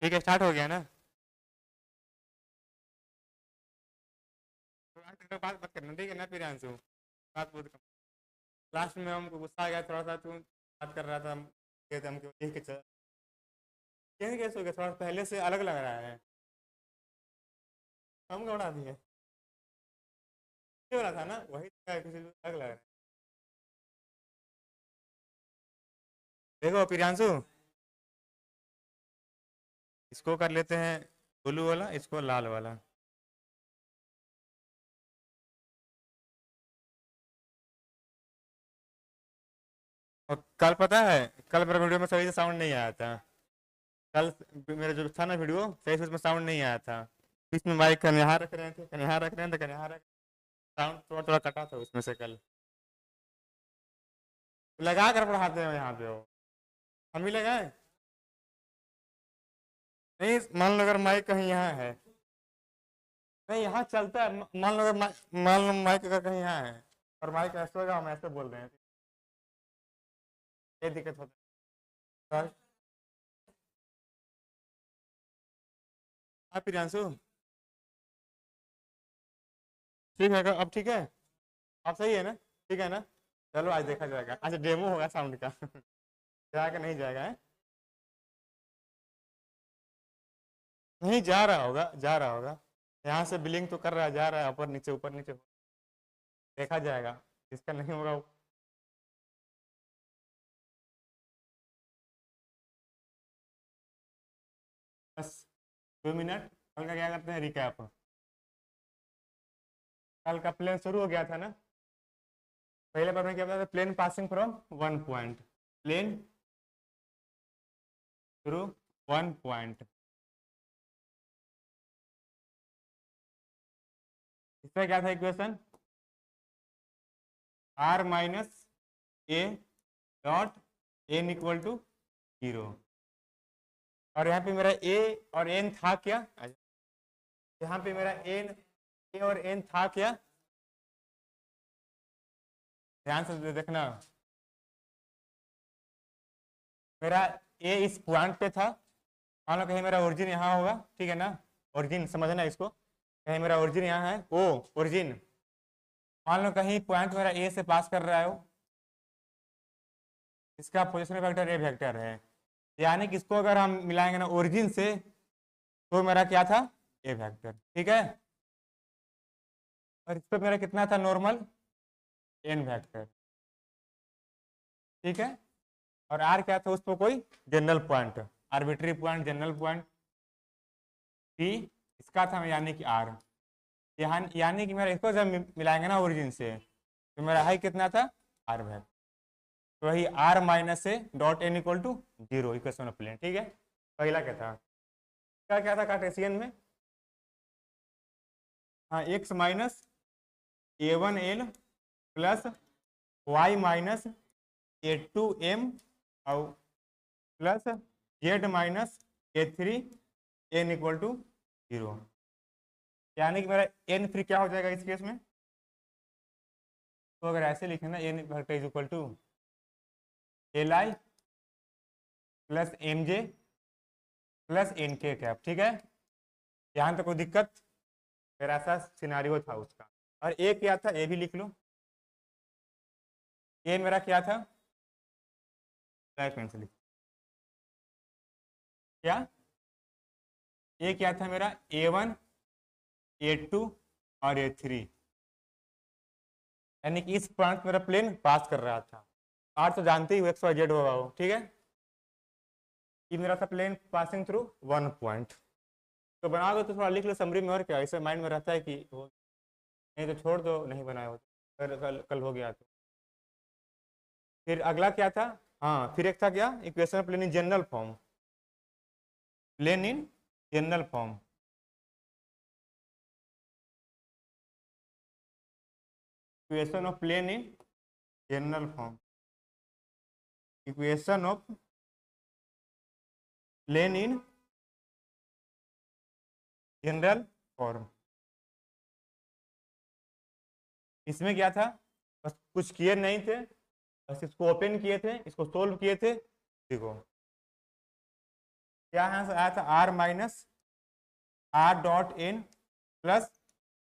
ठीक है, स्टार्ट हो गया ना। तो बात मत करना, ठीक है ना प्रियांशु। बात बहुत कम। लास्ट में हमको गुस्सा आ गया थोड़ा सा, तू बात कर रहा था, हम कहते हमको देख के चल। कैसे हो गया, थोड़ा पहले से अलग लग रहा है। हम घबरा दिए। ये वाला था ना, वही था, किसी को अलग लग रहा है। देखो प्रियांशु, इसको कर लेते हैं ब्लू वाला, इसको लाल वाला। और कल पता है, कल मेरा वीडियो में सही से साउंड नहीं आया था। कल मेरा जो था ना वीडियो, सही से उसमें साउंड नहीं आया था। बीच में माइक कहीं यहाँ रख रहे थे, कहीं यहाँ रख रहे थे, कहीं यहाँ रख। साउंड थोड़ा थोड़ा कटा था उसमें से कल। लगा कर पढ़ाते हो यहाँ पे हो। हम भी लगाए। नहीं, मान लो अगर माइक कहीं यहाँ है। नहीं, यहाँ चलता है, मान लो अगर मान लो माइक अगर कहीं यहाँ है और माइक ऐसे होगा, हम ऐसे बोल रहे हैं, ये दिक्कत होता है। हाँ प्रियांशु, ठीक है, अब ठीक है। अब सही है ना? ठीक है ना? चलो आज देखा जाएगा, आज डेमो होगा साउंड का। जाएगा नहीं जाएगा है? नहीं, जा रहा होगा, जा रहा होगा। यहाँ से बिलिंग तो कर रहा है, जा रहा है ऊपर नीचे। देखा जाएगा, इसका नहीं होगा। बस 2 मिनट। कल का क्या करते हैं, रिकैप। कल का प्लेन शुरू हो गया था ना। पहले बार में क्या बताया था, plane passing from 1 point. Plane through 1 point. इसमें क्या था equation? r minus A dot N equal to 0। और यहाँ पे मेरा ए और एन था क्या? यहाँ पे मेरा एन, ए और एन था क्या? ध्यान से देखना। मेरा ए इस पॉइंट पे था। मान लो कहीं मेरा ओरिजिन यहाँ होगा, ठीक है ना? ओरिजिन समझना इसको, कहीं मेरा ओरिजिन यहाँ है, ओ ओरिजिन। मान लो कहीं पॉइंट मेरा ए से पास कर रहा है, इसका पोजिशन वेक्टर ए वेक्टर है। यानी कि इसको अगर हम मिलाएंगे ना ओरिजिन से, तो मेरा क्या था? ए वेक्टर, ठीक है। और इस पर मेरा कितना था नॉर्मल? एन वेक्टर, ठीक है। और आर क्या था उस पर? कोई general point, arbitrary point, general point. P इसका था, यानी कि आर। यहाँ यानी कि मेरा इसको जब मिलाएंगे ना ओरिजिन से, तो मेरा हाई कितना था? R vector. तो वही R minus A dot N equal to 0 equation of plane, ठीक है। पहला क्या था? क्या था कार्टेशियन में? हाँ, x minus A one L plus Y minus A two M और plus Z minus A three N equal to 0। यानी कि मेरा एन फिर क्या हो जाएगा इस केस में? तो अगर ऐसे लिखे ना, N vector is equal to L I plus M J plus N के कैप, ठीक है। यहाँ तक कोई दिक्कत? फिर ऐसा सिनारियो था उसका। और ए क्या था, ए भी लिख लो। ए मेरा क्या था? ब्लैक पेन से लिख। क्या? ए क्या था मेरा? ए वन, ए टू और ए थ्री। यानी कि इस पॉइंट मेरा प्लेन पास कर रहा था। आर तो जानते ही हो, एक्स वाई जेड होगा वो, ठीक है। ये मेरा था प्लेन पासिंग थ्रू 1 पॉइंट। तो बना दो तो थोड़ा लिख लो समरी में, और क्या ऐसे माइंड में रहता है कि हो। नहीं तो छोड़ दो, नहीं बनाया हो तो कल हो गया तो। फिर अगला क्या था? हाँ, फिर एक था क्या, equation plane in general form. Plane in general form. Equation of plane in general form. Equation of plane in general form. इसमें क्या था? बस कुछ किए नहीं थे, बस इसको ओपन किए थे, इसको सोल्व किए थे। देखो, क्या यहाँ से आया था are minus R dot N plus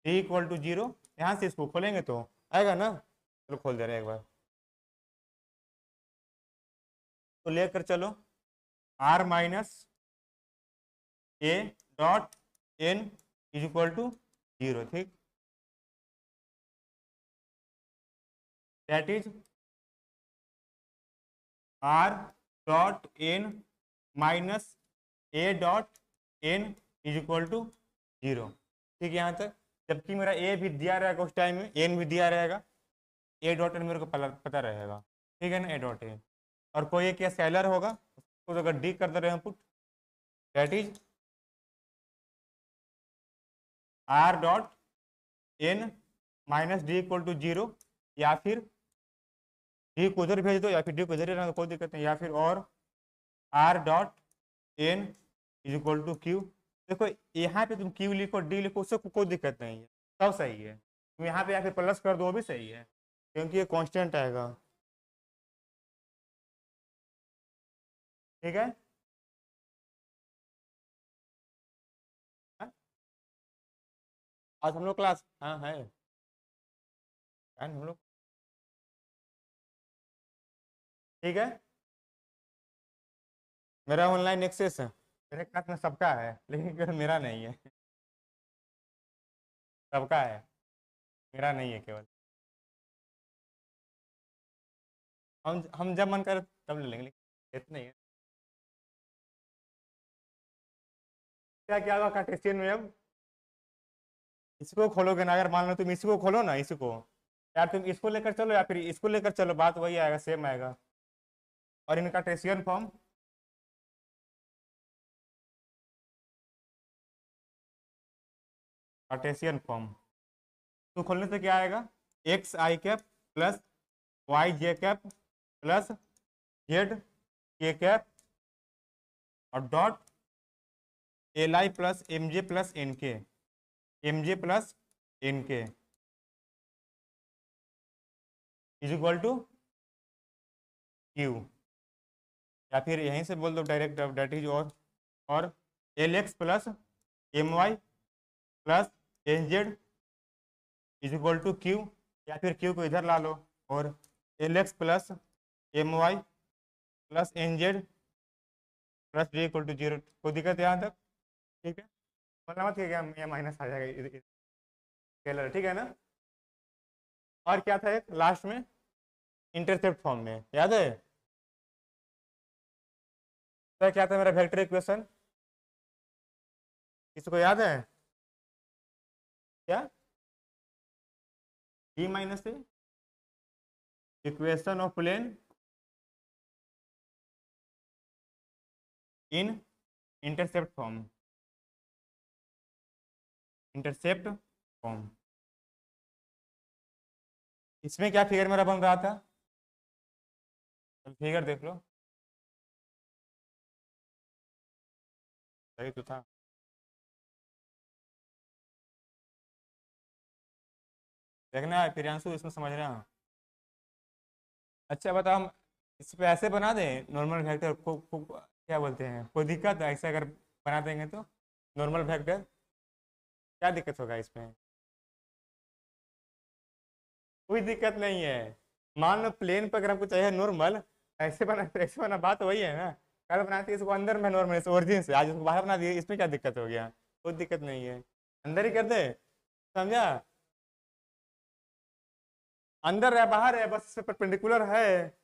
D equal to zero. यहाँ से इसको खोलेंगे तो आएगा ना। चलो खोल दे रहे हैं एक बार, तो लेकर चलो R minus A dot N is equal to zero. ठीक, that is R dot N minus A dot N is equal to zero. ठीक है यहाँ तक, जबकि मेरा ए भी दिया रहेगा उस टाइम में, एन भी दिया रहेगा, ए डॉट एन मेरे को पता रहेगा। ठीक है ना, ए डॉट एन। और कोई एक स्केलर होगा उसको अगर डी कर दे रहे हैं put, that is R dot N minus D equal to zero, या फिर डी को उधर भेज दो या फिर डी को इधर ही रहना, कोई दिक्कत नहीं, या फिर और R dot N is equal to Q. देखो यहाँ पे तुम क्यू लिखो डी लिखो, उससे कोई दिक्कत नहीं है, सब सही है। तुम यहाँ पे या फिर प्लस कर दो वो भी सही है, क्योंकि ये कांस्टेंट आएगा। ठीक है, हाँ? आज हम लोग क्लास, हाँ है हम लोग। ठीक है, मेरा ऑनलाइन एक्सेस है, मेरे क्लास में सबका है, लेकिन केवल मेरा नहीं है। सबका है, मेरा नहीं है केवल। हम जब मन करे तब ले लेंगे, लेकिन इतना ही है। क्या क्या होगा कार्टेशियन में अब, इसको खोलोगे ना, अगर मान लो तुम इसको खोलो ना, इसको यार तुम इसको लेकर चलो या फिर इसको लेकर चलो, बात वही आएगा, सेम आएगा। और इनका कार्टेशियन फॉर्म, कार्टेशियन फॉर्म तो खोलने से क्या आएगा, x i cap plus y j cap plus z के कैप और dot l I plus M J plus N k, m J plus N k is equal to q, या फिर यहीं से बोल दो डायरेक्ट, डेट इज और l x plus M Y plus N z is equal to q, या फिर q को इधर ला लो और l x plus M Y plus N z plus D equal to zero. कोई दिक्कत है यहाँ तक? ठीक है, मतलब मत ये माइनस आ जाएगा स्केलर, ठीक है ना। और क्या था एक लास्ट में, इंटरसेप्ट फॉर्म में, याद है तो क्या था मेरा वेक्टर इक्वेशन, किसी को याद है क्या? D minus a equation of plane in intercept form, intercept form. इसमें क्या फिगर मेरा बन रहा था, फिगर देख लो, सही तो था। देखना है प्रियांशु, इसमें समझ रहे हैं। अच्छा बताओ, हम इस पे ऐसे बना दें नॉर्मल वेक्टर को क्या बोलते हैं, कोई दिक्कत है ऐसे अगर बना देंगे तो नॉर्मल वेक्टर, क्या दिक्कत होगा इसमें? कोई दिक्कत नहीं है। मान लो प्लेन पर अगर हमको चाहिए नॉर्मल, ऐसे बना, बात वही है ना। कल बनाते इसको अंदर में नॉर्मल से ओरिजिन से, आज उसको बाहर बना दिए, इसमें क्या दिक्कत हो गया? कोई दिक्कत नहीं है, अंदर ही कर दे, समझा? अंदर है बाहर है, बस परपेंडिकुलर है।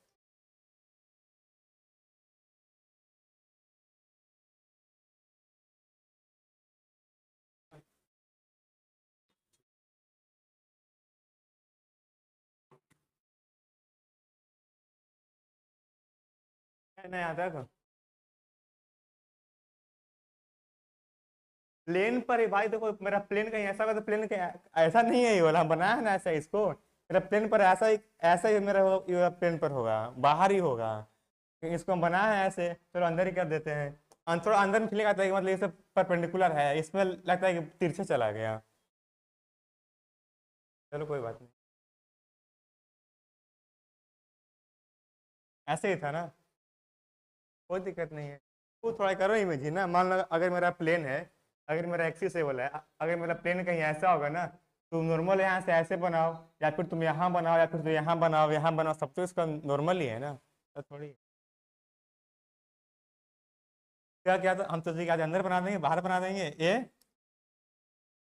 नहीं आता था प्लेन पर ही भाई, देखो मेरा प्लेन कहीं ऐसा होगा तो प्लेन कहीं ऐसा नहीं है, ये वाला हम बनाया है ना ऐसा, इसको मेरा प्लेन पर ऐसा ही मेरा प्लेन पर होगा, बाहर ही होगा। इसको हम बनाया है ऐसे, चलो अंदर ही कर देते हैं। थोड़ा अंदर में फीलिंग आता है कि मतलब ये सब परपेंडिकुलर है, इसमें लगता है कि तिरछे चला गया। चलो कोई बात नहीं, ऐसे ही था ना, कोई दिक्कत नहीं है। वो थोड़ा करो इमेजिन ना, मान लो अगर मेरा प्लेन है, अगर मेरा एक्सिस है बोला है, अगर मेरा प्लेन कहीं ऐसा होगा ना, तुम नॉर्मल यहाँ से ऐसे बनाओ, या फिर तुम यहाँ बनाओ, या फिर तुम यहाँ बनाओ, सब तो इसका नॉर्मल ही है ना, तो थोड़ी क्या क्या, तो हम तो क्या अंदर बना देंगे बाहर बना देंगे, ए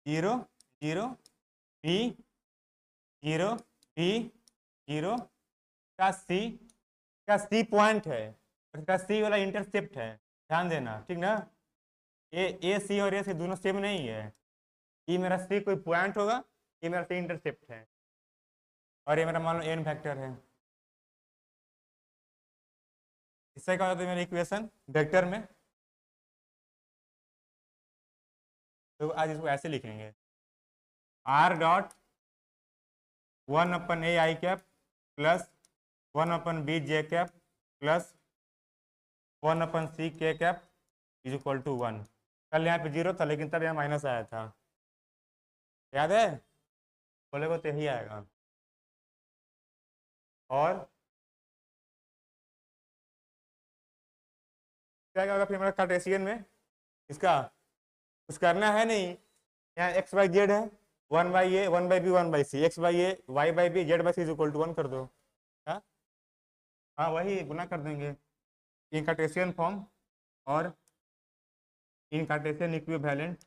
0 0 बी 0 बी 0, का सी, का सी पॉइंट है, और इसका सी वाला इंटरसेप्ट है, ध्यान देना ठीक ना। ए सी और ए सी दोनों सेम नहीं है, ये मेरा सी कोई पॉइंट होगा, ये मेरा सी इंटरसेप्ट है, और ये मेरा मान लो एन वेक्टर है। इससे क्या होता है मेरी इक्वेशन वेक्टर में, तो आज इसको ऐसे लिखेंगे, आर डॉट 1 अपन ए आई cap plus 1 upon B j cap plus 1 upon c के कैप इज इक्वल टू 1। कल यहाँ पे 0 था लेकिन तब यहाँ माइनस आया था, याद है, बोले को तो यही आएगा। और क्या क्या होगा फिर हमारा कार्टेशियन में, इसका कुछ करना है नहीं, यहाँ एक्स बाई जेड है, 1/a 1/b 1/c, x by a y by b z by c is equal to 1 कर दो। हाँ हाँ वही गुना कर देंगे, इन कार्टेशियन फॉर्म और इन कार्टेशियन इक्विवेलेंट।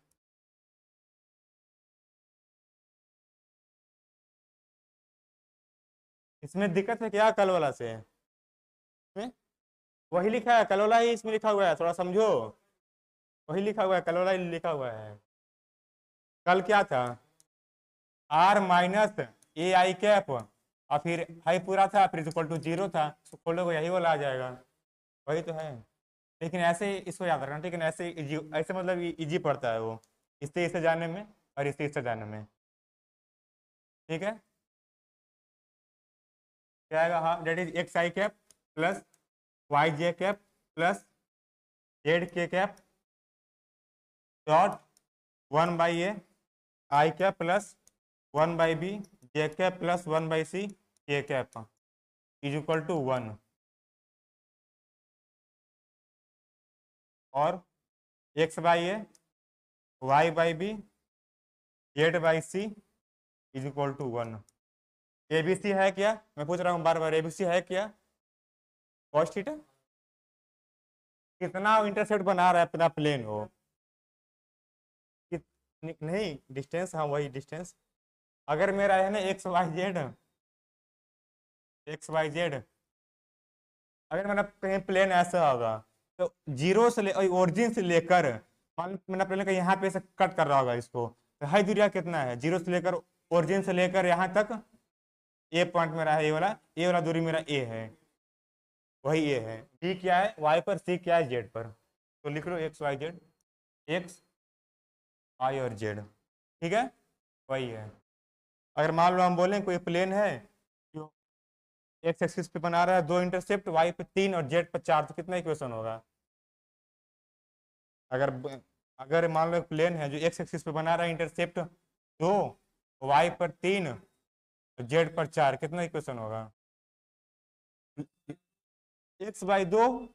इसमें दिक्कत है क्या कल वाला से, इसमें वही लिखा है, कल वाला ही इसमें लिखा हुआ है, थोड़ा समझो, वही लिखा हुआ है, कल वाला ही लिखा हुआ है। कल क्या था, are minus A I cap, और फिर हाई पूरा था, फिर इक्वल टू 0 था, तो खोलोगे यही वाला आ जाएगा, वही तो है। लेकिन ऐसे इसको याद रखना ठीक है ना, ऐसे इजी, ऐसे मतलब इजी पड़ता है वो, इससे इससे जाने में और इससे इससे जाने में, ठीक है। क्या आएगा, हाँ that is x i cap plus y j cap plus z के cap dot 1/a i cap plus 1/b j cap plus 1/c k cap is equal to 1, और x by a y by b z by c is equal to 1। A b c है क्या, मैं पूछ रहा हूँ बार बार, ए b c है क्या, cos theta, कितना इंटरसेप्ट बना रहा है अपना प्लेन हो, नहीं डिस्टेंस, हाँ वही डिस्टेंस। अगर मेरा है ना एक्स वाई जेड, अगर मेरा कहीं प्लेन ऐसा होगा, तो जीरो से ले ओरिजिन से लेकर, मान मैंने प्लेन का यहाँ पे से कट कर रहा होगा इसको, तो हाई दूरिया कितना है, जीरो से लेकर ओरिजिन से लेकर यहाँ तक, ए पॉइंट मेरा है, ये वाला दूरी मेरा ए है, वही ए है, बी क्या है वाई पर, सी क्या है जेड पर, तो लिख लो X Y Z, X Y और जेड, ठीक है, वही है। अगर मान लो हम बोलें कोई प्लेन है जो एक्स एक्सिस पे बना रहा है दो इंटरसेप्ट, वाई पे 3 और जेड पे 4, तो कितना इक्वेशन होगा, अगर अगर मान लो प्लेन है जो एक्स एक्सिस पे बना रहा है इंटरसेप्ट 2, वाई पर 3 और जेड पर 4, कितना इक्वेशन होगा, x/2,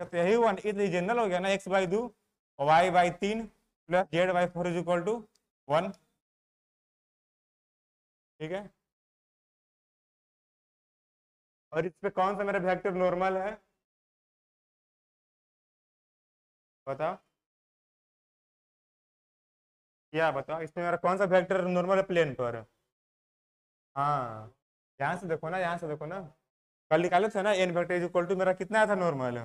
तो यही हुआ ना, ये जनरल हो गया ना, x/2 y/3 plus z/4 is equal to 1, ठीक है। और इस पे कौन सा मेरा वेक्टर नॉर्मल है, बताओ, क्या बताओ, इसमें मेरा कौन सा वेक्टर नॉर्मल है प्लेन पर, हाँ यहाँ से देखो ना, यहाँ से देखो ना, कल निकाले थे ना, N vector is equal to मेरा कितना आया था नॉर्मल,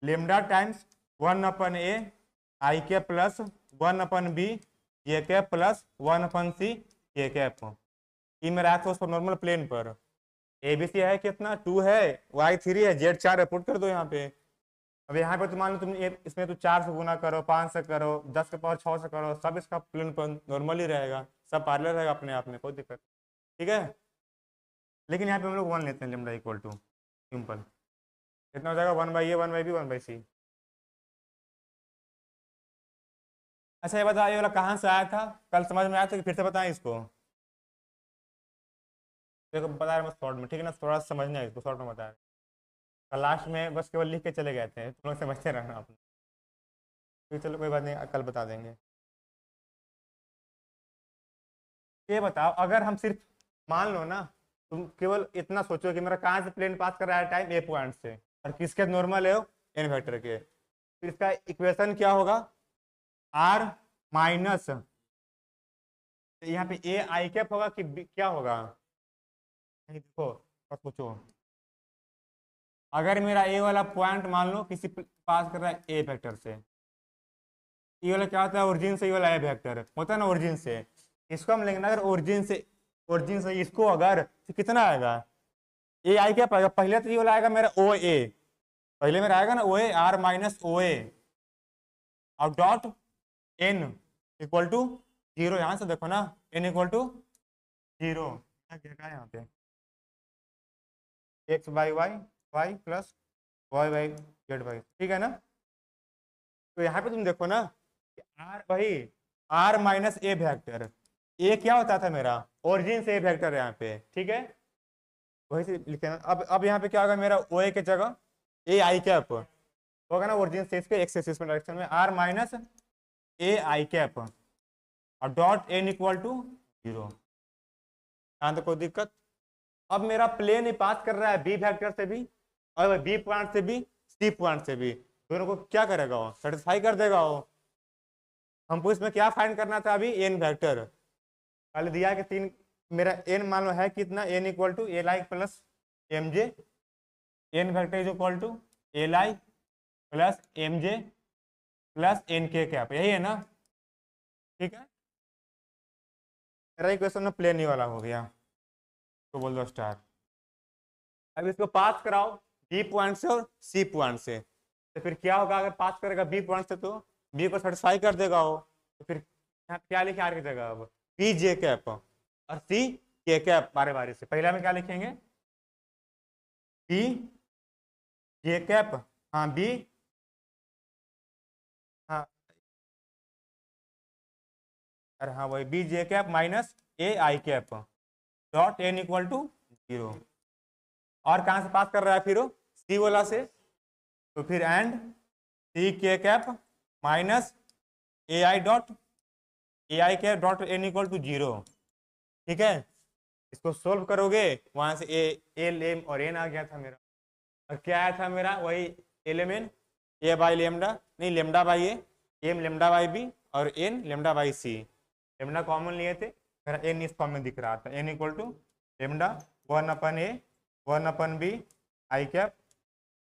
लेमडा टाइम्स 1/a आई के प्लस 1/b जे के प्लस 1/c के कैप, ये मेरा आया था उस पर नॉर्मल प्लेन पर, ए बी सी है कितना 2 है, वाई 3 है, जेड 4 है, पुट कर दो यहाँ पे। अब यहाँ पे तो मान लो तुम इसमें तो 4 से गुना करो, 5 से करो, 10 के पावर 6 से करो, सब इसका प्लेन पर नॉर्मल ही रहेगा, सब पार्लर रहेगा अपने आप में, कोई दिक्कत, ठीक है। लेकिन यहाँ पे हम लोग 1 लेते हैं, लेमडा इक्वल टू सिंपल, कितना हो जाएगा 1/a 1/b 1/c। अच्छा ये बताओ, ये वाला कहाँ से आया था, कल समझ में आया था कि फिर से बताएं इसको, देखो बता रहे मैं शॉर्ट में, ठीक है ना, थोड़ा समझना है इसको, शॉर्ट में बता रहे। तो लास्ट में बस केवल लिख के चले गए थे, तुम लोग समझते रहना आपने। तो चलो कोई बात नहीं, कल बता देंगे। ये बताओ, अगर हम सिर्फ मान लो ना, तुम केवल इतना सोचो कि मेरा कहाँ से प्लेन पास कर रहा है टाइम ए पॉइंट से, और किसके नॉर्मल है, एन वेक्टर के, तो इसका इक्वेशन क्या होगा, आर माइनस, यहाँ पे ए आई कैप होगा कि क्या होगा, नहीं देखो और सोचो। अगर मेरा ए वाला पॉइंट मान लो किसी पास कर रहा है ए वेक्टर से, ये वाला क्या होता है, ओरिजिन से ये वाला ए वेक्टर होता है ना, ओरिजिन से, इसको हम लेंगे ना, अगर ओरिजिन से इसको अगर, तो कितना आएगा, ए आई क्या पाएगा, पहले तो ये वाला आएगा मेरा ओ ए, पहले मेरा आएगा ना ओ ए, आर माइनस ओ ए, और डॉट एन इक्वल टू 0, यहाँ से देखो ना, एन इक्वल टू 0, क्या है यहाँ पे, x by y, y plus y by z y, ठीक है ना। तो यहाँ पे तुम देखो ना, आर वही आर माइनस ए वेक्टर, ए क्या होता था मेरा, ओरिजिन से ए वेक्टर यहाँ पे, ठीक है, वही से लिखे ना। अब यहाँ पे क्या होगा, मेरा ओ ए के जगह ए आई कैप होगा ना, ओरिजिन से इसके एक्स एक्सिस में डायरेक्शन में, आर माइनस ए आई कैप, और डॉट एन इक्वल टू 0, यहाँ तो कोई दिक्कत। अब मेरा प्लेन ही पास कर रहा है बी वेक्टर से भी, और बी पॉइंट से भी, सी पॉइंट से भी, दोनों को क्या करेगा वो, सेटिस्फाई कर देगा वो। हमको इसमें क्या फाइंड करना था अभी, एन वेक्टर, पहले दिया कि 3, मेरा एन मान लो है कितना, n equal to L I plus M j, n vector is equal to L I plus M J plus N के कैप, यही है ना, ठीक है। मेरा इक्वेशन में प्लेन ही वाला हो गया, तो बोल दो स्टार। अब इसको पास कराओ बी पॉइंट से और सी पॉइंट से, तो फिर क्या होगा, अगर पास करेगा बी पॉइंट से तो बी को सेटिस्फाई कर देगा वो, तो फिर यहाँ क्या लिखे आर की जगह, अब बी जे कैप और सी के कैप, बारी बारी से। पहला में क्या लिखेंगे, बी जे कैप, हाँ बी, हाँ अरे हाँ वही b j cap minus A I cap, dot N equal to 0, और कहाँ से पास कर रहा है फिर वो, सी वाला से, तो फिर एंड सी के cap minus A I cap dot N equal to 0, ठीक है। इसको सोल्व करोगे, वहां से ए एल एम और एन आ गया था मेरा, और क्या आया था मेरा, वही L M N, A by lambda, नहीं lambda by A, M lambda by B, और N lambda by C, lambda common लिए थे, मेरा एन इस फॉर्म में दिख रहा था, n equal to lambda 1 upon a 1 upon b i cap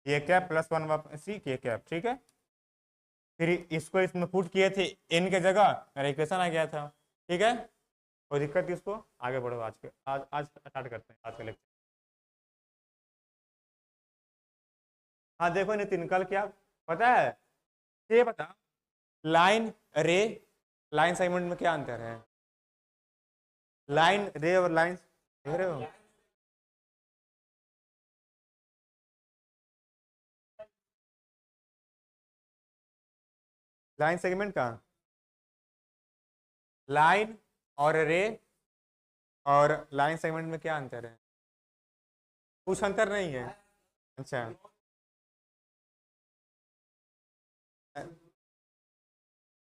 a cap plus 1 upon c के कैप, ठीक है। फिर इसको इसमें पुट किए थे एन के जगह, मेरा इक्वेशन आ गया था, ठीक है। कोई दिक्कत इसको, आगे बढ़ो, आज स्टार्ट करते हैं आज का लेक्चर। हाँ देखो नितिन, कल क्या पता है, ये बता, लाइन रे लाइन सेगमेंट में क्या अंतर है, लाइन रे और लाइन देख रहे हो, लाइन सेगमेंट का, लाइन और रे और लाइन सेगमेंट में क्या अंतर है, कुछ अंतर नहीं है, अच्छा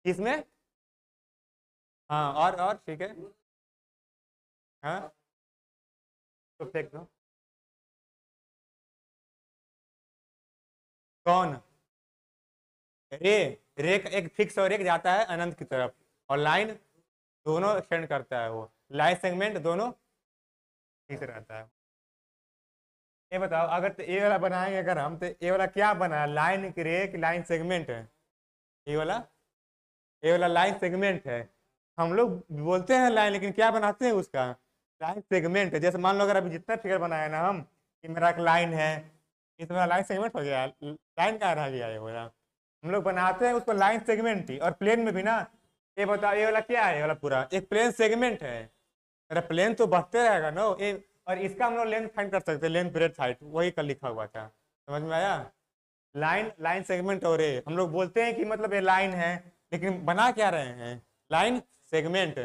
किसमें, हाँ और ठीक है, हाँ तो फेंक दो, कौन, रे रे का एक फिक्स और एक जाता है अनंत की तरफ, और लाइन दोनों एक्सटेंड करता है, वो लाइन सेगमेंट दोनों ठीक रहता है। ये बताओ, अगर तो ये वाला बनाएंगे अगर हम, तो ये वाला क्या बना, लाइन की रे की लाइन सेगमेंट है, ये वाला लाइन सेगमेंट है, हम लोग बोलते हैं लाइन, लेकिन क्या बनाते हैं उसका, लाइन सेगमेंट है। जैसे मान लो अगर अभी जितना फिगर बनाया ना हम, कि मेरा एक लाइन है, ये तो मेरा लाइन सेगमेंट हो गया, लाइन कहाँ रह गया ये वाला, हम लोग बनाते हैं उसको लाइन सेगमेंट ही। और प्लेन में भी ना, ये बताओ ये वाला क्या है, ये वाला पूरा एक प्लेन सेगमेंट है, मेरा प्लेन तो बढ़ते रहेगा ना ये, और इसका हम लोग लेंथ फाइंड कर सकते हैं, लेंथ ब्रेड्थ हाइट, वही कल लिखा हुआ था, समझ में आया, लाइन लाइन सेगमेंट। और ये हम लोग बोलते हैं कि मतलब ये लाइन है, लेकिन बना क्या रहे हैं, लाइन सेगमेंट,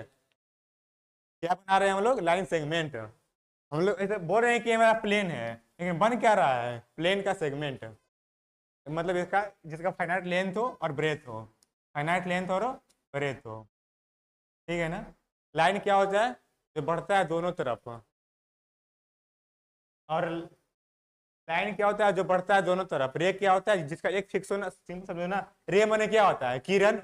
क्या बना रहे हैं हम लोग, लाइन सेगमेंट। हम लोग ऐसे बोल रहे हैं कि ये मेरा प्लेन है, लेकिन बन क्या रहा है, प्लेन का सेगमेंट, मतलब इसका जिसका फाइनाइट लेंथ हो और ब्रेथ हो, फाइनाइट लेंथ और ब्रेथ हो, ठीक है ना। लाइन क्या होता है, जो बढ़ता है दोनों तरफ, और लाइन क्या होता है जो बढ़ता है दोनों तरफ। रे क्या होता है, जिसका एक फिक्स होना, सिंपल समझो ना, रे माने क्या होता है, किरण।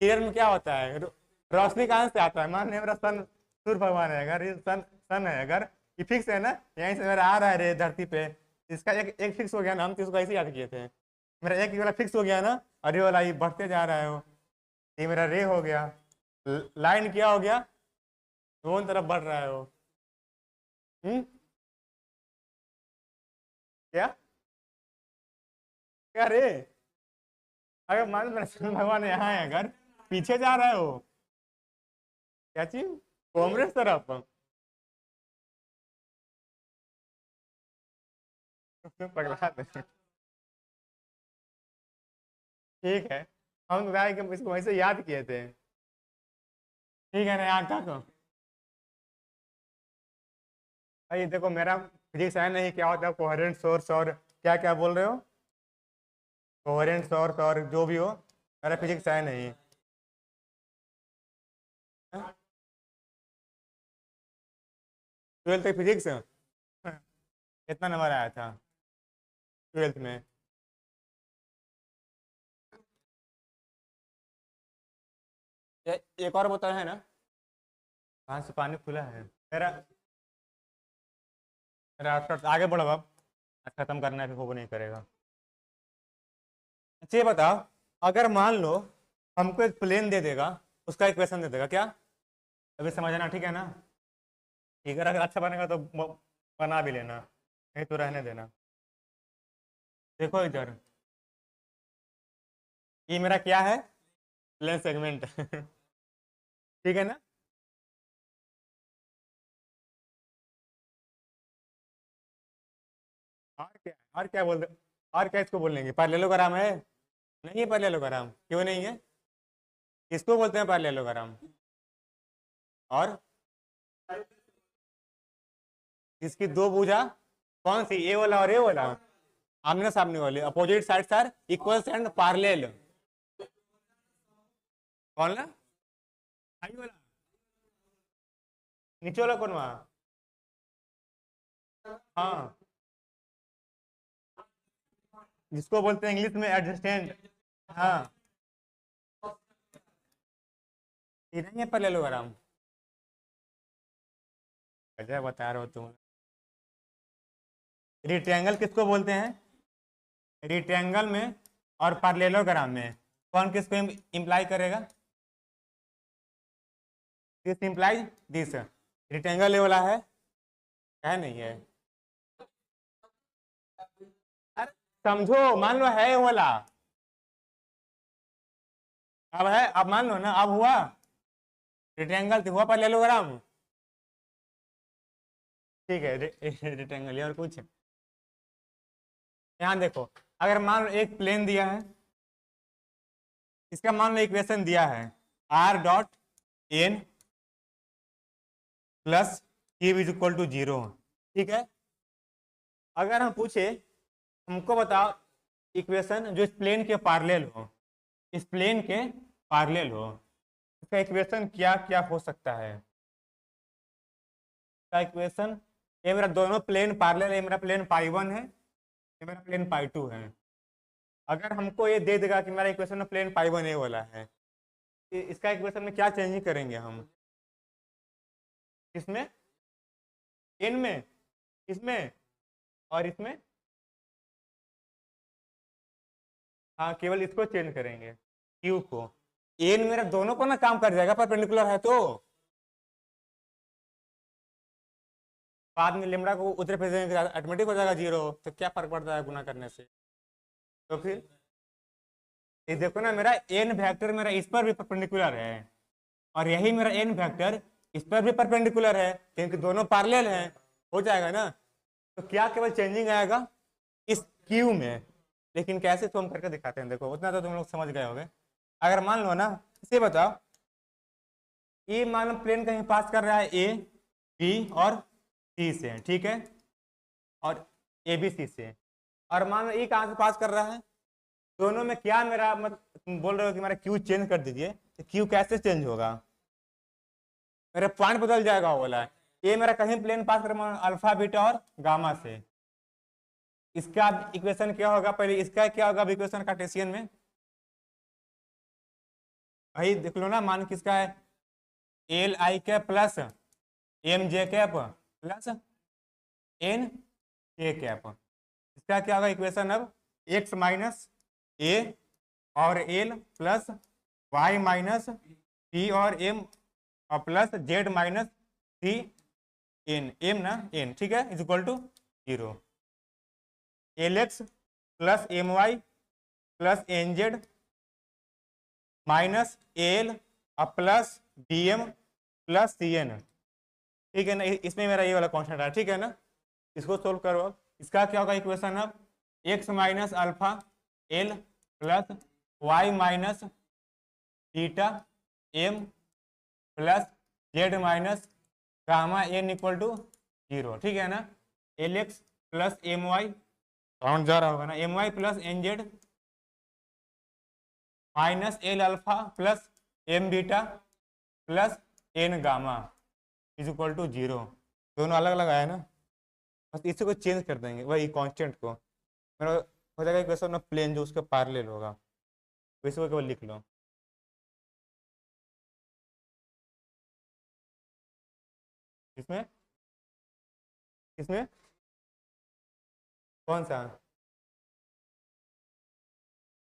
किरण में क्या होता है, रोशनी कहाँ से आता है, मान लीजिए मेरा सन, सूर्य भगवान है, अगर ये सन सन है, अगर ये फिक्स है ना, यहीं से मेरा आ रहा है रे धरती पे, इसका एक एक फिक्स हो गया ना, हम तो इसको ऐसे याद किए थे, मेरा एक वाला फिक्स हो गया ना, और ये वाला ये बढ़ते जा रहा है वो, ये मेरा रे हो गया। लाइन क्या हो गया, दोनों तरफ बढ़ रहा है वो। हम्म, क्या क्या रे, अगर मान लो मेरा सूर्य भगवान यहाँ है, अगर पीछे जा रहा है वो, क्या चीज, कांग्रेस तरफ, पगला दे। ठीक है, हम तो भाई कि इसको वैसे याद किए थे, ठीक है ना, यहाँ तक। भाई देखो मेरा फिजिक्स है नहीं, क्या होता है कोहेरेंट सोर्स और क्या क्या बोल रहे हो, कोहेरेंट सोर्स और जो भी हो, मेरा फिजिक्स है नहीं। ट्वेल्थ फिजिक्स कितना नंबर आया था ट्वेल्थ में। एक और बोतल है ना, कहाँ से पानी खुला है मेरा, मेरा आगे बढ़ो अब, आज खत्म करना है फिर वो नहीं करेगा। अच्छा ये बताओ, अगर मान लो हमको एक प्लेन दे देगा, उसका इक्वेशन दे देगा क्या, अभी समझना, ठीक है ना। ठीक है, अगर अच्छा बनेगा तो बना भी लेना, नहीं तो रहने देना। देखो इधर, ये मेरा क्या है, प्लेन सेगमेंट ठीक है ना। और क्या बोल, और क्या इसको बोलेंगे, पैरेललोग्राम है, नहीं है पैरेललोग्राम, क्यों नहीं है, किसको बोलते हैं पैरेललोग्राम, और इसकी दो भुजा, कौन सी, ए वाला और ए वाला, आमने सामने वाले, opposite sides are equals and parallel, कौन ला, हाई वाला, नीचे वाला कौन वहाँ, हाँ, जिसको बोलते हैं इंग्लिश में एडजस्टेंट, हाँ, ये नहीं है पैरेललोग्राम, गजब बता रहे हो तुम। रिट्रायंगल किसको बोलते हैं, रिट्रायंगल में और पैरेललोग्राम में कौन किसको इम्प्लाई करेगा, दिस इम्प्लाइज दिस, रिट्रायंगल ये वाला है नहीं है, अरे समझो, मान लो है ये वाला, अब है, अब मान लो ना, अब हुआ रिट्रायंगल, तो हुआ पैरेललोग्राम, ठीक है रेक्टेंगल, और कुछ, यहाँ देखो, अगर मान लो एक प्लेन दिया है, इसका मान लो इक्वेशन दिया है, r dot N plus q is equal to 0, ठीक है। अगर हम पूछे, हमको बताओ इक्वेशन जो इस प्लेन के पैरेलल हो, इस प्लेन के पैरेलल हो, इसका इक्वेशन क्या क्या हो सकता है, इसका इक्वेशन, ये मेरा दोनों प्लेन पैरेलल है, मेरा प्लेन पाई 1 है, ये मेरा प्लेन पाई 2 है। अगर हमको ये दे देगा कि मेरा इक्वेशन में प्लेन पाई 1 ए वाला है, इसका इक्वेशन में क्या चेंजिंग करेंगे हम, इसमें, एन में, इसमें, और इसमें, हाँ केवल इसको चेंज करेंगे, क्यू को, एन मेरा दोनों को ना काम कर जाएगा, परपेंडिकुलर है तो, बाद में लेमड़ा को उतरे भेजेंगे ऑटोमेटिक हो जाएगा 0, तो क्या फर्क पड़ता है गुना करने से, तो फिर ये देखो ना, मेरा एन वेक्टर मेरा इस पर भी परपेंडिकुलर है, और यही मेरा एन वेक्टर इस पर भी परपेंडिकुलर है, क्योंकि दोनों पैरेलल हैं, हो जाएगा ना। तो क्या केवल चेंजिंग आएगा इस क्यू में, लेकिन कैसे, तो हम करके दिखाते हैं, देखो उतना तो तुम लोग समझ गए होंगे। अगर मान लो ना, इसे बताओ, ये मान लो प्लेन कहीं पास कर रहा है ए बी और सी से, ठीक है, और ABC से। और मान लो E कहाँ से पास कर रहा है, दोनों में क्या मेरा तुम बोल रहे हो कि मेरा Q चेंज कर दीजिए, तो Q कैसे चेंज होगा, मेरा पॉइंट बदल जाएगा वो बोला है। ये मेरा कहीं प्लेन पास कर अल्फा बीटा और गामा से। इसका इक्वेशन क्या होगा, पहले इसका क्या होगा इक्वेशन कार्टेशियन में, भाई देख लो ना, मान किसका है, एल आई कैप प्लस एम जे कैप प्लस एन के कैप। इसका क्या होगा इक्वेशन, अब एक्स माइनस ए और L plus Y minus P और एम और plus Z minus C N, M ना एन, ठीक है, is equal to 0। L x plus M Y plus N Z minus L और plus B M plus C N, ठीक है ना, इसमें मेरा ये वाला कॉन्स्टेंट है, ठीक है ना। इसको सोल्व करो अब। इसका क्या होगा इक्वेशन, अब x minus alpha l plus Y minus beta m plus Z minus gamma n equal to 0, ठीक है ना। L x plus M y, round जा रहा होगा ना, m Y plus N Z minus l alpha plus m beta plus n gamma is equal to 0। दोनों अलग अलग आया ना, बस इसी को चेंज कर देंगे, वही कांस्टेंट को, मेरा हो जाएगा इक्वेशन ना प्लेन जो उसके पैरेलल होगा, वैसे को केवल लिख लो। इसमें इसमें कौन सा,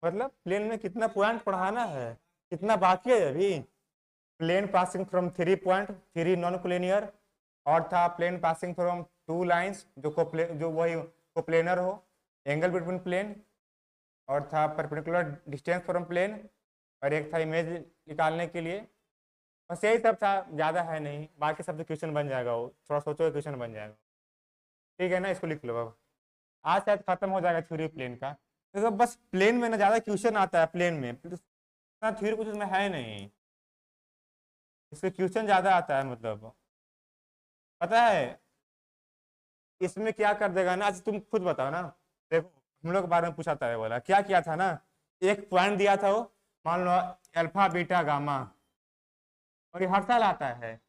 मतलब प्लेन में कितना पॉइंट पढ़ाना है, कितना बाकी है अभी। Plane passing from 3 point 3 non collinear, और था प्लेन पासिंग फ्रॉम 2 लाइंस जो वही कोप्लेनर हो, एंगल बिटवीन प्लेन, और था परपेंडिकुलर डिस्टेंस फ्रॉम प्लेन, और एक था इमेज निकालने के लिए। बस यही सब था, ज़्यादा है नहीं, बाकी सब तो क्वेश्चन बन जाएगा, वो थोड़ा सोचो क्वेश्चन बन जाएगा, ठीक है ना। इसको लिख लो अब, आज शायद खत्म हो जाएगा थ्योरी प्लेन का। तो बस प्लेन में ना ज़्यादा क्वेश्चन आता है, प्लेन में थ्योरी कुछ उसमें है नहीं, इससे क्वेश्चन ज़्यादा आता है, मतलब पता है इसमें क्या कर देगा ना, आज तुम खुद बताओ ना। देखो हम लोग के बारे में पूछा था, बोला क्या किया था ना, एक पॉइंट दिया था वो, मान लो अल्फा बीटा गामा, और ये हर साल आता है।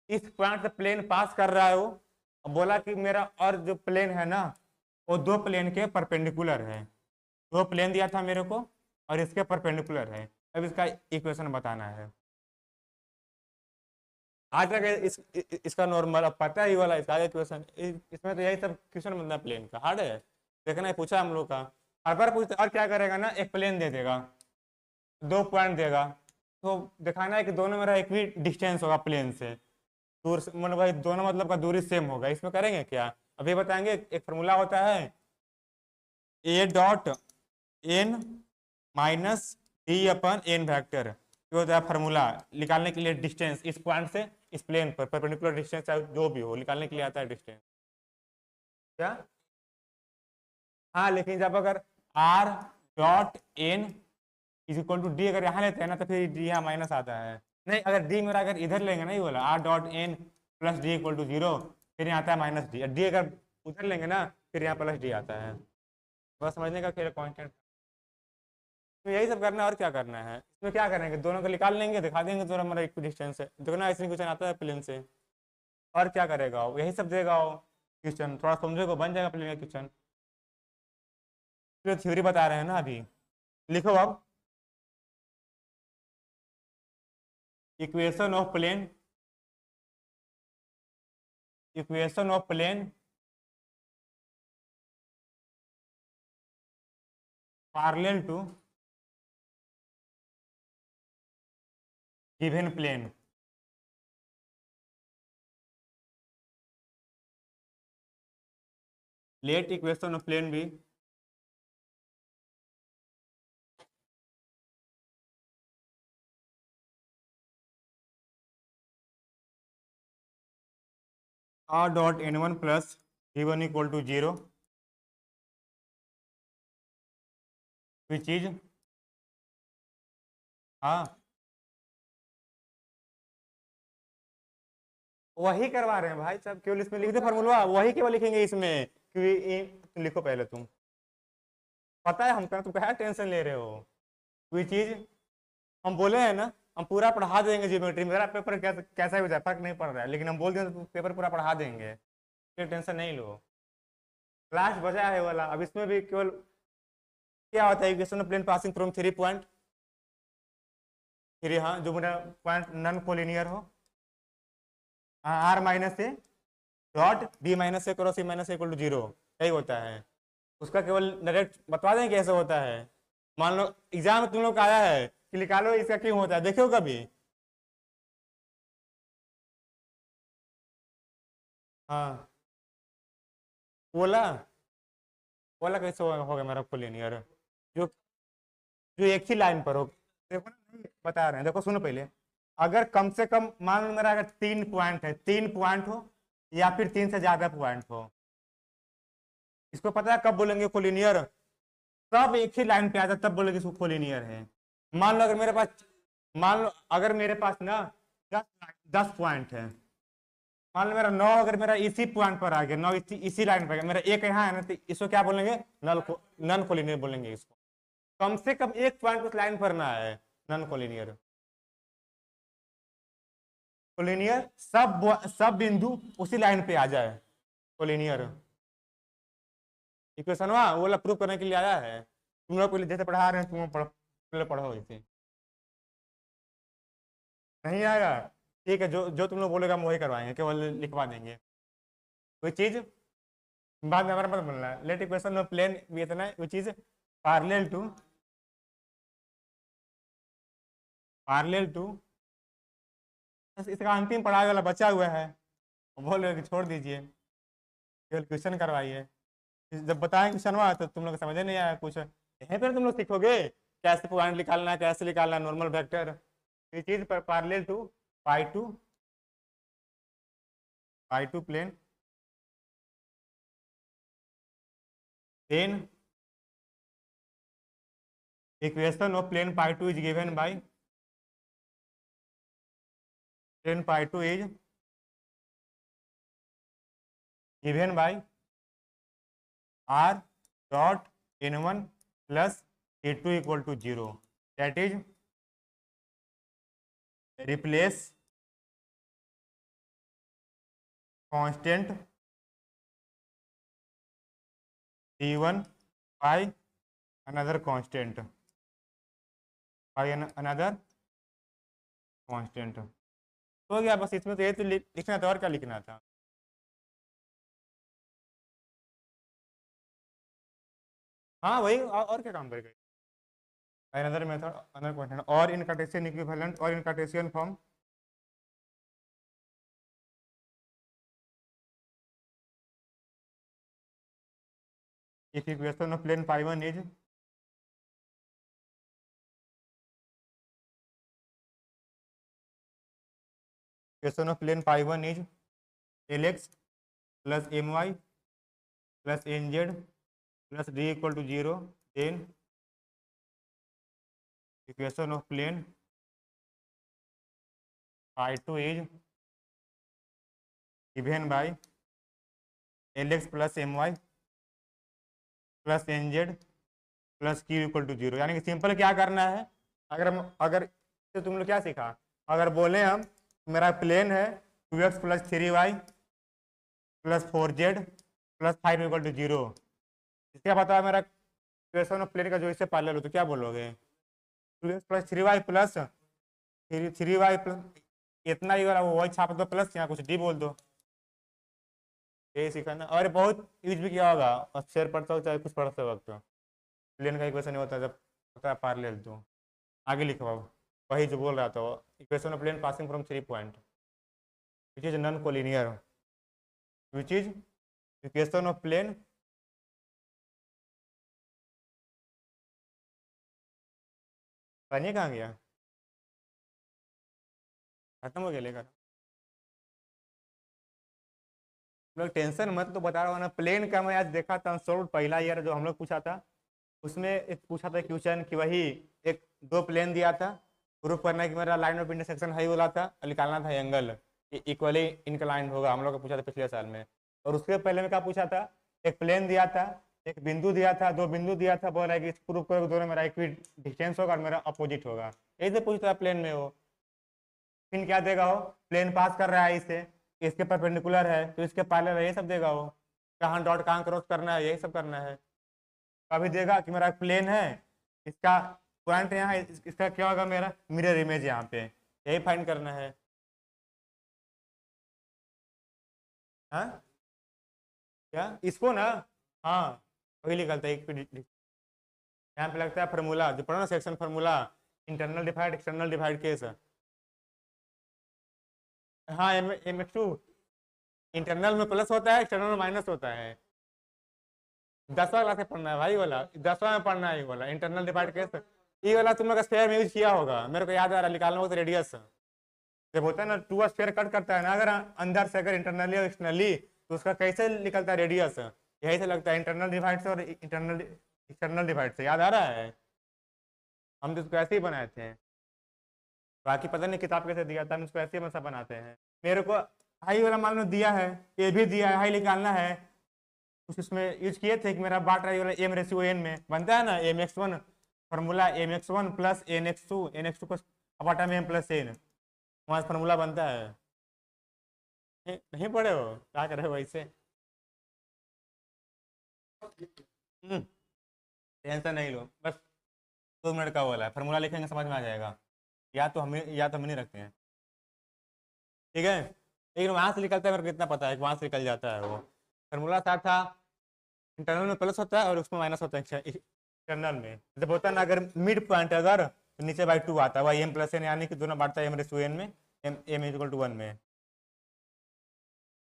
इस पॉइंट से प्लेन पास कर रहा है वो, और बोला कि मेरा और जो प्लेन है ना, वो 2 प्लेन के परपेंडिकुलर है, 2 प्लेन दिया था मेरे को और इसके परपेंडिकुलर है। अब इसका इक्वेशन बताना है। आज तक इसका नॉर्मल अब पता है, ये वाला इसका इक्वेशन, इसमें तो यही सब क्वेश्चन बनता है, प्लेन का हार्ड है देखना है, पूछा हम लोग का हर बार पूछते। और क्या करेगा ना, एक प्लेन दे देगा, 2 पॉइंट देगा, तो दिखाना है कि दोनों मेरा एक भी डिस्टेंस होगा प्लेन से, दूर से, मतलब भाई दोनों मतलब का दूरी सेम होगा। इसमें करेंगे क्या, अभी बताएंगे। एक फॉर्मूला होता है ए dot N minus d upon n vector, ये होता है फॉर्मूला निकालने के लिए डिस्टेंस इस पॉइंट से इस प्लेन पर, परपेंडिकुलर डिस्टेंस चाहे जो भी हो, निकालने के लिए आता है डिस्टेंस। क्या, हाँ, लेकिन जब अगर r dot N is equal to d अगर यहाँ लेते हैं ना, तो फिर डी यहाँ माइनस आता है। नहीं, अगर डी मेरा अगर इधर लेंगे ना, ये बोला r dot N plus D equal to 0, फिर यहाँ आता है माइनस डी, डी अगर उधर लेंगे ना, फिर यहाँ प्लस डी आता है। बस समझने का खेल कॉन्स्टेंट, तो यही सब करना है, और क्या करना है। इसमें क्या करेंगे, दोनों को निकाल लेंगे, दिखा देंगे तो हमारा एक डिस्टेंस है, देखो ना ऐसे क्वेश्चन आता है प्लेन से। और क्या करेगा वो, यही सब देगा वो क्वेश्चन, थोड़ा समझेगा बन जाएगा प्लेन का क्वेश्चन। तो थ्योरी बता रहे हैं ना अभी, लिखो अब equation of plane, equation of plane parallel to given plane. Let equation of plane be R dot N one plus V one equal to 0, which is, हाँ वही करवा रहे हैं भाई सब, केवल इसमें लिख दे फार्मूला, वही केवल लिखेंगे इसमें, क्योंकि लिखो पहले तुम, पता है हमको, तुम क्या टेंशन ले रहे हो। कोई चीज हम बोले हैं ना, हम पूरा पढ़ा देंगे ज्योमेट्री, मेरा पेपर कैसा भी हो जाए फर्क नहीं पड़ रहा है, लेकिन हम बोल दें तो पेपर पूरा पढ़ा देंगे, ये टेंशन नहीं लो। लास्ट बचा है वाला, अब इसमें भी केवल क्या होता है, equation of plane passing from 3 point 3, हाँ जो मेरा पॉइंट नॉन कोलिनियर हो, r minus A dot b minus a cross c minus a equal to 0, यही होता है। उसका केवल डायरेक्ट बता दें कैसे होता है। मान लो एग्जाम में तुम लोग का आया है कि निकालो इसका क्यों होता है, देखो कभी। हाँ बोला, बोला कैसे होगा मेरा कोलिनियर, जो जो एक ही लाइन पर हो। देखो ना, नहीं बता रहे हैं, देखो सुनो पहले, अगर कम से कम मान लो मेरा अगर 3 पॉइंट है, 3 पॉइंट हो या फिर 3 से ज्यादा पॉइंट हो, इसको पता है कब बोलेंगे कोलिनियर, सब एक ही लाइन पे आ जाए तब बोलेंगे इसको कोलिनियर है। मान लो अगर मेरे पास, मान लो अगर मेरे पास ना 10 पॉइंट है, मान लो मेरा 9 अगर मेरा इसी पॉइंट पर आ गया, 9 इसी लाइन पर आ गया, मेरा एक यहाँ है ना, तो इसको क्या बोलेंगे, नॉन कोलिनियर बोलेंगे इसको। कम से कम एक पॉइंट उस लाइन पर ना है, नॉन कोलिनियर। कोलिनियर सब बिंदु उसी लाइन पे आ जाए, कोलिनियर। इक्वेशन वो वाला प्रूव करने के लिए आया है, तुम लोग पहले जैसे पढ़ा रहे हैं तुम पहले पढ़ो इसे, नहीं आएगा ठीक है, जो जो तुम लोग बोलेगा हम वही करवाएंगे, केवल लिखवा देंगे। कोई चीज बाद में हमारा मत बोलना है, लेट इक्वेशन ऑफ प्लेन भी इतना है, which is पैरेलल टू इसका अंतिम पढ़ाई वाला बचा हुआ है, बोल रहे हो कि छोड़ दीजिए, केवल क्वेश्चन करवाइए। जब बताएं क्वेश्चन हुआ तो तुम लोग समझ नहीं आया कुछ, यहीं पर तुम लोग सीखोगे कैसे पॉइंट निकालना है, कैसे निकालना है नॉर्मल वेक्टर। ये चीज पर parallel to pi two plane equation of plane pi two is given by plane pi two is given by r dot n1 plus a2 equal to 0, that is replace constant d1 by another constant तो गया बस, इसमें तो ये तो लिखना था, और क्या लिखना था। हाँ वही, और क्या काम करेगा, another method another constant or in Cartesian equivalent or in Cartesian form if equation of plane pi 1 is equation of plane pi 1 is lx plus my plus nz plus d equal to 0, then equation of plane pi 2 is given by lx plus my plus N z plus q equal to 0। यानी कि simple क्या करना है, अगर तो तुम लोग क्या सीखा, अगर बोले हम मेरा प्लेन है 2x plus 3y plus 4z plus 5 equal to 0, इसका पता है मेरा इक्वेशन ऑफ प्लेन का जो इससे पैरेलल हो, तो क्या बोलोगे 2x plus 3y plus 3y plus इतना ही वाला वही छाप दो, प्लस यहाँ कुछ डी बोल दो, यही सीखना। और बहुत यूज भी किया होगा, शेयर पढ़ते हो चाहे कुछ पढ़ते वक्त, प्लेन का इक्वेशन नहीं होता जब होता है पैरेलल, तो आगे लिखवाओ वही जो बोल रहा था, equation of plane passing from 3 point which is non collinear, which is equation of plane पानी कहाँ गया, खत्म हो गया लेकर, लोग टेंशन मत, तो बता रहा हूँ ना। प्लेन का मैं आज देखा था सॉल्व, पहला ईयर जो हम लोग पूछा था उसमें एक पूछा था क्वेश्चन कि वही एक 2 प्लेन दिया था, प्रूफ करना है कि मेरा लाइन ऑफ इंटरसेक्शन हाई वाला था, निकालना था एंगल इक्वली इनक्लाइंड होगा, हम लोग को पूछा था पिछले साल में। और उसके पहले में क्या पूछा था एक प्लेन दिया था, एक बिंदु दिया था, दो बिंदु दिया था, बोल रहा है कि प्रूव करो दोनों मेरा इक्वी डिस्टेंस होगा और मेरा अपोजिट होगा। यही से पूछता है प्लेन में हो। फिर क्या देगा हो, प्लेन पास कर रहा है इसे, इसके परपेंडिकुलर है तो इसके पैरेलल है, ये सब देगा हो। कहाँ डॉट कहाँ क्रॉस करना है, यही सब करना है। अभी देगा कि मेरा प्लेन है, इसका पॉइंट यहाँ है, इसका क्या होगा, मेरा मिरर इमेज यहाँ पे, यही फाइंड करना है। हाँ क्या इसको ना, हाँ वही निकलता है यहाँ पे लगता है फार्मूला जो पढ़ा ना, section formula, internal divide external divide case. हाँ एम एक्स टू इंटरनल में प्लस होता है, एक्सटर्नल में माइनस होता है। 10वां क्लास में पढ़ना है भाई वाला, 10वां में पढ़ना है ये वाला इंटरनल डिवाइड केस। ये वाला तुम लोग स्क्वायर में यूज किया होगा, मेरे को याद आ रहा, निकालना होगा तो रेडियस जब होता है ना, टू स्क्वायर कट करता है ना, अगर अंदर से अगर इंटरनली और एक्सटर्नली, तो उसका कैसे निकलता है रेडियस, यही से लगता है इंटरनल डिवाइड से और इंटरनल एक्सटर्नल डिवाइड से। याद आ रहा है, हम तो इसको ऐसे ही बनाए थे, बाकी पता नहीं किताब कैसे दिया था, हम इसको ऐसे ही हमेशा बनाते हैं। मेरे को हाई वाला मान लो दिया है, ये भी दिया है, हाई निकालना है, कुछ इसमें यूज किए थे कि मेरा बाट वाला एम रेशियो एन में बनता है ना, m x one formula, m x one plus n x two को अपाटा में एम प्लस एन, वहाँ फार्मूला बनता है। नहीं पढ़े हो, क्या करे हो वैसे। टेंशन नहीं लो, बस 2 मिनट का वाला है, फार्मूला लिखेंगे समझ में आ जाएगा। या तो हम नहीं रखते हैं, ठीक है। लेकिन वहां से निकलता है, मेरे को इतना पता है कि वहां से निकल जाता है वो। फार्मूला था इंटरनल में प्लस होता है और उसमें माइनस होता है एक्सटर्नल में। जब होता है ना, अगर मिड पॉइंट अगर तो नीचे बाई 2 आता है, वही एम प्लस एन, यानी कि दोनों बांटता है एम रेशियो एन में, एम इज इक्वल टू 1 में।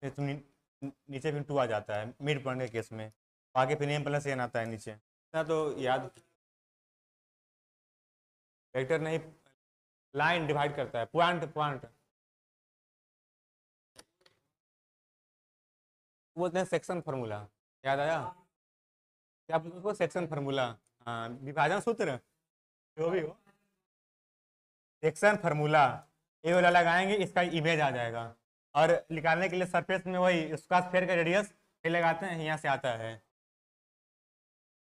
फिर तुम नीचे फिर 2 आ जाता है मिड पॉइंट के केस में, आगे फिर एम प्लस एन आता है नीचे। इतना तो याद, वेक्टर नहीं, लाइन डिवाइड करता है, पॉइंट पॉइंट बोलते हैं सेक्शन फार्मूला। याद आया क्या बोलते हैं उसको, सेक्शन फार्मूला। हाँ विभाजन सूत्र, जो भी हो, सेक्शन फार्मूला ये वाला लगाएंगे, इसका इमेज आ जाएगा। और निकालने के लिए सरफेस में वही उसका स्फीयर का रेडियस ये लगाते हैं, यहाँ से आता है।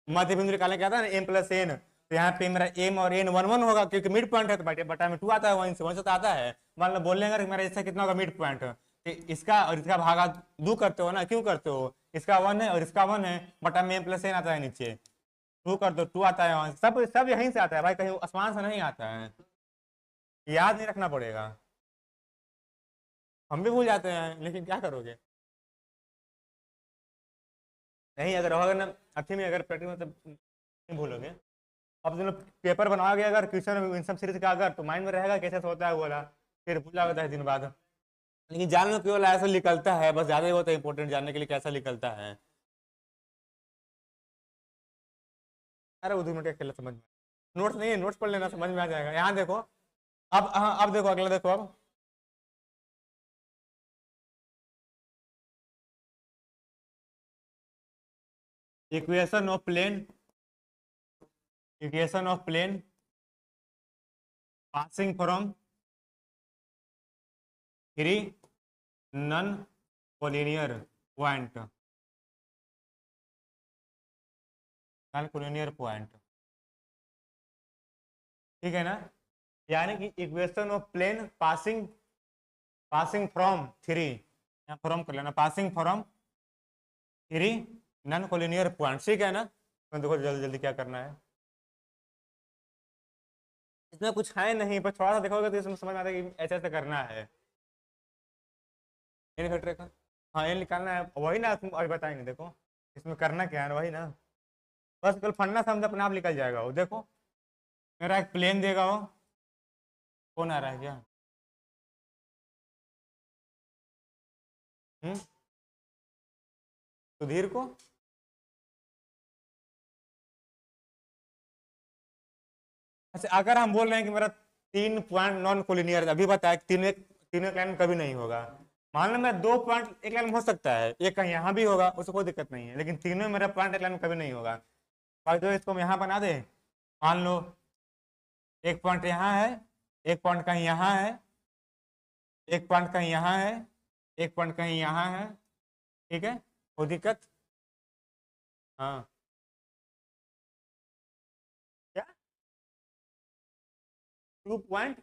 मध्य बिंदु निकालने क्या आता है ना, एम प्लस एन, तो यहाँ पे मेरा एम और एन 1 1 होगा, क्योंकि मिड पॉइंट है तो बटे बटा में 2 आता है, 1 से तो आता है। मान लो बोल लेंगे मेरा इसका कितना होगा मिड पॉइंट, तो इसका और इसका भागा 2 करते हो ना, क्यों करते हो, इसका 1 है और इसका 1 है, बटा में एम प्लस एन आता है नीचे, 2 कर दो 2 आता है वहां, सब सब यहीं से आता है भाई, कहीं आसमान से नहीं आता है, याद नहीं रखना पड़ेगा। हम भी भूल जाते हैं, लेकिन क्या करोगे। नहीं अगर होगा ना अच्छे में, अगर प्रैक्टिस मतलब नहीं भूलोगे। अब जो पेपर बनाओगे अगर क्वेश्चन इन सब सीरीज का, अगर तो माइंड में रहेगा कैसे होता है वो वाला, फिर भूला होता है दिन बाद। लेकिन जान लो केवल ऐसा निकलता है, बस ज्यादा ही होता है इंपॉर्टेंट जानने के लिए कैसा निकलता है। अरे वो 2 मिनट का खेला, समझ में, नोट्स नहीं है, नोट्स पढ़ लेना, समझ में आ जाएगा। यहाँ देखो, अब हाँ अब देखो, अगला देखो, अब equation of plane, equation of plane passing from 3 non collinear point, non collinear point, ठीक है ना। यानी कि equation of plane passing, passing from 3, यहाँ फ्रॉम कर लेना, passing from 3 non collinear point, ठीक है ना। तो देखो जल्दी जल्दी क्या करना है, इसमें कुछ है नहीं, पर थोड़ा सा देखोगे तो इसमें समझ में आता है कि ऐसे ऐसे करना है। एन वेक्टर का, हाँ एन निकालना है, वही ना तुम अभी बताएंगे, देखो इसमें करना क्या है, वही ना, बस कल फंडा समझ अपने आप निकल जाएगा वो। देखो मेरा एक प्लेन देगा वो, कौन आ रहा है क्या, सुधीर को। अच्छा अगर हम बोल रहे हैं कि मेरा 3 पॉइंट नॉन कोलिनियर, अभी बताया कि तीनों तीनों लाइन कभी नहीं होगा। मान लो मैं 2 पॉइंट एक लाइन में हो सकता है, एक कहीं यहाँ भी होगा, उससे कोई दिक्कत नहीं है, लेकिन तीनों मेरा पॉइंट एक लाइन में कभी नहीं होगा। और जो इसको हम यहाँ बना दे, मान लो एक पॉइंट यहाँ है, एक पॉइंट कहीं यहाँ है, एक पॉइंट कहीं यहाँ है, एक पॉइंट कहीं यहाँ है, ठीक है, कोई दिक्कत। हाँ क्या 2 पॉइंट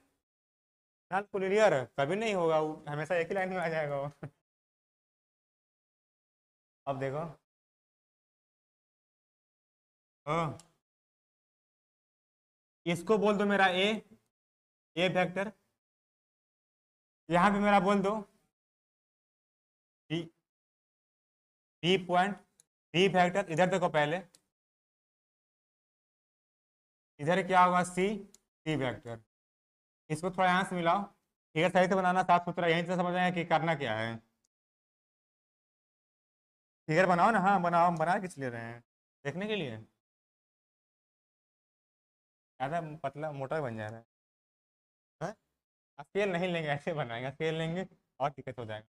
नॉन कोलिनियर कभी नहीं होगा, वो हमेशा एक ही लाइन में आ जाएगा वो। अब देखो। हाँ, इसको बोल दो मेरा ए वेक्टर, यहाँ पे मेरा बोल दो b, b point, b vector इधर देखो पहले, इधर क्या होगा सी वेक्टर। इसको थोड़ा यहाँ से मिलाओ, फिगर सही से बनाना, साफ सुथरा, यहीं से समझ आए कि करना क्या है। फिगर बनाओ ना, हाँ बनाओ, हम बना किस लिए रहे हैं, देखने के लिए। ज़्यादा पतला मोटा बन जा रहा है। हाँ? स्केल नहीं लेंगे, ऐसे बनाएंगे, स्केल लेंगे और दिक्कत हो जाएगा।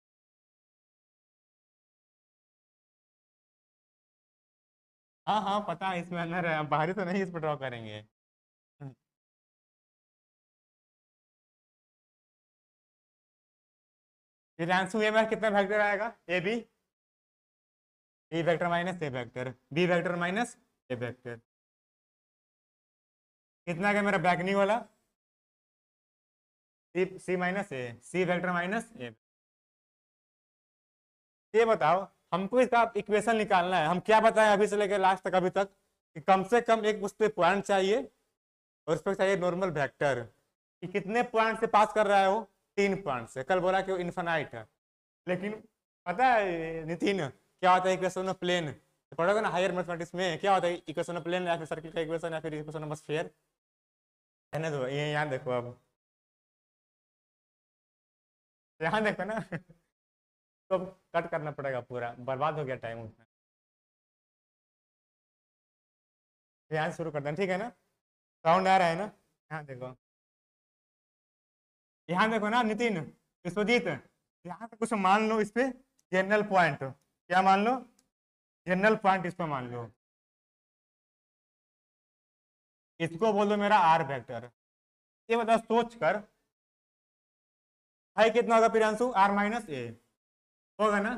हाँ हाँ पता है, इसमें अंदर है, बाहरी तो नहीं इस पर ड्रॉ करेंगे। हम्म, फिर आंसू ए में कितना वेक्टर आएगा, ए vector minus A vector, B vector minus A vector, कितना क्या मेरा बैकनी वाला, सी माइनस ए, सी वेक्टर माइनस ए। ये बताओ, हमको इसका इक्वेशन निकालना है, हम क्या बताएं अभी से लेकर लास्ट तक अभी तक, कि कम से कम एक उस पर पॉइंट चाहिए और उस पर चाहिए नॉर्मल वेक्टर, कि कितने पॉइंट से पास कर रहा है वो, 3 पॉइंट से, कल बोला कि वो इन्फिनाइट है। लेकिन पता है नितिन क्या होता है इक्वेशन ऑफ प्लेन, पढ़ोगे ना हायर मैथमेटिक्स में, क्या होता है इक्वेशन ऑफ प्लेन, या फिर सर्किल का इक्वेशन, या फिर इक्वेशन ऑफ स्फीयर। रहने दो, ये यहाँ देखो अब, यहाँ देखो ना। तो कट करना पड़ेगा, पूरा बर्बाद हो गया टाइम उसमें। यहाँ से शुरू करते हैं, ठीक है ना, साउंड आ रहा है ना। यहाँ देखो, यहाँ देखो ना नितिन, विश्वजीत, यहाँ पे कुछ मान लो इस पे, जनरल पॉइंट, क्या मान लो, जनरल पॉइंट इस पे मान लो, इसको बोल दो मेरा आर वेक्टर। ये बताओ सोच कर, भाई कितना होगा प्रियांशु, आर माइनस ए होगा ना।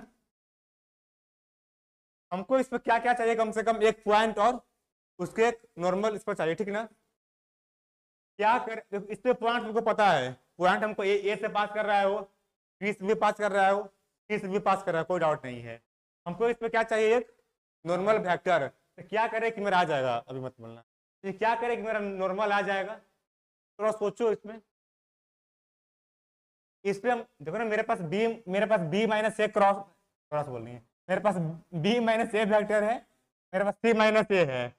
हमको इस पर क्या क्या चाहिए, कम से कम एक पॉइंट और उसके एक नॉर्मल इस पर चाहिए, ठीक ना। क्या कर, देखो इस पे पॉइंट हमको पता है, पॉइंट हमको ए से पास कर रहा है वो, बी से भी पास कर रहा है वो, सी से भी पास कर रहा है, कोई डाउट नहीं है। हमको इस पे क्या चाहिए, एक नॉर्मल वेक्टर। तो क्या करे कि मेरा आ जाएगा, अभी मत बोलना, ये क्या करे कि मेरा नॉर्मल आ जाएगा, थोड़ा सोचो इसमें। इस पे हम देखो ना, मेरे पास B minus a cross, cross बोल रही है, मेरे पास बी माइनस ए वेक्टर है, मेरे पास सी माइनस ए है,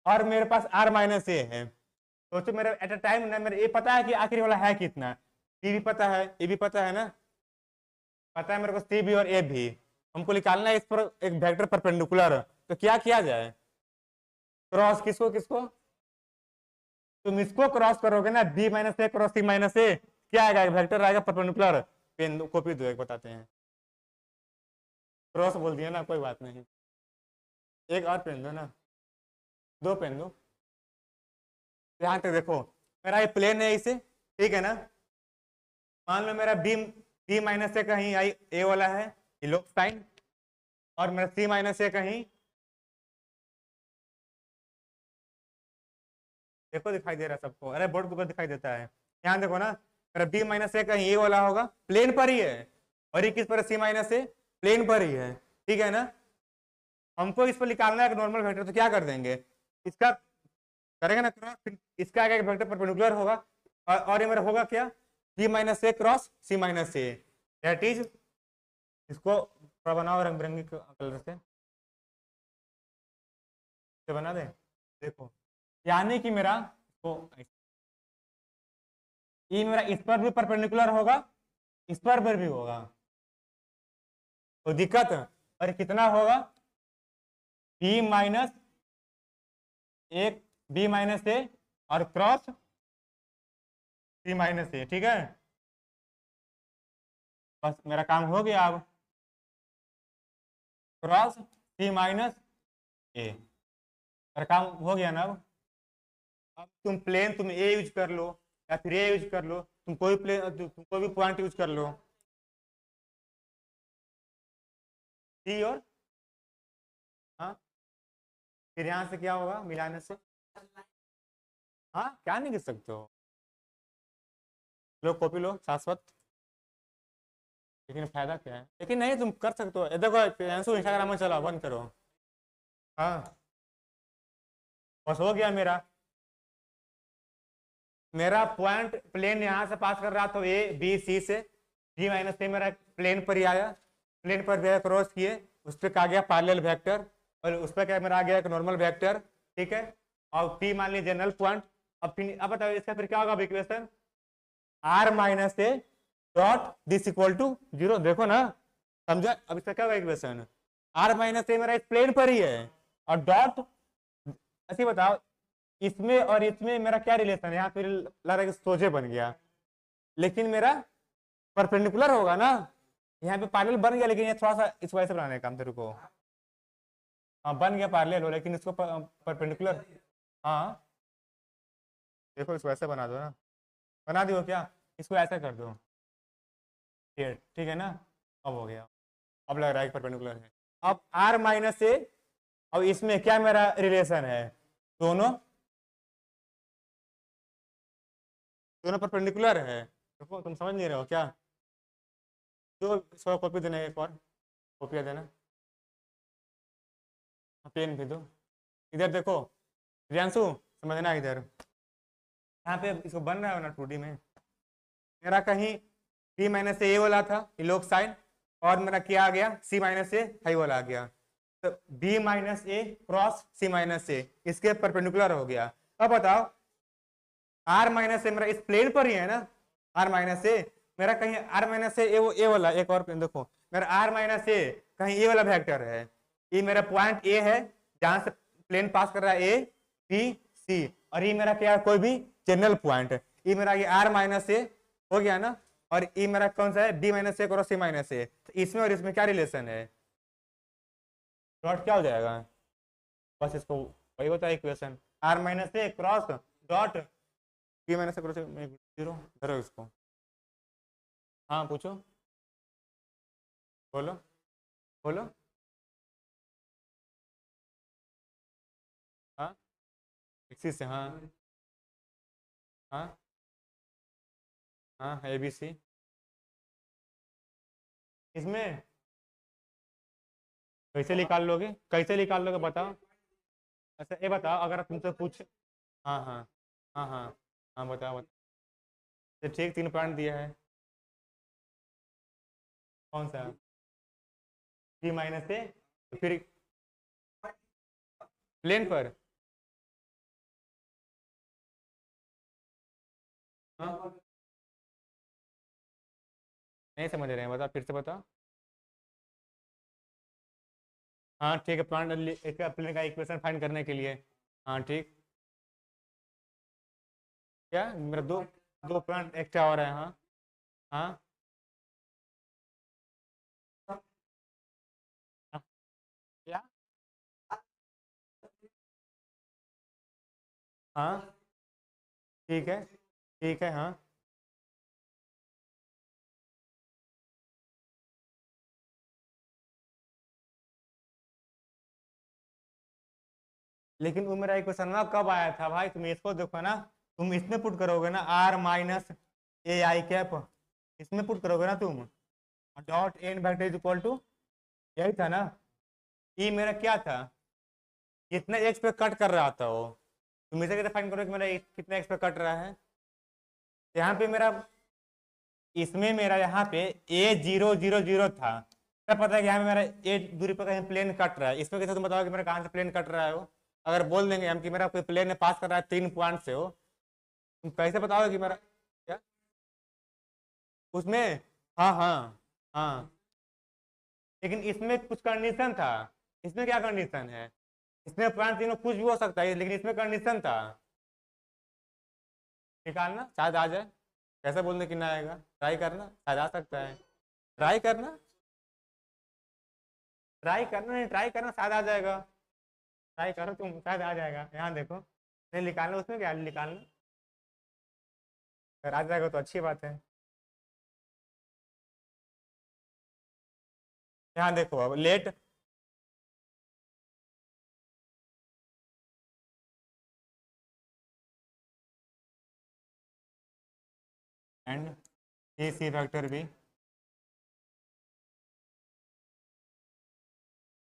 और मेरे पास आर माइनस ए है। सोचो मेरे एट अ टाइम ना, मेरे ये पता है कि आखिरी वाला है कितना, बी भी पता है, ए भी पता है ना, पता है मेरे को सी भी और ए भी। हमको निकालना है इस पर एक वेक्टर परपेंडिकुलर, तो क्या किया जाए, क्रॉस किसको किसको, तुम इसको क्रॉस करोगे ना, B minus a cross c minus ए, क्या आएगा, वेक्टर आएगा परपेंडिकुलर। पेन दो, कॉपी दो, एक बताते हैं, क्रॉस बोल दिया ना, कोई बात नहीं, एक और पेन दो ना, 2 पेन दो। ध्यान से देखो, मेरा ये प्लेन है इसे, ठीक है ना, मान लो मेरा बी बी माइनस से कहीं आई ए वाला है, ये लोग साइन, और मेरा सी माइनस से कहीं, देखो दिखाई दे रहा है सबको, अरे बोर्ड के ऊपर दिखाई देता है, यहाँ देखो ना, मेरा बी माइनस से कहीं ए वाला होगा, प्लेन पर ही है, और ये किस पर, सी माइनस से प्लेन पर ही है, ठीक है ना। हमको इस पर निकालना है नॉर्मल वेक्टर, तो क्या कर देंगे, इसका करेंगे ना क्रॉस, फिर इसका आगे वेक्टर परपेंडिकुलर होगा, और ये मेरा होगा क्या, b minus a cross c minus a, that is, इसको थोड़ा बनाओ रंग बिरंगी कलर से बना दे। देखो, यानी कि मेरा को, ये मेरा इस पर भी परपेंडिकुलर होगा, इस पर भी होगा, तो दिक्कत, और कितना होगा, बी माइनस एक, बी माइनस ए और क्रॉस सी माइनस ए, ठीक है। बस मेरा काम हो गया, अब क्रॉस सी माइनस ए, मेरा काम हो गया ना। अब तुम प्लेन, तुम ए यूज कर लो, या फिर ए यूज कर लो, तुम कोई प्लेन, तुम कोई भी पॉइंट यूज कर लो, सी और, हाँ फिर यहाँ से क्या होगा मिलाने से? हाँ, क्या नहीं लिख सकते हो? लो कॉपी लो शाश्वत। लेकिन फायदा क्या है? लेकिन नहीं, तुम कर सकते हो। ये देखो इंस्टाग्राम में चलाओ, बंद करो। हाँ, बस हो गया मेरा। मेरा पॉइंट प्लेन यहाँ से पास कर रहा था ए बी सी से, जी माइनस से मेरा प्लेन पर ही आया। प्लेन पर जो क्रॉस किए, उस पर क्या गया पैरेलल वेक्टर, और उस पर क्या मेरा आ गया एक नॉर्मल वेक्टर। ठीक है, और पी मान लीजिए जनरल पॉइंट। अब बताओ इसका फिर क्या होगा equation? R minus A dot this equal to zero. देखो ना, समझा? अब इसका क्या होगा इक्वेशन? आर माइनस ए मेरा इस प्लेन पर ही है, और डॉट, ऐसे बताओ इसमें और इसमें मेरा क्या रिलेशन है? यहाँ पे लग रहा है कि सोजे बन गया, लेकिन मेरा परपेंडिकुलर होगा ना। यहाँ पे पैरेलल बन गया, लेकिन ये थोड़ा सा इस वजह से बनाने का काम तेरे को। हाँ बन गया पैरेलल हो, लेकिन इसको परपेंडिकुलर। हाँ देखो, इसको ऐसे बना दो ना। बना दियो क्या? इसको ऐसा कर दो। ये ठीक है ना? अब हो गया। अब लग रहा है परपेंडिकुलर है। अब आर माइनस ए, अब इसमें क्या मेरा रिलेशन है? दोनों दोनों परपेंडिकुलर है। देखो, तुम समझ नहीं रहे हो क्या? तो इसको कॉपी देना, एक और कॉपी देना, पेन भी दो। इधर देखो रियांशु, समझना इधर। यहाँ पे इसको बन रहा है ना 2D में। मेरा कहीं बी माइनस से ए वाला था ये लोग साइन, और मेरा क्या आ गया सी माइनस से हाई वाला आ गया। तो B minus a cross c minus ए इसके परपेंडिकुलर हो गया। अब बताओ आर माइनस ए मेरा इस प्लेन पर ही है ना। आर माइनस ए मेरा कहीं आर माइनस ए वाला एक और प्लेन देखो, मेरा आर माइनस ए कहीं ए वाला वेक्टर है। ये मेरा पॉइंट ए है जहां से प्लेन पास कर रहा है ए बी सी, और ये मेरा क्या है कोई भी जनरल पॉइंट। ये मेरा ये आर माइनस ए हो गया ना, और ये मेरा कौन सा है B minus a cross c minus ए। तो इसमें और इसमें क्या रिलेशन है? डॉट क्या हो जाएगा? बस इसको वही होता है equation, r minus a cross dot b minus a cross zero. धरो इसको। हाँ पूछो, बोलो बोलो। हाँ इसी से, हाँ हाँ हाँ ए बी सी। इसमें कैसे निकाल लोगे? कैसे निकाल लोगे बताओ? अच्छा ये बताओ, अगर तुमसे पूछ। हाँ हाँ हाँ हाँ हाँ बताओ बताओ। तो ठीक, 3 पॉइंट दिया है। कौन सा? बी माइनस ए, तो फिर प्लेन पर। हाँ नहीं समझ रहे हैं, बताओ फिर से बताओ। हाँ ठीक है, प्लान एक प्लेन का इक्वेशन फाइंड करने के लिए। हाँ ठीक। क्या मेरा दो दो प्लांट एक्स्ट्रा हो रहा है? हाँ हाँ हाँ, क्या? हाँ ठीक है, ठीक है। हाँ लेकिन वो मेरा इक्वेशन ना कब आया था भाई? तुम इसको देखो ना, तुम इसमें पुट करोगे ना आर माइनस ए आई कैप, इसमें पुट करोगे ना तुम, dot N vector is equal to, यही था ना? ये मेरा क्या था? कितने एक्स पे कट कर रहा था वो? तुम इसे कैसे फाइंड करो कि मेरा कितने एक्स पे कट रहा है? यहाँ पे मेरा, इसमें मेरा यहाँ पे ए जीरो जीरो जीरो था। क्या पता है कि यहाँ पे मेरा ए दूरी पर कहीं प्लेन कट रहा है? इसमें कैसे तुम बताओ कि मेरा कहाँ से प्लेन कट रहा है वो? अगर बोल देंगे हम कि मेरा कोई प्लेन में पास कर रहा है 3 पॉइंट से हो, तुम कैसे बताओगे कि मेरा क्या उसमें? हाँ हाँ हाँ, लेकिन इसमें कुछ कंडीशन था। इसमें क्या कंडीशन है? इसमें पॉइंट तीनों कुछ भी हो सकता है, लेकिन इसमें कंडीशन था। निकालना शायद आ जाए। कैसे बोलने कि ना आएगा? ट्राई करना, शायद आ सकता है। ट्राई करना, ट्राई करना, नहीं ट्राई करना, शायद आ जाएगा। ट्राई करो तुम, शायद आ जाएगा। यहाँ देखो, नहीं निकालना, उसमें क्या है निकालना? अगर आ जाएगा तो अच्छी बात है। यहाँ देखो अब लेट, एंड सी फैक्टर भी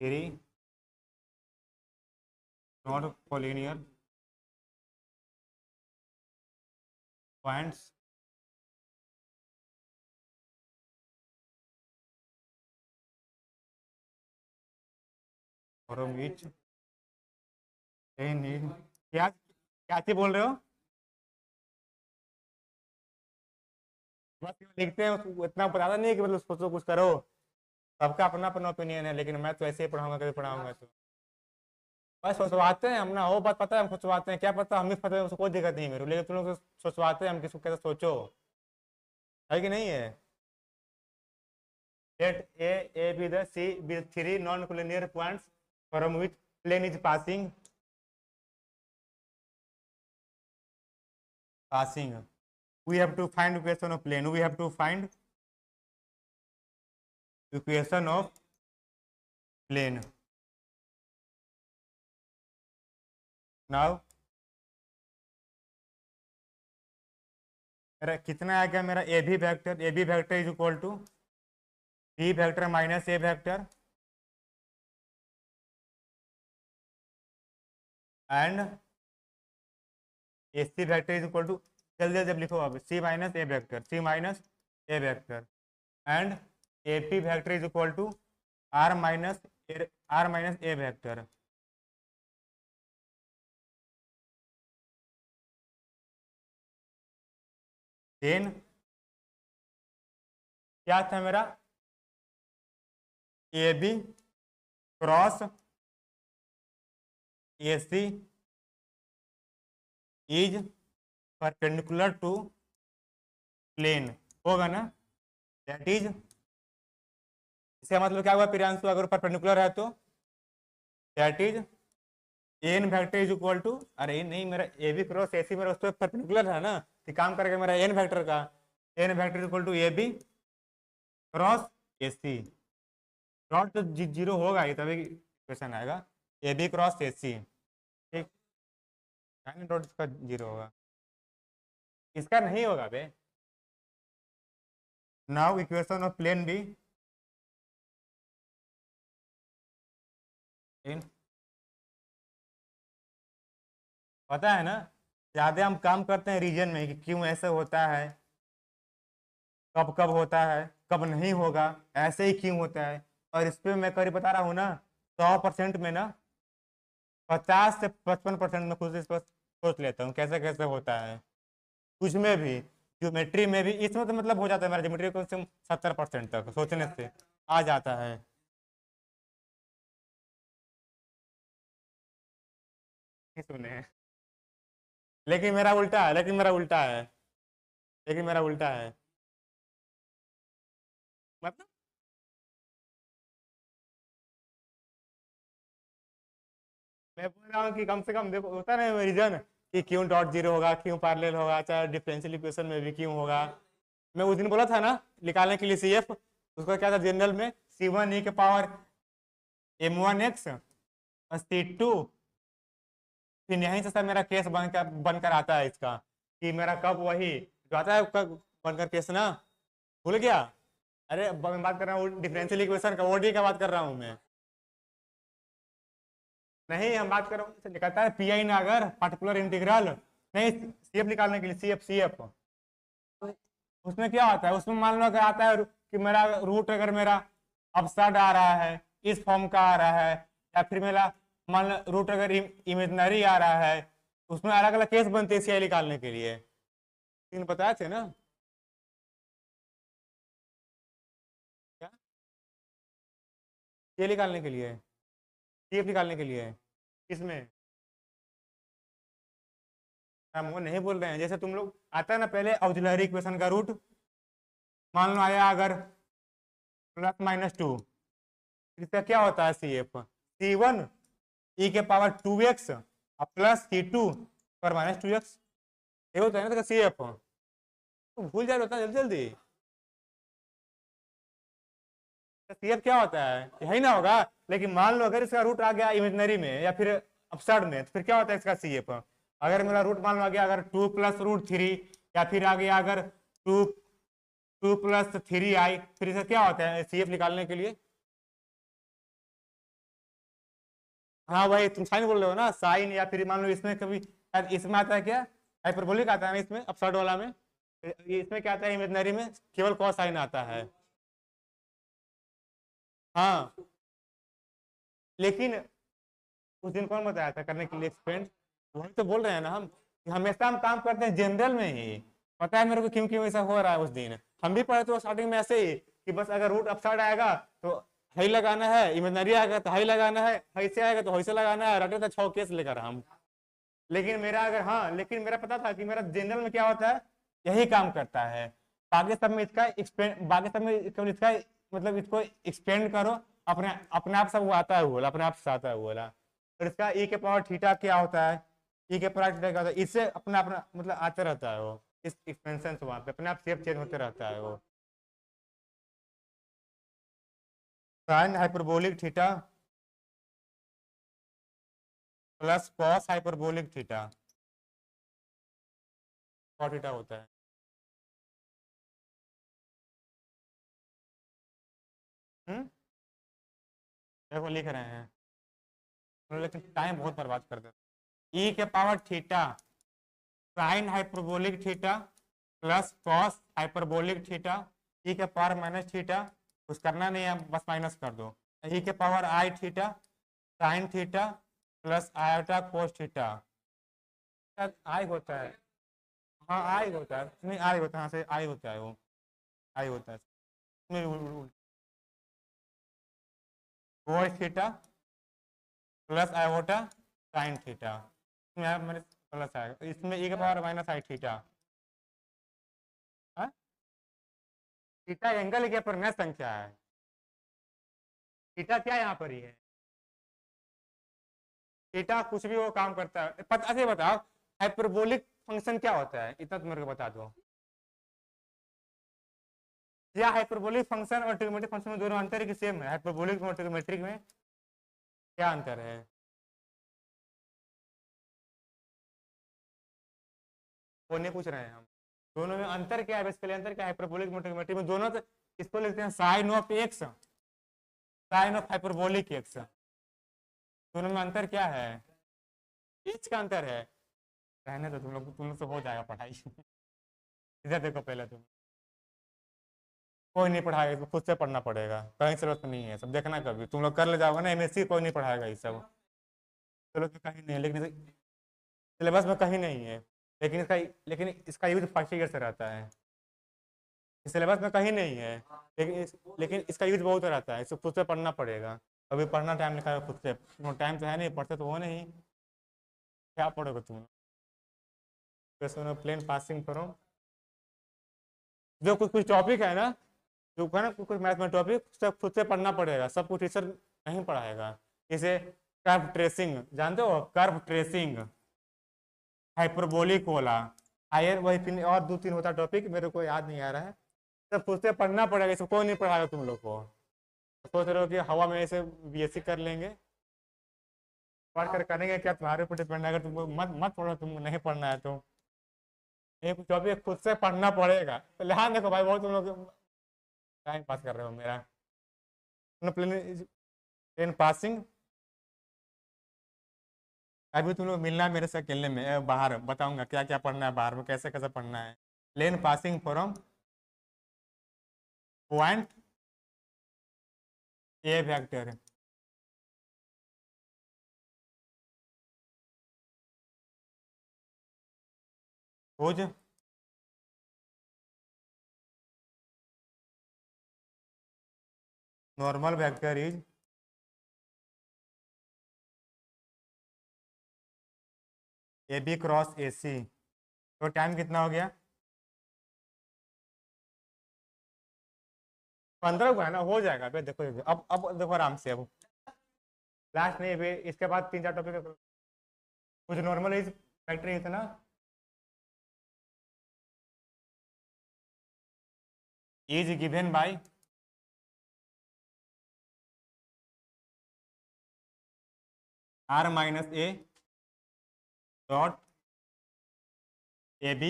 3 नॉट कोलिनियर पॉइंट्स फ्रॉम विच क्या क्या चीज बोल रहे हो? बस लिखते हैं इतना पता नहीं है कि मतलब सोचो कुछ करो। सबका अपना अपना ओपिनियन है, लेकिन मैं तो ऐसे ही पढ़ाऊंगा, कभी पढ़ाऊंगा तो बस सोचवाते हैं हम ना, वो बात पता है, हम सोचवाते हैं, क्या पता हम भी फंसे उसको कोई दिक्कत नहीं है मेरे को, लेकिन तुम लोग सोचवाते हैं हम किसको कैसे सोचो, है कि नहीं है? Let A B the c be three non collinear points from which plane is passing we have to find equation of plane, we have to find equation of plane. now मेरा कितना आ गया, मेरा A B vector is equal to B vector minus A vector and A C vector is equal to, जल्दी जल्दी जब लिखो अब, C minus A vector and A P vector is equal to R minus A vector. Then क्या था मेरा, A B cross A C is perpendicular to plane, होगा ना? दैट इज, इसका मतलब क्या हुआ प्रियांशु, अगर परपेंडिकुलर है तो that is n vector is equal to, अरे नहीं मेरा ए बी क्रॉस ए सी मेरा उस पर परपेंडिकुलर है ना, तो काम करेगा मेरा एन वेक्टर का, n vector equal to a B cross A c, dot तो जीरो होगा ही तभी क्वेश्चन आएगा, ए बी क्रॉस ए सी, ठीक, डॉट इसका जीरो होगा, इसका नहीं होगा बे। Now equation of plane be in, पता है ना, ज़्यादा हम काम करते हैं रीजन में कि क्यों ऐसा होता है, कब कब होता है, कब नहीं होगा, ऐसे ही क्यों होता है, और इस पर मैं करीब बता रहा हूँ ना, 100% में ना 50 से 55% में खुद इस पर सोच लेता हूँ कैसे कैसे होता है, कुछ में भी, ज्योमेट्री में भी, इसमें तो मतलब हो जाता है मेरा ज्योमेट्री को 70% तक सोचने से आ जाता है। नहीं सुने हैं। लेकिन मेरा उल्टा है, लेकिन मेरा उल्टा है, मतलब मैं बोल रहा हूँ कि कम से कम देखो होता ना रीजन कि क्यों डॉट जीरो होगा, क्यों पैरेलल होगा, चाहे डिफरेंशियल इक्वेशन में भी क्यों होगा। मैं उस दिन बोला था ना निकालने के लिए सी एफ, उसका क्या था जनरल में, सी वन ई के पावर एम वन एक्स और सी टू, फिर यहीं से सर मेरा केस बनकर आता है इसका, कि मेरा कब वही जो आता है कब बनकर केस ना, भूल गया? अरे मैं बात कर रहा हूँ डिफरेंशियल इक्वेशन का, ओडी का बात कर रहा हूँ मैं, नहीं हम बात कर रहे हैं निकलता है पी आई ना, अगर पर्टिकुलर इंटीग्रल नहीं, सी एफ निकालने के लिए सी एफ उसमें क्या होता है, उसमें मान लो अगर आता है कि मेरा रूट अगर मेरा अपसाइड आ रहा है, इस फॉर्म का आ रहा है, या फिर मेरा मान लो रूट अगर इमेजनरी आ रहा है, उसमें अलग अलग केस बनते हैं सी आई निकालने के लिए, तीन बताए थे ना क्या, ये निकालने के लिए, सी एफ निकालने के लिए, किसमें? हम वो नहीं बोल रहे हैं, जैसे तुम लोग आता है ना पहले ऑक्सिलरी इक्वेशन का रूट, मान लो आया अगर +-2, इसका क्या होता है सी एफ, सी वन ई के पावर 2x और प्लस सी टू पर -2x, ये होता है ना सी एफ, तो भूल जाए होता है जल्दी जल्दी, सी एफ क्या होता है यही ना होगा, लेकिन मान लो अगर इसका रूट आ गया इमेजनरी में या फिर अपसाइड में, तो फिर क्या होता है इसका सी एफ, अगर मेरा रूट मान लो आ गया अगर 2 + √3, या फिर आ गया अगर टू 2 + 3i, फिर इसका क्या होता है CF निकालने के लिए? हाँ भाई तुम साइन बोल रहे हो ना, साइन, या फिर मान लो इसमें कभी इसमें आता है क्या, हाइपरबोलिक आता है ना इसमें, अपसर्ड वाला में, इसमें क्या आता है इमेजिनरी में, केवल कॉस साइन आता है। हाँ लेकिन उस दिन कौन बताया था करने के लिए एक्सपेंड? वही तो बोल रहे हैं ना हम कि हमेशा हम काम करते हैं जनरल में ही। पता है मेरे को क्यों क्यों ऐसा हो रहा है? उस दिन हम भी पढ़े थे स्टार्टिंग में ऐसे ही कि बस अगर रूट अपसाइड आएगा तो हाई लगाना है, इमेजिनरी आएगा तो हाई लगाना है, हाई से आएगा तो हाई से लगाना है, रटे थे 6 केस लेकर हम। लेकिन मेरा अगर, हाँ लेकिन मेरा पता था कि मेरा जनरल में क्या होता है, यही काम करता है। बाकी सब में इसका एक्सपेंड, बाकी सब में इसका मतलब इसको एक्सपेंड करो, अपने अपने आप सब वो आता है, बोला अपने आप से आता है बोला। और इसका ई के पावर थीटा क्या होता है, ई के पावर थीटा क्या होता है, इससे अपना अपना मतलब आते रहता है वो, इस एक्सपेंशन से वहाँ पे अपने आप शेप चेंज होते रहता है वो। Sign hyperbolic theta plus cos hyperbolic theta, cos theta होता है। देखो लिख रहे हैं, लेकिन टाइम बहुत बर्बाद कर देते। ई के power theta sine hyperbolic theta plus cos hyperbolic theta, E के पावर माइनस थीटा, कुछ करना नहीं है बस माइनस कर दो, ई के power I theta sine theta plus iota cos theta. I होता है, हाँ आई होता है, नहीं आई होता है, हाँ से आई होता है वो, आई होता है cos theta plus iota sine theta, इसमें मैंने प्लस आएगा, इसमें ई के पावर माइनस आई थीटा। थीटा एंगल के पर न संख्या है, थीटा क्या यहाँ पर ही है, थीटा कुछ भी वो काम करता है। पता ऐसे बताओ हाइपरबोलिक फंक्शन क्या होता है, इतना तो मेरे को बता दो। या हाइपरबोलिक फंक्शन और ट्रिग्नोमेट्रिक फंक्शन में दोनों अंतर की सेम है, हाइपरबोलिक और ट्रिग्नोमेट्रिक में क्या अंतर है? वो नहीं पूछ रहे हैं हम, दोनों में अंतर क्या है, बेसिकली अंतर क्या है हाइपरबोलिक और ट्रिग्नोमेट्रिक में? दोनों तो इसको लिखते हैं sine of x, sine of hyperbolic x, दोनों में अंतर क्या है? एच का अंतर है। रहने तो तुम लोग से हो जाएगा पढ़ाई इधर देखो पहले तुम, कोई नहीं पढ़ाएगा, इसको खुद से पढ़ना पड़ेगा, कहीं जरूरत नहीं है, सब देखना कभी तुम लोग कर ले जाओगे ना MSc, कोई नहीं पढ़ाएगा ये सब, चलो तो कहीं नहीं है, लेकिन सिलेबस में कहीं नहीं है, लेकिन इसका यूज फर्स्ट ईयर से रहता है, सिलेबस में कहीं नहीं है, लेकिन इसका यूज बहुत रहता है, इसको खुद से पढ़ना पड़ेगा। अभी पढ़ना टाइम निकालो खुद से, टाइम तो है नहीं, पढ़ते तो हो नहीं, क्या पढ़ोगे तुम? प्लेन पासिंग करो, जो कुछ कुछ टॉपिक है ना, जो है ना कुछ कुछ मैथ में टॉपिक, सब खुद से पढ़ना पड़ेगा, सब कुछ टीचर नहीं पढ़ाएगा। जैसे कर्व ट्रेसिंग जानते हो, कर्व ट्रेसिंग, हाइपरबोलिक वाला, हायर, वही फिर और 2-3 होता टॉपिक, मेरे को याद नहीं आ रहा है, सब खुद से पढ़ना पड़ेगा, इसको कोई नहीं पढ़ाएगा तुम लोग को। सोच रहे हो कि हवा में ऐसे BSc कर लेंगे, पढ़ कर करेंगे क्या, तुम्हारे ऊपर डिपेंड है, अगर तुमको मत मत पढ़ो, तुमको नहीं पढ़ना है तो एक टॉपिक खुद से पढ़ना पड़ेगा। तो ध्यान देखो भाई, बहुत तुम लोग टाइम पास कर रहे हो मेरा। प्लेन प्लेन पासिंग, अभी तुम लोग मिलना है मेरे से अकेले में, बाहर बताऊंगा क्या क्या पढ़ना है, बाहर में कैसे कैसे पढ़ना है। Plane passing from point A vector, खोज normal vector is AB cross AC। तो टाइम कितना हो गया? 15 को है ना, हो जाएगा। अबे देखो अब देखो आराम से, अब लास्ट नहीं, अभी इसके बाद 3-4 टॉपिक कुछ नॉर्मल इज फैक्टर इतना, is given by R-A dot AB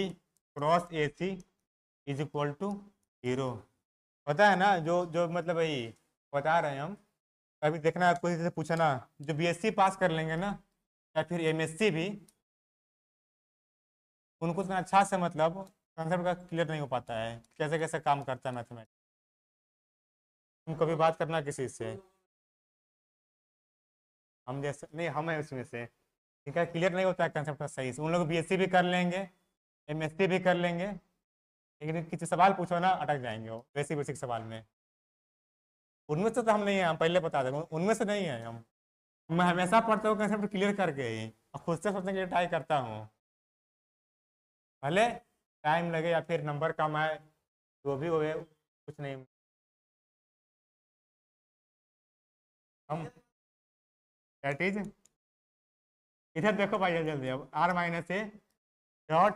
cross AC is equal to 0। पता है ना, जो जो मतलब वही बता रहे हैं हम। अभी देखना, कोई से पूछना जो बीएससी पास कर लेंगे ना, या फिर एमएससी भी, उनको इतना अच्छा से मतलब कंसेप्ट का क्लियर नहीं हो पाता है, कैसे कैसे काम करता है मैथमेटिक्स। तुम कभी बात करना किसी से, हम जैसे नहीं, हम है उसमें से, ठीक है, क्लियर नहीं होता है कंसेप्ट का सही से। उन लोग बीएससी भी कर लेंगे, एमएससी भी कर लेंगे, लेकिन किसी सवाल पूछो ना अटक जाएंगे वो बेसिक बेसिक सवाल में। उनमें से तो हम नहीं है, हम पहले बता देंगे, उनमें से नहीं है हम। मैं हमेशा पढ़ता हूँ कंसेप्ट क्लियर करके ही, और खुद से सोचने के लिए ट्राई करता हूँ, भले टाइम लगे या फिर नंबर कम आए, जो भी होए, कुछ नहीं। हम दैट इज, इधर देखो भाई जल्दी जल्दी, अब आर माइनस ए डॉट,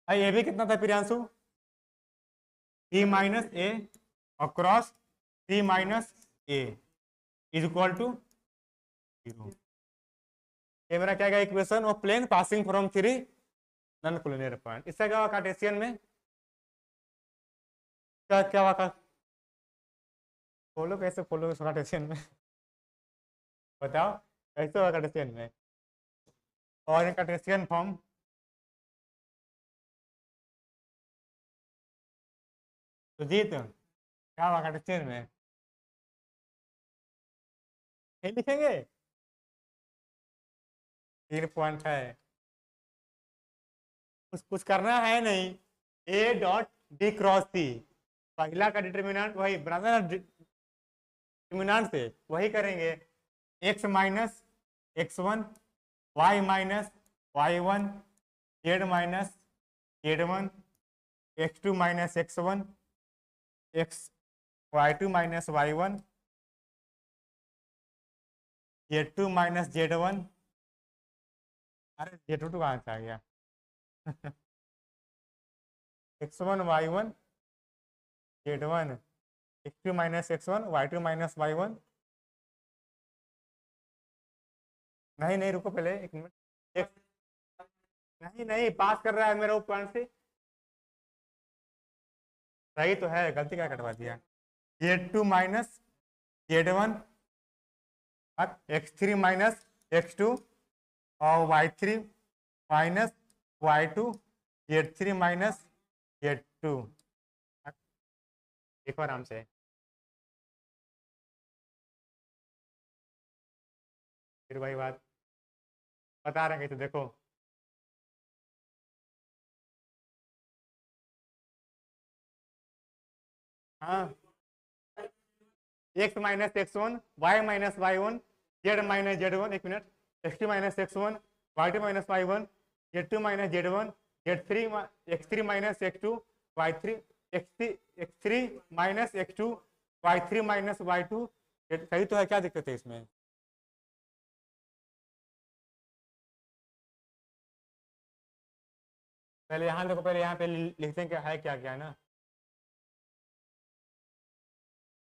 भाई ये भी कितना था प्रियांशु, सी माइनस ए और cross c minus a is equal to 0। ये मेरा क्या गया इक्वेशन, और plane passing from three non collinear point. इससे क्या हुआ कार्टेशियन में, क्या क्या हुआ, खोलो कैसे खोलोगे कार्टेशियन में बताओ कैसे हुआ कार्टेशियन में, और कार्टेशियन फॉर्म। तो जीत क्या हुआ कार्टेशियन में, ये लिखेंगे, 3 पॉइंट है, कुछ करना है नहीं, a dot d cross c, पहला का डिटर्मिनेंट वही बनाना, डिटर्मिनेंट से वही करेंगे, x minus x1, y minus y1, z minus z1, x2 minus x1, x y2 minus y1, z2 minus z1। अरे z2 कहाँ से आ गया x1 y1 z1, x2 minus x1, y2 minus y1। नहीं नहीं रुको पहले एक मिनट, एक, नहीं नहीं पास कर रहा है मेरा वो पॉइंट से, सही तो है, गलती क्या कटवा दिया, z2 माइनस z1 और x3 माइनस x2 और y3 minus y2, z3 minus z2। देखो आराम से, फिर वही बात बता रहे हैं, तो देखो हाँ, x minus x1, y minus y1, z minus z1, एक minute, x2 minus x1, y2 minus y1, z2 minus z1, z3 x3 minus x2, y3 x3 minus x2, y3 minus y2। सही तो है, क्या दिक्कत है इसमें, पहले यहाँ देखो, पहले यहाँ पे लिखते हैं क्या है, क्या क्या है ना,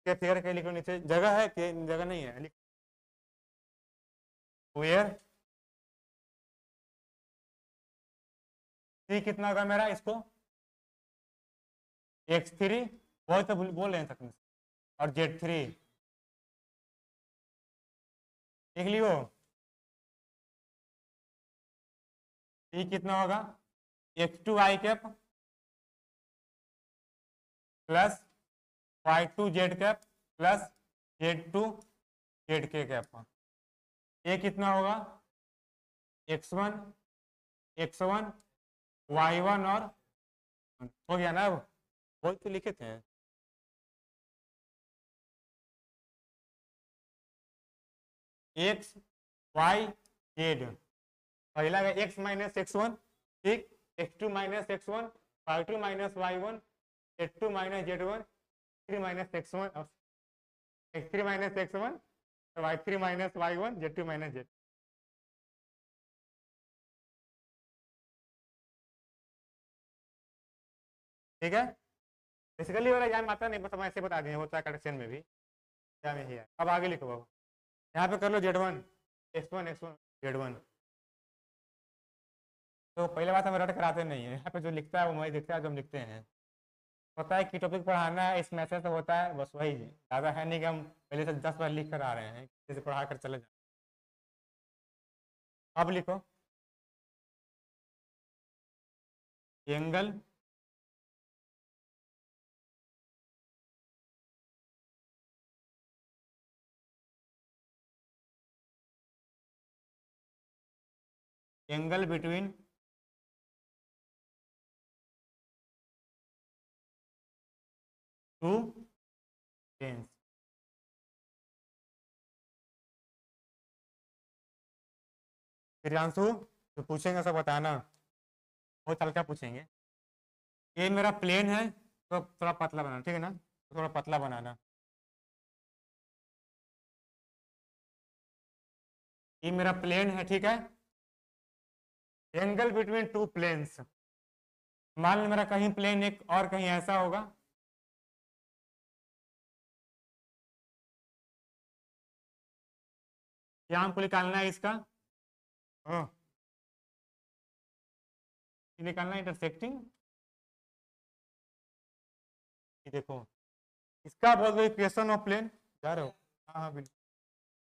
क्या फिगर के लिखो, नीचे जगह है कि जगह नहीं है, वेयर सी कितना होगा मेरा, इसको x3, बहुत तो बोल रहे हैं सकते, और z3 लिख लियो, सी कितना होगा, x2 I cap plus y2 Z cap plus z2 Z के कैप। ये कितना होगा, x1 x1 y1 और हो गया ना, अब वही तो लिखे थे, एक्स वाई जेड, पहला है एक्स माइनस x1, ठीक, x2 minus x1, y2 minus y1, z2 minus z1, 3 minus x1 और x3 minus x1, y3 minus y1, z2 minus z। ठीक है, बेसिकली वाला एग्जाम आता नहीं, बस हम ऐसे बता दें, होता है करेक्शन में भी, क्या में ही है। अब आगे लिखो बाबू, यहाँ पे कर लो z1 x1 x1 z1। तो पहले बात हम रट कराते नहीं है, यहाँ पे जो लिखता है वो वही दिखता है जो हम लिखते हैं। होता है कि टॉपिक पढ़ाना है, इस मैसेज से होता है, बस वही ज़्यादा है नहीं कि हम पहले से 10 बार लिख कर आ रहे हैं, जैसे पढ़ा कर चले जाए। अब लिखो angle angle between two planes. Priyanshu तो पूछेंगे सब बताना, बहुत हल्का पूछेंगे। ये मेरा प्लेन है तो थोड़ा पतला बनाना, ठीक है ना, तो थोड़ा पतला बनाना। ये मेरा प्लेन है, ठीक है। एंगल बिटवीन टू प्लेन्स, मान लो मेरा कहीं प्लेन एक और कहीं ऐसा होगा, क्या हमको निकालना है इसका, हाँ निकालना है इंटरसेक्टिंग। देखो इसका बोल दो इक्वेशन ऑफ प्लेन, जा रहे हो, हाँ हाँ बिल्कुल,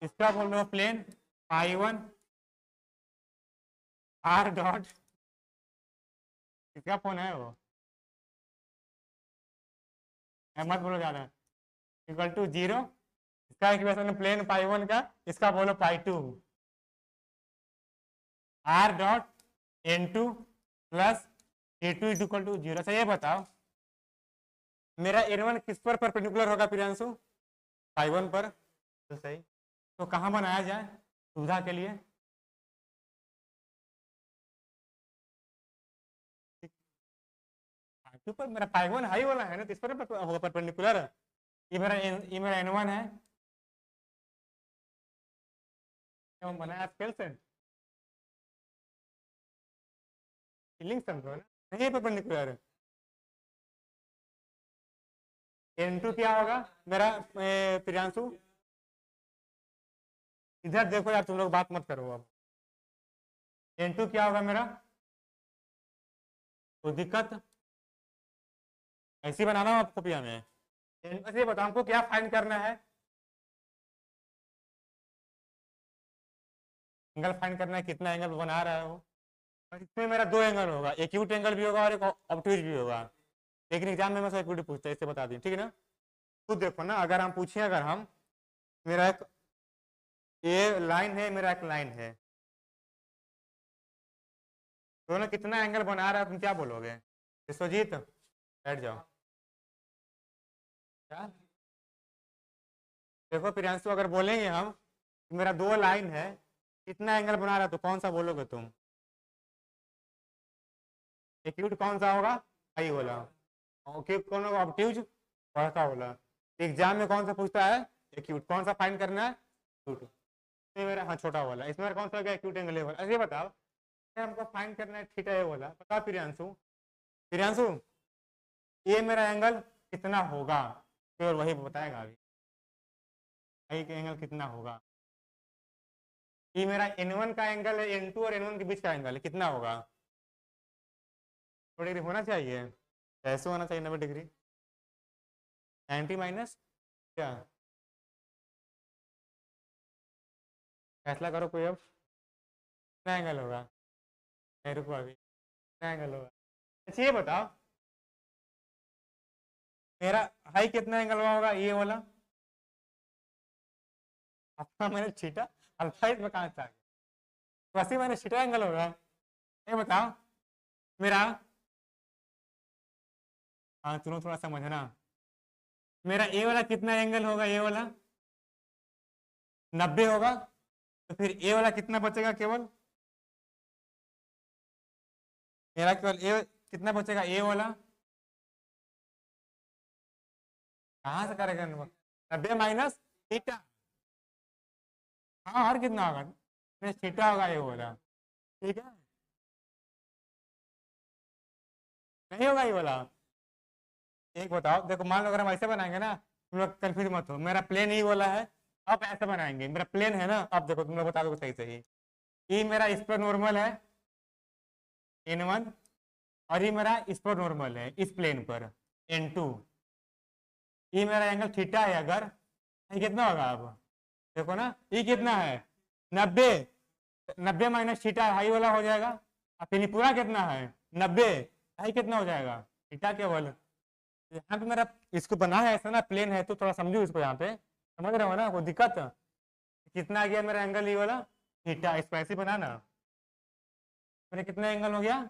इसका बोल दो प्लेन I1 R डॉट, किसका फोन है वो, मत बोलो ज़्यादा, इक्वल टू 0, इसका इक्वेशन प्लेन पाई 1 का, इसका बोलो pi 2, R dot N2 plus A2 is equal to 0। अच्छा ये बताओ मेरा N1 किस पर परपेंडिकुलर होगा प्रियांशु, पाई 1 पर, तो सही, तो कहाँ बनाया जाए सुविधा के लिए, पाई 2 पर, मेरा पाई 1 हाई वाला है ना, तो इस पर होगा परपेंडिकुलर, ये मेरा N1 है, क्यों बनाया स्केल से, फीलिंग समझो ना, नहीं परपेंडिकुलर। N2 क्या होगा मेरा प्रियांशु, इधर देखो यार, तुम लोग बात मत करो अब। N2 क्या होगा मेरा, तो दिक्कत ऐसी बनाना आपको पिया में, ऐसे बताओ हमको क्या फाइंड करना है, एंगल फाइंड करना है, कितना एंगल बना रहा है वो, और इसमें मेरा 2 एंगल होगा, एक्यूट एंगल भी होगा और एक ऑब्ट्यूज भी होगा, लेकिन एग्जाम में मैं सब एक्यूट पूछता है, इससे बता दी, ठीक है ना। खुद देखो ना, अगर हम पूछें, अगर हम, मेरा एक ये लाइन है, मेरा एक लाइन है, दोनों कितना एंगल बना रहा है, तुम क्या बोलोगे विश्वजीत, बैठ जाओ क्या, देखो प्रियांशु अगर बोलेंगे हम कि मेरा 2 लाइन है, कितना एंगल बना रहा है, तो कौन सा बोलोगे तुम, एक्यूट कौन सा होगा, आई वाला, ओके कौन होगा ऑब्ट्यूज, बड़का वाला। एग्जाम में कौन सा पूछता है, एक्यूट, कौन सा फाइंड करना है, एक्यूट, ये मेरा हाँ छोटा वाला, इसमें मेरा कौन सा हो गया एक्यूट एंगल वाला। अरे बताओ हमको फाइंड करना है थीटा ए वाला, बताओ प्रियांशु, प्रियांशु ये मेरा एंगल कितना होगा, केवल वही बताएगा अभी, आई का एंगल कितना होगा, ये मेरा N1 का एंगल है, N2 और N1 के बीच का एंगल है, कितना होगा, 90 डिग्री होना चाहिए, ऐसे होना चाहिए 90 डिग्री, 90 माइनस क्या, फैसला करो कोई अब, कितना एंगल होगा, नहीं रुको अभी, कितना एंगल होगा, अच्छा ये बताओ मेरा हाई कितना एंगल हुआ होगा, ये वाला, अपना मैंने छीटा, अल्फा इसमें कहाँ से आ गया, तो 80 मैंने छीटा एंगल होगा, ये बताओ मेरा, हाँ तुम थोड़ा समझना, मेरा ए वाला कितना एंगल होगा, ये वाला 90 होगा, तो फिर ए वाला कितना बचेगा, केवल मेरा केवल ए कितना बचेगा, ए वाला कहाँ से करेगा, 90 माइनस थीटा, हाँ और कितना होगा, थीटा होगा ये वाला, ठीक है, नहीं होगा ये वाला, एक बताओ, देखो मान लो अगर हम ऐसे बनाएंगे ना, तुम लोग कंफ्यूज मत हो, मेरा प्लेन ही वाला है, अब ऐसे बनाएंगे, मेरा प्लेन है ना, अब देखो तुम लोग बता दो सही सही, ये मेरा इस पर नॉर्मल है N1, और ये मेरा इस पर नॉर्मल है, इस प्लेन पर N2, ये मेरा एंगल थीटा है। अगर ये कितना होगा अब देखो ना, ये कितना है 90, 90 माइनस थीटा हाई वाला हो जाएगा। और फिर ये पूरा कितना है 90, हाई कितना हो जाएगा थीटा केवल। यहाँ पे मेरा इसको बना है ऐसा ना, प्लेन है तो थोड़ा समझो इसको, यहाँ पे समझ रहे हो ना, कोई दिक्कत कितना आ गया मेरा एंगल ये वाला थीटा, इसको ऐसे बना ना, मेरा कितना एंगल हो गया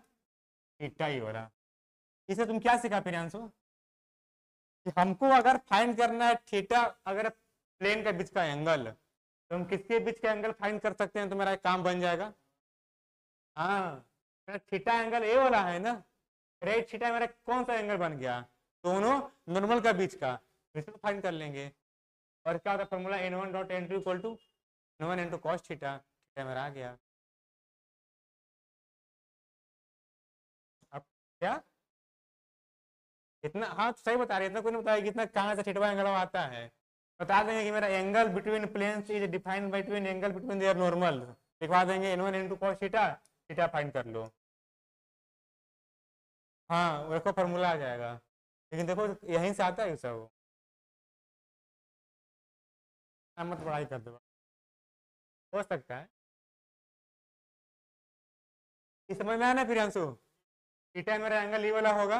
थीटा ये वाला। इसे तुम क्या सीखा प्रियांशु कि हमको अगर फाइंड करना है थीटा अगर प्लेन के बीच का एंगल, तो हम किसके बीच का एंगल फाइंड कर सकते हैं, तो मेरा एक काम बन जाएगा। हाँ, मेरा थीटा एंगल ए वाला है ना, राइट, थीटा मेरा कौन सा एंगल बन गया, दोनों नॉर्मल का बीच का, इसको फाइंड कर लेंगे। और क्या होता है formula n1.n2 equal to n1 into cos theta, theta मेरा आ गया। अब क्या इतना, हाँ तो सही बता रहे, इतना कोई नहीं बताया कितना कहाँ से थीटा एंगल आता है। बता देंगे कि मेरा angle between planes is defined between angle between their normal, लिखवा देंगे n1 into cos theta, theta find कर लो। हाँ देखो फॉर्मूला आ जाएगा, लेकिन देखो यहीं से आता है सब, मत पढ़ाई कर दो, हो सकता है। इस समझ में आया ना प्रियांशु, थीटा मेरा एंगल ये वाला होगा,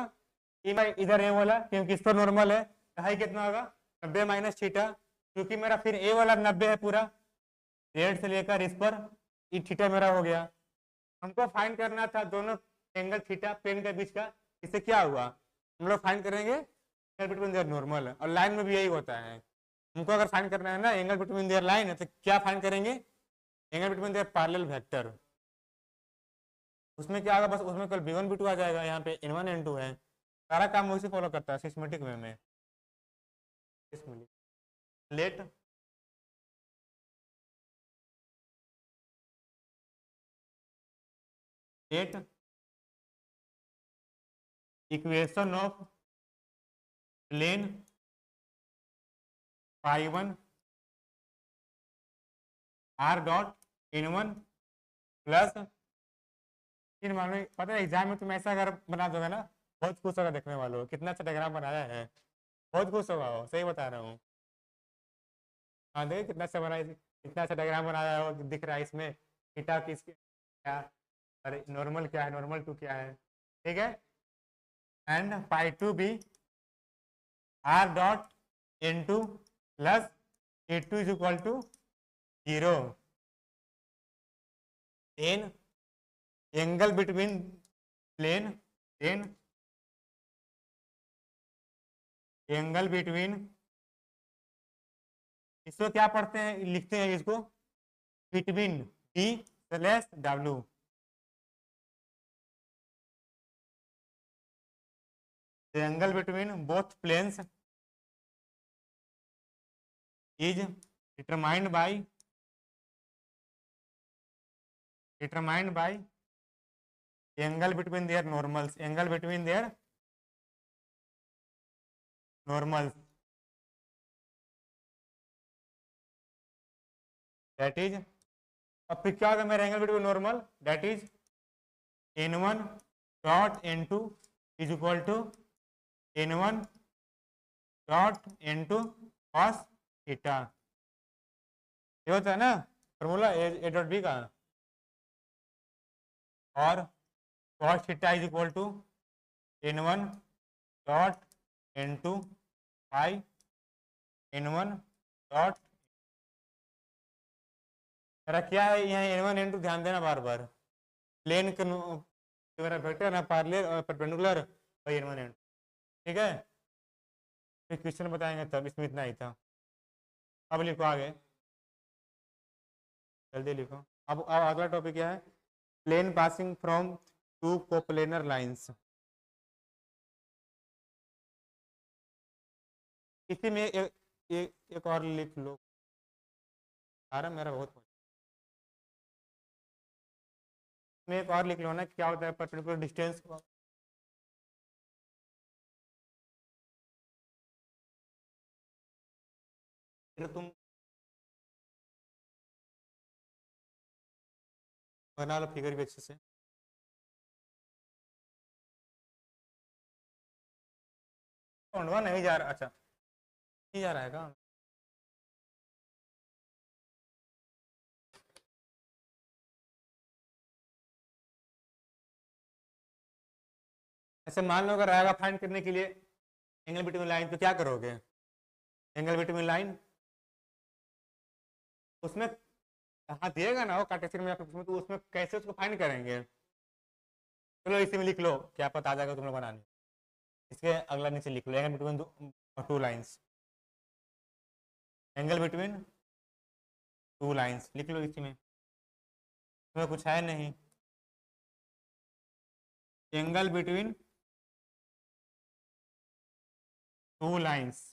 ये मैं इधर ए वाला क्योंकि इस पर नॉर्मल है, हाई कितना होगा 90 माइनस थीटा, क्योंकि मेरा फिर ए वाला 90 है पूरा, रेड से लेकर इस पर, ये थीटा मेरा हो गया। हमको फाइंड करना था दोनों एंगल थीटा प्लेन के बीच का, इससे क्या हुआ हम लोग फाइंड करेंगे एंगल बिटवीन देयर नॉर्मल, और लाइन में भी यही होता है। हमको अगर फाइंड करना है ना एंगल बिटवीन देयर लाइन, तो क्या फाइंड करेंगे angle between there parallel vector. उसमें क्या होगा बस, उसमें कल b1 b2 आ जाएगा, यहाँ पे n1 n2 है, सारा काम उसी फॉलो करता है सिस्टमेटिक वे में। Let let equation of plane phi1 r dot n1 plus, इन मानो पता है एग्जाम में तुम ऐसा अगर बना दोगे ना, बहुत खुश होगा देखने वालों, कितना अच्छा डायग्राम बनाया है, बहुत खुश होगा वो, सही बता रहा हूँ। हाँ देखिए कितना अच्छा बनाया, कितना अच्छा डायग्राम बनाया है, वो दिख रहा है इसमें थीटा किस क्या, अरे नॉर्मल क्या है, नॉर्मल टू क्या है, ठीक है। And pi two be r dot n two plus a two is equal to 0, n angle between plane, n angle between, इसको क्या पढ़ते हैं लिखते हैं इसको बिटवीन डी स्लैश डब्ल्यू, angle between both planes is determined by angle between their normals, angle between their normals, that is, अब फिर क्या होगा मेरा angle between normal, that is n1 dot n2 is equal to n1 dot n2 cos theta, ये होता है ना formula ए dot B का, और cos theta is equal to n1 dot n2 by n1 dot, मेरा क्या है यहाँ n1 n2, ध्यान देना बार बार, प्लेन का मेरा वेक्टर ना पैरेलल और परपेंडिकुलर बाई n1 n2, ठीक है। फिर क्वेश्चन बताएंगे तब, इसमें इतना ही था। अब लिखो आगे, जल्दी लिखो। अब अगला टॉपिक क्या है, plane passing from two coplanar lines. इसी में एक और लिख लो, आ रहा मेरा बहुत, में एक और लिख लो ना, क्या होता है परपेंडिकुलर डिस्टेंस, फिर तुम बना लो फिगर भी अच्छे से। ढूंढवा नहीं जा रहा, अच्छा नहीं जा रहा है का। ऐसे मान लो अगर आएगा फाइंड करने के लिए एंगल बिटवीन लाइन, तो क्या करोगे? एंगल बिटवीन लाइन उसमें हाँ दिएगा ना वो कार्टेशियन में या फिर उसमें, तो उसमें कैसे उसको फाइंड करेंगे? चलो इसी में लिख लो, क्या पता आ जाएगा तुम लोग बनाने। इसके अगला नीचे लिख लो, angle between two lines, angle between two lines लिख लो इसी में, इसमें कुछ है नहीं। Angle between two lines,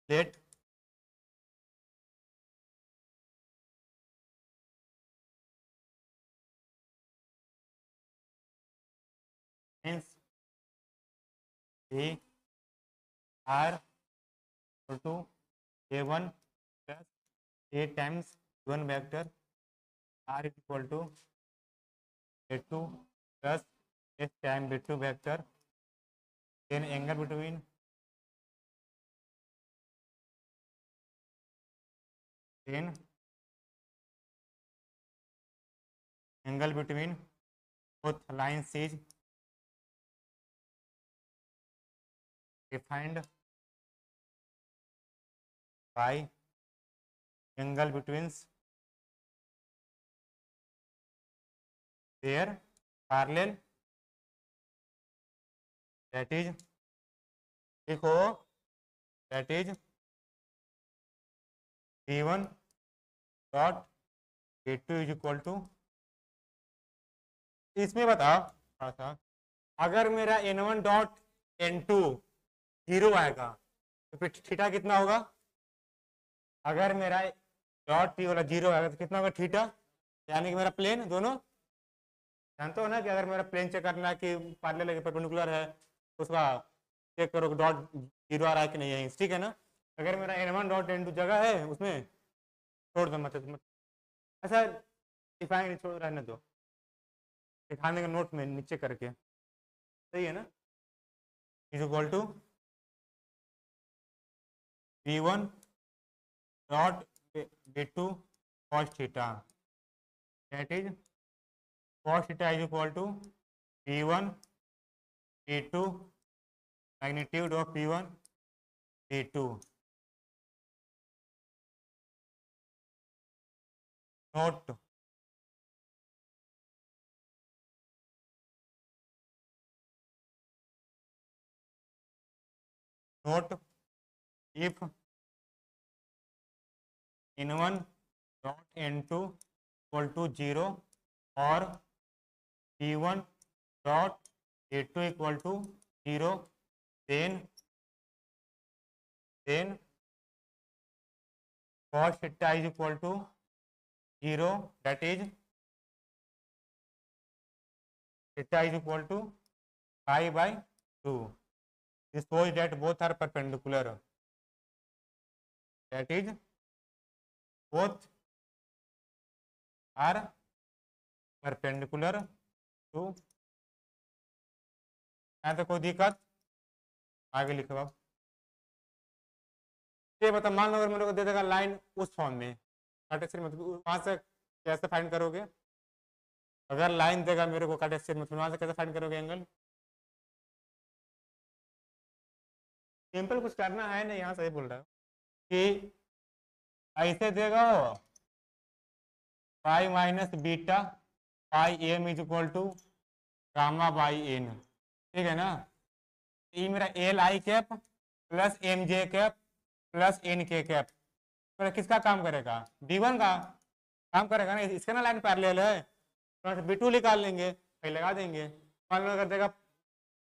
let means a r equal to A1 plus A times given vector r equal to A2 plus S time B2 vector, then angle between then angle between both lines is defined by angle between their parallel, that is देखो that is B1 dot B2 is equal to, इसमें बताओ थोड़ा सा, अगर मेरा N1 dot N2 zero आएगा तो फिर थीटा कितना होगा? अगर मेरा डॉट टी वाला जीरो आएगा तो कितना होगा थीटा? यानी कि मेरा प्लेन दोनों जानते हो ना कि अगर मेरा प्लेन चेक करना है कि पैरेलल है परपेंडिकुलर है, तो उसका चेक करो कि डॉट जीरो आ रहा है कि नहीं है, ठीक है ना। अगर मेरा N1 डॉट N2 जगह है उसमें छोड़ दो, मतलब ऐसा डिफाइन छोड़ रहने दो, दिखाने का नोट में नीचे करके, सही है ना। Is equal to B1 dot B2 cos theta, that is cos theta is equal to B1 B2 magnitude of B1 B2. Note if N1 dot N2 equal to 0 or P1 dot A2 equal to 0, then cos theta is equal to 0, that is theta is equal to pi by 2. This shows that both are perpendicular, that is both are perpendicular to, यहाँ तो कोई दिक्कत? आगे लिखो अब। ये बता, मान लो अगर मेरे को दे देगा लाइन उस फॉर्म में कार्टेशियन, मतलब वहां से कैसे फाइंड करोगे? अगर लाइन देगा मेरे को कार्टेशियन, मतलब वहां से कैसे फाइंड करोगे एंगल? सिंपल कुछ करना है नहीं, यहाँ सही बोल रहा है। कि ऐसे देगा वो pi minus beta pi m is equal to gamma by n, ठीक है ना। ये मेरा एल आई कैप प्लस एम जे कैप प्लस एन के कैप तो किसका काम करेगा, B1 का काम करेगा ना, इसका ना लाइन पैरेलल है तो B2 निकाल लेंगे फिर लगा देंगे। मान लो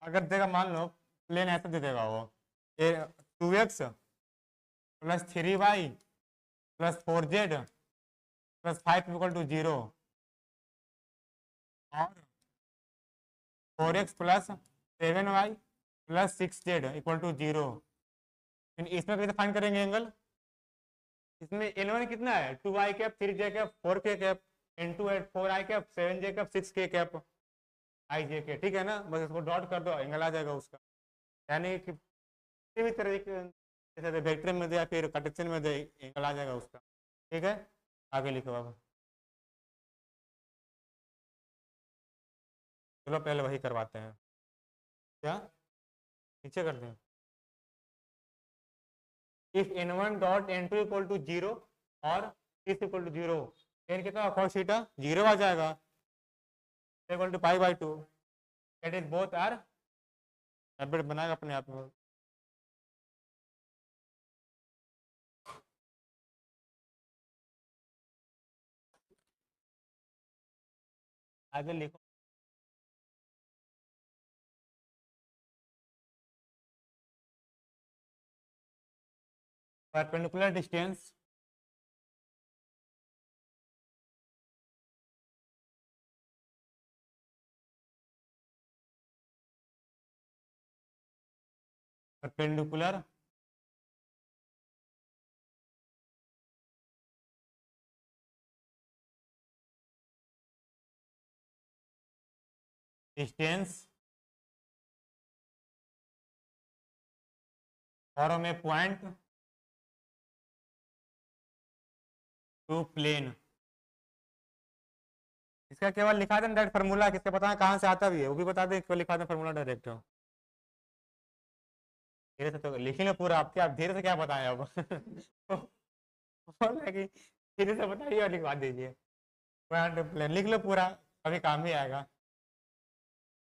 अगर देगा मान लो प्लेन ऐसा दे देगा वो 2x plus 3y plus 4z plus 5 equal to 0 और 4x plus 7y plus 6z equal to 0। इसमें कैसे फाइंड करेंगे एंगल, इसमें L1 कितना है 2y cap 3j cap 4k cap into 4i cap 7j cap 6k cap ij के, ठीक है ना। बस इसको डॉट कर दो एंगल आ जाएगा उसका, यानी कि किसी भी तरह जैसे वेक्टर में दे या फिर कार्टेशियन में दे एंगल आ जाएगा उसका, ठीक है। आगे लिखो अब, चलो पहले वही करवाते हैं, क्या नीचे करते हैं। If n1 dot n2 equal to 0 और इस इक्वल टू 0 n कितना cos थीटा 0 आ जाएगा equal to pi by 2 that is both are tablet बनाएगा अपने आप में। आगे लिखो, perpendicular distance perpendicular distance from a point to plane. इसका केवल लिखा दें डायरेक्ट फार्मूला, किसका पता है कहाँ से आता भी है वो भी बता दें, केवल लिखा दें फार्मूला डायरेक्ट हो। धीरे से तो लिख लो पूरा, आपके आप धीरे से क्या बताएं अब बोल रहे कि धीरे से बताइए और लिखवा दीजिए, पॉइंट प्लेन लिख लो पूरा, अभी काम ही आएगा।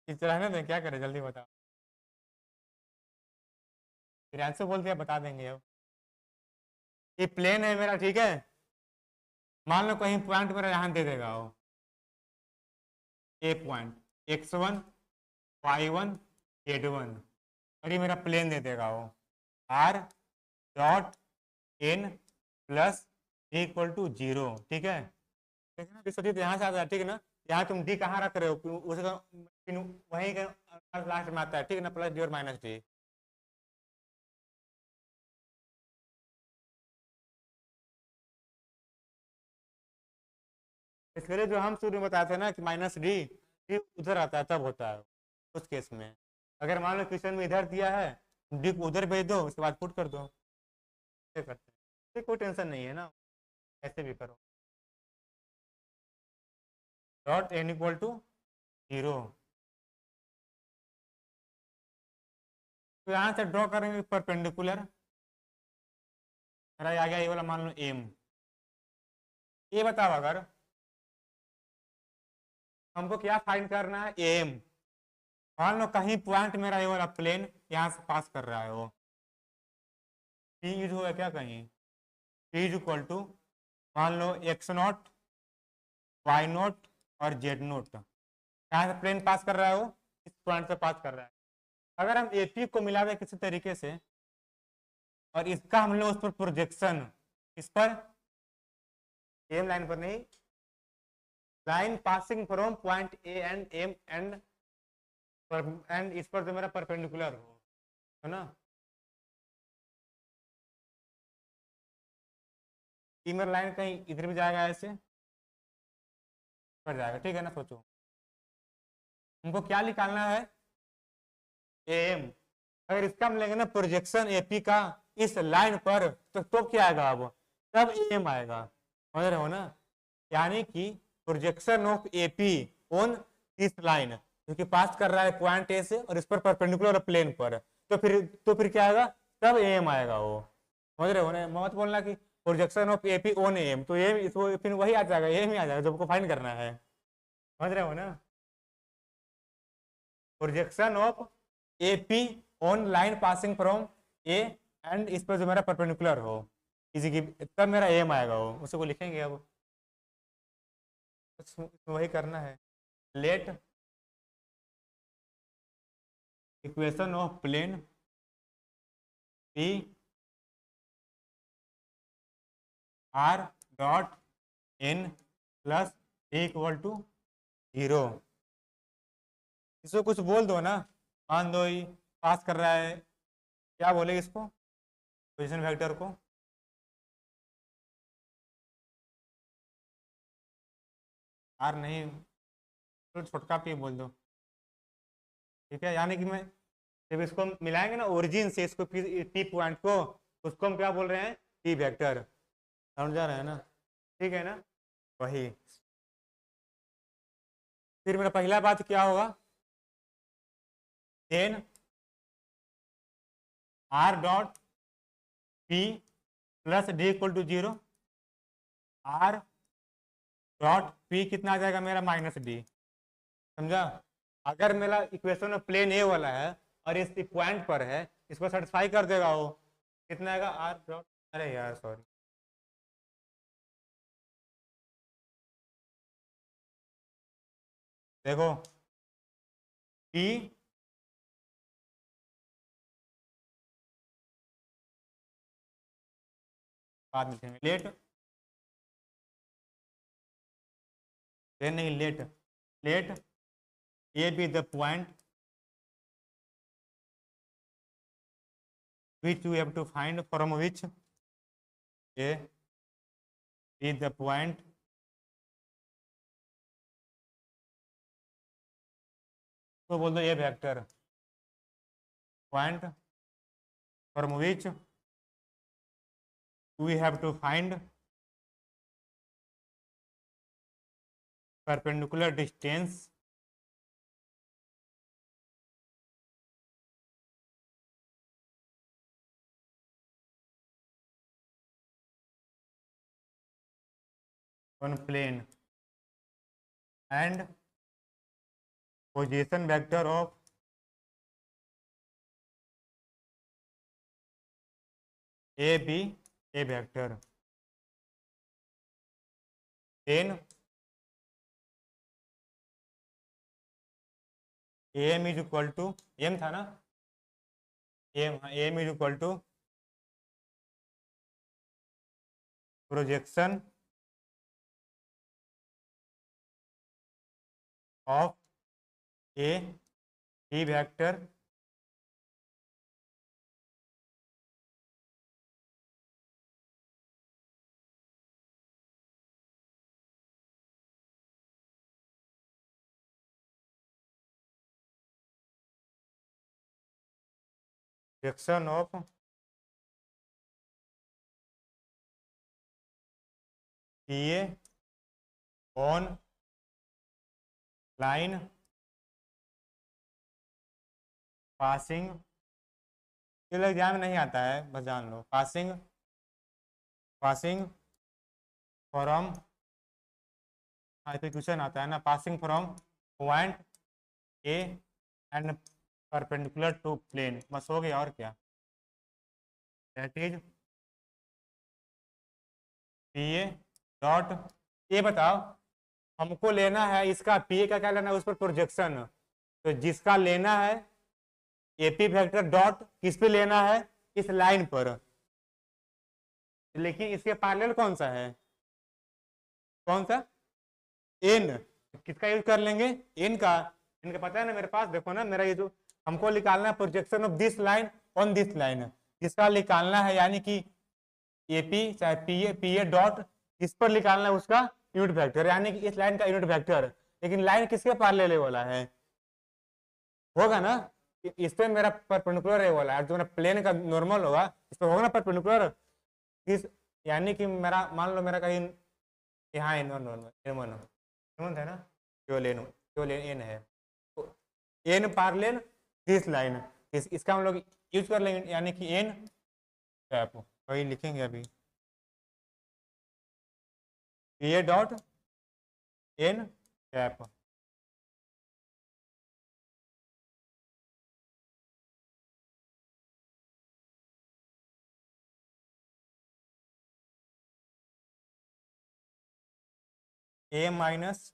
इस रहने दें, क्या करें जल्दी बताओ, फिर आंसर बोल दिया बता देंगे। अब ये प्लेन है मेरा, ठीक है। मान लो कहीं पॉइंट मेरा यहाँ दे देगा वो ए पॉइंट x1 y1 z1 और ये मेरा प्लेन दे देगा वो r dot n plus equal to 0, ठीक है। सोचिए यहाँ से आता है, ठीक है ना। यहाँ तुम d कहाँ रख रहे हो, उसका वहीं लास्ट में आता है, ठीक है ना, प्लस डी और माइनस डी। इसके लिए जो हम शुरू में बताते हैं ना कि माइनस डी उधर आता है तब होता है उस केस में। अगर मान लो क्वेश्चन में इधर दिया है डी को उधर भेज दो, उसके बाद पुट कर दो, ऐसे करते हैं, कोई टेंशन नहीं है ना, ऐसे भी करो। डॉट n इक्वल टू 0, तो यहाँ से ड्रॉ करेंगे परपेंडिकुलर, मेरा आ गया ये वाला, मान लो एम। ये बताओ अगर हमको क्या फाइंड करना है, एम। मान लो कहीं पॉइंट मेरा ये वाला प्लेन यहाँ से पास कर रहा है, वो पी यूज हुआ क्या कहीं, पी इज इक्वल टू मान लो x0 y0 और z0, कहाँ से प्लेन पास कर रहा है, वो इस पॉइंट से पास कर रहा है। अगर हम AP को मिला दें किसी तरीके से और इसका हम लोग उस पर प्रोजेक्शन, इस पर एम लाइन पर नहीं, line passing from point A and M and इस पर जो मेरा परपेंडिकुलर हो, है ना। मेरा लाइन कहीं इधर भी जाएगा, ऐसे पर जाएगा, ठीक है ना। सोचो हमको क्या निकालना है, एम। अगर इसका हम लेंगे ना प्रोजेक्शन एपी का इस लाइन पर, तो क्या आएगा, अब तब एम आएगा, समझ रहे हो ना। यानी कि projection of AP on this line, क्योंकि पास कर रहा है पॉइंट ए से और इस पर परपेंडिकुलर प्लेन पर, तो फिर क्या आएगा, तब एम आएगा वो, समझ रहे हो ना, मत बोलना कि projection of AP on M, तो ये इसको फिर वही आ जाएगा, एम ही आ जाएगा जो आपको फाइंड करना है। समझ रहे हो ना, projection of AP on line passing from A and इस पर जो मेरा परपेंडिकुलर हो इसी की, तब मेरा एम आएगा, वो उसे को लिखेंगे। अब वही करना है। Let equation of plane P R dot N plus equal to 0। इसको कुछ बोल दो ना, मान दो ही पास कर रहा है, क्या बोलेगा इसको, पोजीशन वेक्टर को? आर नहीं, तो छोटका पी बोल दो, ठीक है। यानी कि मैं जब इसको मिलाएंगे ना ओरिजिन से इसको पी पॉइंट को, उसको हम क्या बोल रहे हैं, पी वेक्टर। समझ जा रहे हैं ना, ठीक है ना, वही। फिर मेरा पहला बात क्या होगा, then R dot P plus D equal to 0। R dot P कितना आ जाएगा मेरा, माइनस डी। समझा? अगर मेरा इक्वेशन प्लेन ए वाला है और इस पॉइंट पर है, इसको सेटिस्फाई कर देगा वो, कितना आएगा, आर डॉट, अरे यार सॉरी, देखो पी बाद में लिखेंगे, लेट देन नहीं, let let A B the point which you have to find from which a is the point तो बोल दो a vector point from which we have to find perpendicular distance on plane and position vector of a b a vector, then am is equal to, m था ना, am is equal to projection of a b vector projection of PA on line passing, ये exam में नहीं आता है, बस जान लो, passing passing from, हाँ तो क्वेश्चन आता है ना, passing from point A and perpendicular to plane, बस हो गया और क्या, that is P A dot, ये बताओ हमको लेना है इसका पी ए का क्या लेना है, उस पर प्रोजेक्शन, तो जिसका लेना है एपी वेक्टर डॉट किस पे लेना है, इस लाइन पर, लेकिन इसके पैरेलल कौन सा है, कौन सा, एन, किसका यूज कर लेंगे, एन का, इनका पता है ना मेरे पास, देखो ना मेरा ये जो हमको निकालना है projection of this line on this line, जिसका निकालना है, यानी कि एपी चाहे पी ए डॉट इस पर निकालना है उसका यूनिट वेक्टर, यानी कि इस लाइन का यूनिट वेक्टर, लेकिन लाइन किसके पैरेलल वाला है, होगा ना, इस पे मेरा परपेंडिकुलर है वाला है, जो मेरा प्लेन का नॉर्मल होगा इस पर होगा ना परपेंडिकुलर, इस यानी कि मेरा मान लो मेरा कहीं यहाँ नॉर्मल है ना, केवल एन है, तो एन पैरेलल दिस लाइन, इसका हम लोग यूज कर लेंगे, यानी कि एन कैप, वही लिखेंगे अभी, A dot N cap. A minus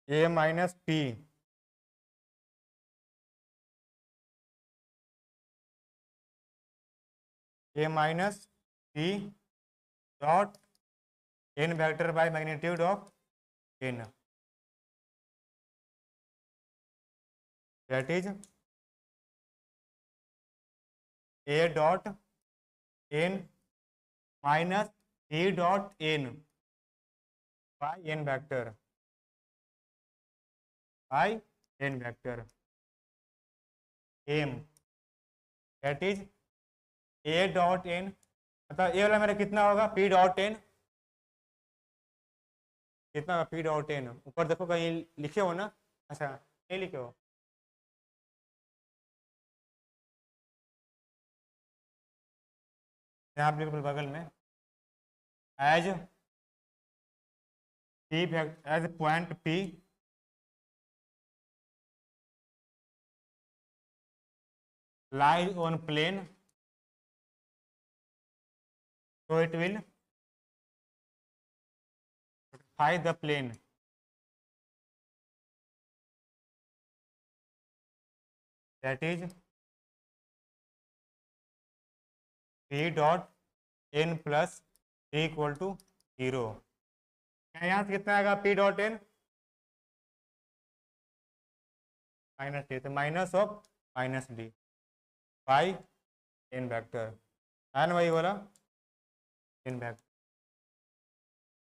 A minus P A minus P dot N vector by magnitude of N, that is A dot N minus P dot N by N vector by N vector M, that is A dot N, मतलब A वाला मेरा कितना होगा, P dot N कितना होगा, P dot N. ऊपर देखो कहीं लिखे हो ना, अच्छा नहीं लिखे हो, यहाँ बिल्कुल बगल में, as P as point P lies on plane, so it will phi the plane, that is p dot n plus d equal to 0। यहाँ से कितना आएगा, p dot N minus d, तो minus of minus d by n vector, है ना वही बोला, n vector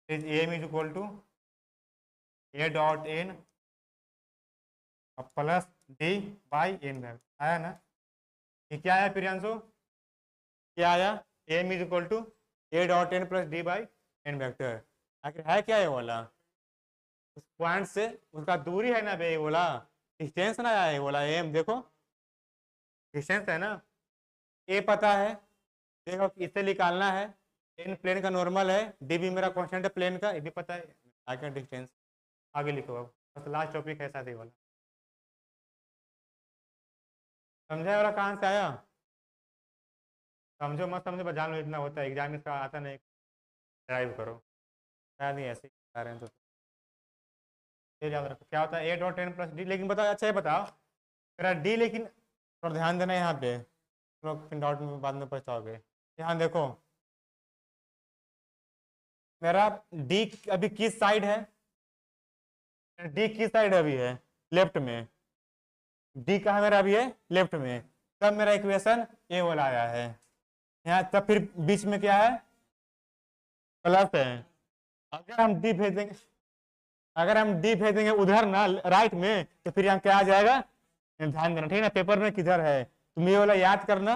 is m is equal to a dot N plus d by n vector, आया ना। ये क्या आया प्रियांशु, क्या आया, m is equal to a dot N plus d by n vector. आखिर है क्या ये वाला, उस पॉइंट से उसका दूरी है ना बे, ये बोला डिस्टेंस ना आया, ये बोला एम, देखो डिस्टेंस है ना, ए पता है, देखो इससे निकालना है, एन प्लेन का नॉर्मल है, डी भी मेरा कांस्टेंट है प्लेन का, ये भी पता है, आगे डिस्टेंस आगे लिखो। अब बस लास्ट टॉपिक है साथ ही वाला, समझा वाला कहाँ से आया, समझो मत समझो, बस जान लो इतना होता है, एग्जाम इसका आता नहीं, ड्राइव करो, शायद नहीं ऐसे बता रहे हैं तो ये याद रखो क्या होता है, ए डॉट एन प्लस डी। लेकिन बताओ, अच्छा ये बताओ मेरा डी, लेकिन थोड़ा ध्यान देना यहाँ पे, लोग पिन डॉट में बाद में पछताओगे। यहाँ देखो मेरा डी अभी किस साइड है, डी किस साइड अभी है, लेफ्ट में, डी कहाँ मेरा अभी है, लेफ्ट में, तब मेरा इक्वेशन ए वाला आया है यहाँ, तब फिर बीच में क्या है, प्लस है। अगर हम डी भेजेंगे, अगर हम डी भेजेंगे उधर ना राइट में, तो फिर यहाँ क्या आ जाएगा, ध्यान देना ठीक है ना, पेपर में किधर है तुम ये वाला याद करना,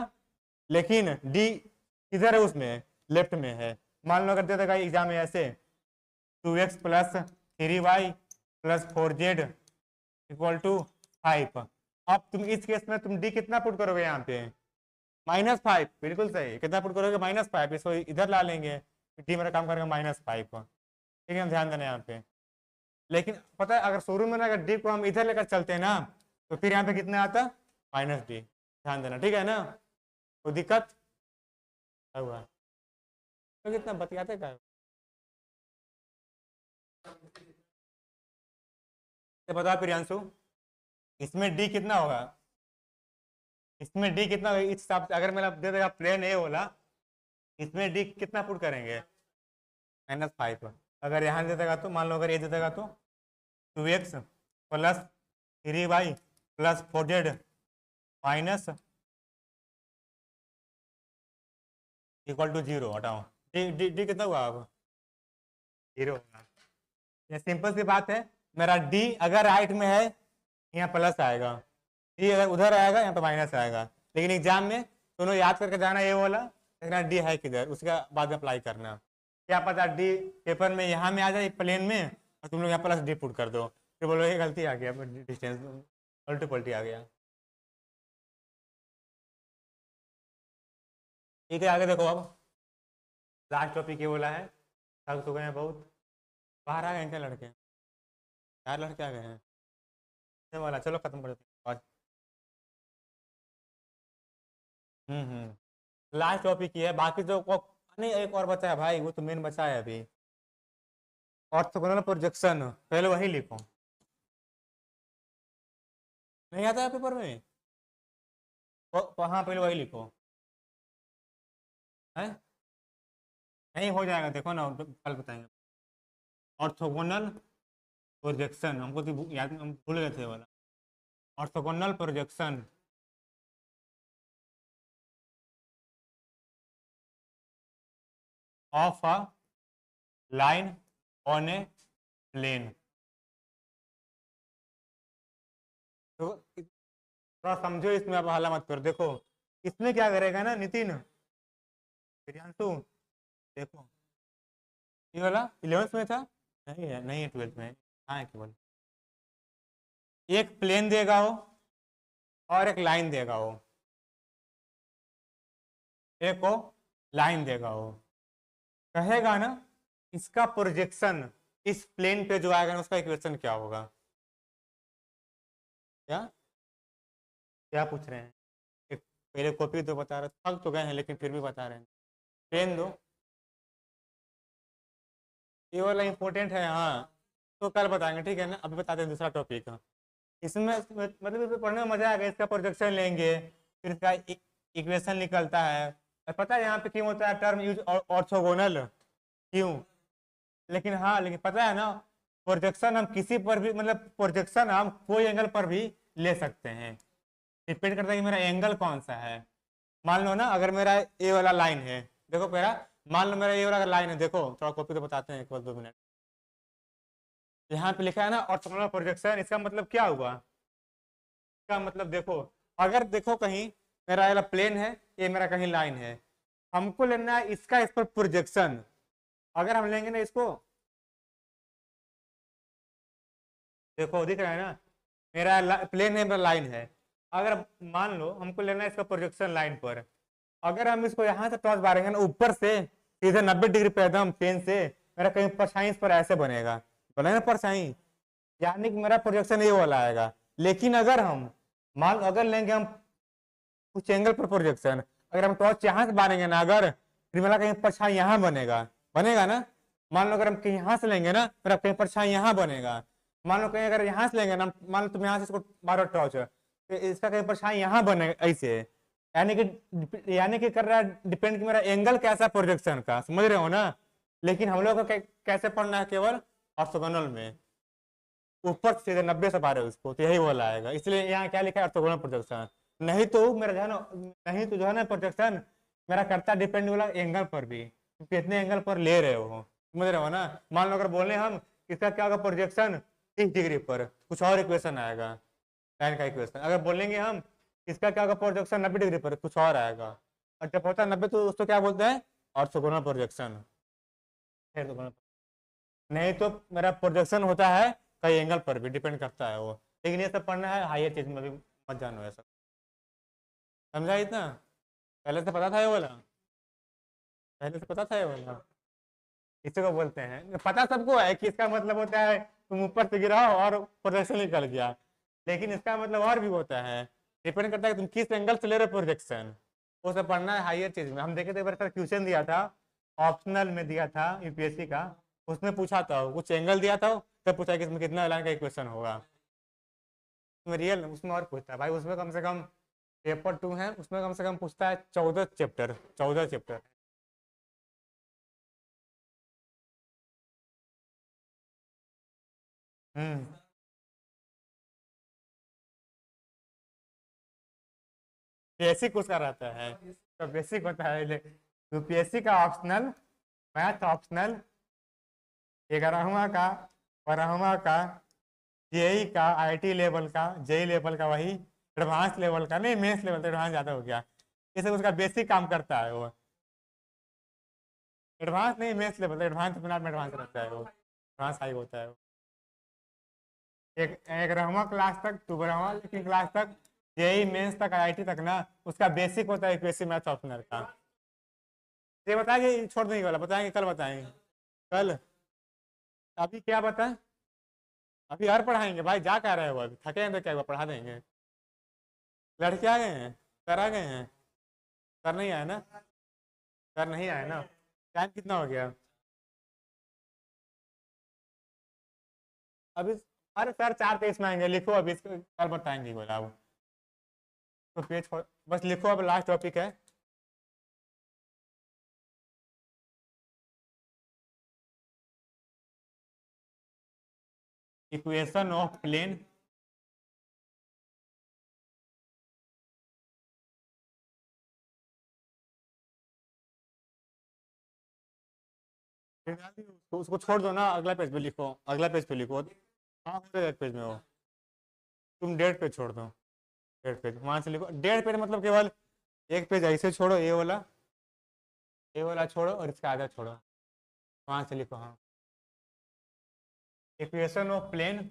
लेकिन डी किधर है, उसमें लेफ्ट में है। मान लो अगर दे देगा एग्जाम में ऐसे 2x plus 3y plus 4z equal to 5, अब तुम इस केस में तुम डी कितना पुट करोगे यहाँ पे, -5, बिल्कुल सही, कितना पुट करोगे, -5, इसको इधर ला लेंगे, डी मेरा काम करेगा -5, ठीक है, ध्यान देना यहाँ पे। लेकिन पता है अगर शुरू में ना अगर डी को हम इधर लेकर चलते हैं ना, तो फिर यहाँ पे कितना आता, -d, ध्यान देना ठीक है ना, कोई दिक्कत हुआ तो कितना बतियाते का, बता प्रियांशु इसमें डी कितना होगा, इसमें डी कितना होगा, इस हिसाब से अगर मेरा दे देगा प्लेन ए वाला, इसमें डी कितना पुट करेंगे, -5, अगर यहाँ दे देगा तो मान लो अगर ए दे देगा तो 2x plus 3y plus 4z minus equal to 0, हटाओ, डी डी डी कितना हुआ अब, 0 होगा। ये सिंपल सी बात है, मेरा डी अगर राइट में है यहाँ प्लस आएगा, डी अगर उधर आएगा यहाँ पे माइनस आएगा, लेकिन एग्जाम में दोनों याद करके जाना, ये वाला देखना डी है किधर, उसके बाद में अप्लाई करना। क्या पता डी पेपर में यहाँ में आ जाए प्लेन में और तुम लोग यहाँ प्लस डी पुट कर दो, फिर बोलो ये गलती आ गया, डिस्टेंस उल्टी पल्टी आ गया। ठीक है, आगे देखो अब लास्ट टॉपिक ये बोला है, थक तो गए हैं बहुत। बाहर आ गए हैं क्या लड़के? 4 लड़के आ गए हैं ये वाला, चलो खत्म कर देते हैं। लास्ट टॉपिक ये है, बाकी जो नहीं एक और बचा है भाई, वो तो मेन बचा है अभी, ऑर्थोगोनल प्रोजेक्शन, पहले वही लिखो। नहीं आता है पेपर में? हाँ पहले वही लिखो है, नहीं हो जाएगा, देखो ना कल बताएंगे। ऑर्थोगोनल प्रोजेक्शन हमको तो याद, हम भूल गए थे वाला, orthogonal projection of a line on a plane. तो थोड़ा समझो इसमें, आप हाला मत करो। देखो इसमें क्या करेगा ना नितिन, प्रियांशु, देखो ये वाला 11th में था, नहीं है, नहीं है 12th में, हाँ है केवल। एक प्लेन देगा वो और एक लाइन देगा वो, एक वो लाइन देगा वो, कहेगा ना इसका प्रोजेक्शन इस प्लेन पे जो आएगा ना उसका इक्वेशन क्या होगा। क्या क्या पूछ रहे हैं? एक पहले कॉपी तो बता रहे, थक तो गए हैं लेकिन फिर भी बता रहे हैं, पेन दो, ये वाला इंपॉर्टेंट है हाँ, तो कल बताएंगे ठीक है ना, अभी बताते हैं दूसरा टॉपिक। इसमें मतलब इसमें पढ़ने में मजा आएगा, इसका प्रोजेक्शन लेंगे, फिर इसका इक्वेशन निकलता है, और पता है यहाँ पे क्यों होता है टर्म यूज ऑर्थोगोनल, क्यों? लेकिन हाँ, लेकिन पता है ना प्रोजेक्शन हम किसी पर भी, मतलब प्रोजेक्शन हम कोई एंगल पर भी ले सकते हैं, डिपेंड करता है कि मेरा एंगल कौन सा है। मान लो ना अगर मेरा ये वाला लाइन है, देखो मेरा, मान लो मेरा ये वाला लाइन है, देखो थोड़ा कॉपी तो बताते हैं, एक बार 2 मिनट। यहाँ पे लिखा है ना ऑर्थोगोनल प्रोजेक्शन, इसका मतलब क्या हुआ? इसका मतलब देखो, अगर देखो कहीं मेरा वाला प्लेन है, ये मेरा कहीं लाइन है, हमको लेना है इसका इस पर प्रोजेक्शन। अगर हम लेंगे ना इसको, देखो दिख रहा है ना, मेरा प्लेन है, मेरा लाइन है, अगर मान लो हमको लेना है इसका प्रोजेक्शन लाइन पर, अगर हम इसको यहाँ से टॉस मारेंगे ना ऊपर से सीधे 90 डिग्री पे एकदम प्लेन से, मेरा कहीं परछाई इस पर ऐसे बनेगा, बनेगा परछाई, यानी कि मेरा प्रोजेक्शन ये वाला आएगा। लेकिन अगर हम मान अगर लेंगे हम कुछ एंगल पर प्रोजेक्शन, अगर हम टॉर्च यहाँ से मारेंगे ना, अगर फिर मेरा कहीं परछाई यहाँ बनेगा, बनेगा ना। मान लो अगर हम कहीं यहाँ से लेंगे ना, मेरा कहीं परछाई यहाँ बनेगा, मान लो कहीं अगर यहाँ से लेंगे ना, मान लो तुम यहाँ से इसको मारो टॉर्च, तो इसका कहीं परछाई यहाँ बनेगा ऐसे, यानी कि कर रहा है डिपेंड कि मेरा एंगल कैसा प्रोजेक्शन का, समझ रहे हो ना। लेकिन हम लोग को कैसे पढ़ना है, केवल ऑर्थोगोनल में, ऊपर से सीधे 90 से पारे उसको, तो यही वाला आएगा, इसलिए यहाँ क्या लिखा है ऑर्थोगोनल प्रोजेक्शन। नहीं तो मेरा जो है ना, नहीं तो जो है ना प्रोजेक्शन मेरा करता डिपेंड वाला एंगल पर भी, कितने एंगल पर ले रहे हो, समझ रहे हो ना। मान लो अगर बोले हम इसका क्या होगा प्रोजेक्शन 30 डिग्री पर, कुछ और इक्वेशन आएगा, लाइन का इक्वेशन। अगर बोलेंगे हम इसका क्या होगा प्रोजेक्शन 90 डिग्री पर, कुछ और आएगा। और जब होता है 90 तो उसको क्या बोलते हैं, ऑर्थोगोनल प्रोजेक्शन। नहीं तो मेरा प्रोजेक्शन होता है कई एंगल पर भी, डिपेंड करता है वो। लेकिन ये सब पढ़ना है हायर चीज में भी, मत जानो ये सब, समझा इतना? पहले से पता था ये वाला, पहले से पता था ये वाला, इसी को बोलते हैं, पता सबको है कि इसका मतलब होता है तुम ऊपर से गिराओ और प्रोजेक्शन निकल गया, लेकिन इसका मतलब और भी होता है, डिपेंड करता है कि तुम किस एंगल से ले रहे हो प्रोजेक्शन, वो सब पढ़ना है हायर चीज में। हम देखे थे एक बार क्वेश्चन दिया था, ऑप्शनल में दिया था यूपीएससी का, उसमें पूछा था कुछ एंगल दिया था, तब पूछा कि इसमें कितना लाइन का इक्वेशन होगा, उसमें रियल, उसमें और पूछता है भाई, उसमें कम से कम पेपर 2 है, उसमें कम से कम पूछता है 14 चैप्टर, 14 चैप्टर। हम्म बेसिक उसका रहता है, तो बेसिक होता है यूपीएससी का ऑप्शनल, मैथ ऑप्शनल, 11वां का, 12वां का, जेई का, आईटी लेवल का, जेई लेवल का वही, एडवांस लेवल का नहीं, मेंस लेवल, तो एडवांस ज़्यादा हो गया। जैसे उसका बेसिक काम करता है वो, एडवांस नहीं मेंस लेवल, एडवांस अपने आप में एडवांस रहता है वो, एडवांस हाई होता है वो। एक एक रहमा क्लास तक, टू रहमा लेकिन क्लास तक, जेई मेंस तक, आईआईटी तक ना, उसका बेसिक होता है यूपीएससी मैथ्स ऑप्शनल का। ये बताएंगे, छोड़ देंगे वाला, बताएंगे कल, बताएंगे कल। अभी क्या बताएं, अभी और पढ़ाएंगे भाई, जा कह रहे हो, अभी थके हैं तो क्या हुआ, पढ़ा देंगे। लड़के आ गए हैं, सर आ गए हैं, सर नहीं आए ना, सर नहीं आए ना, टाइम कितना हो गया अभी? अरे सर 4:23 में आएंगे, लिखो अभी इसको, कल बताएंगे बोला वो। तो पेज बस लिखो, अब लास्ट टॉपिक है। इक्वेशन ऑफ प्लेन, उसको छोड़ दो ना, अगला पेज पे लिखो, अगला पेज पे लिखो। हाँ हो जाएगा एक पेज में वो, तुम डेढ़ पेज छोड़ दो, डेढ़ पेज वहां से लिखो, डेढ़ पेज मतलब केवल एक पेज ऐसे छोड़ो, ए वाला छोड़ो और इसका आधा छोड़ो, वहां से लिखो। हाँ, इक्वेशन ऑफ प्लेन,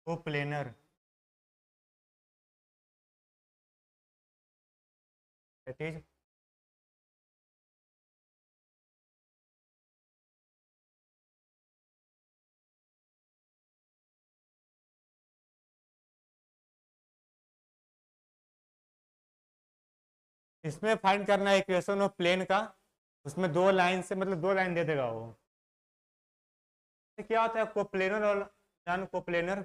वो प्लेनर दैट, इसमें फाइंड करना है इक्वेशन ऑफ प्लेन का। उसमें दो लाइन से, मतलब दो लाइन दे देगा वो। तो क्या होता है कोप्लेनर और non coplanar?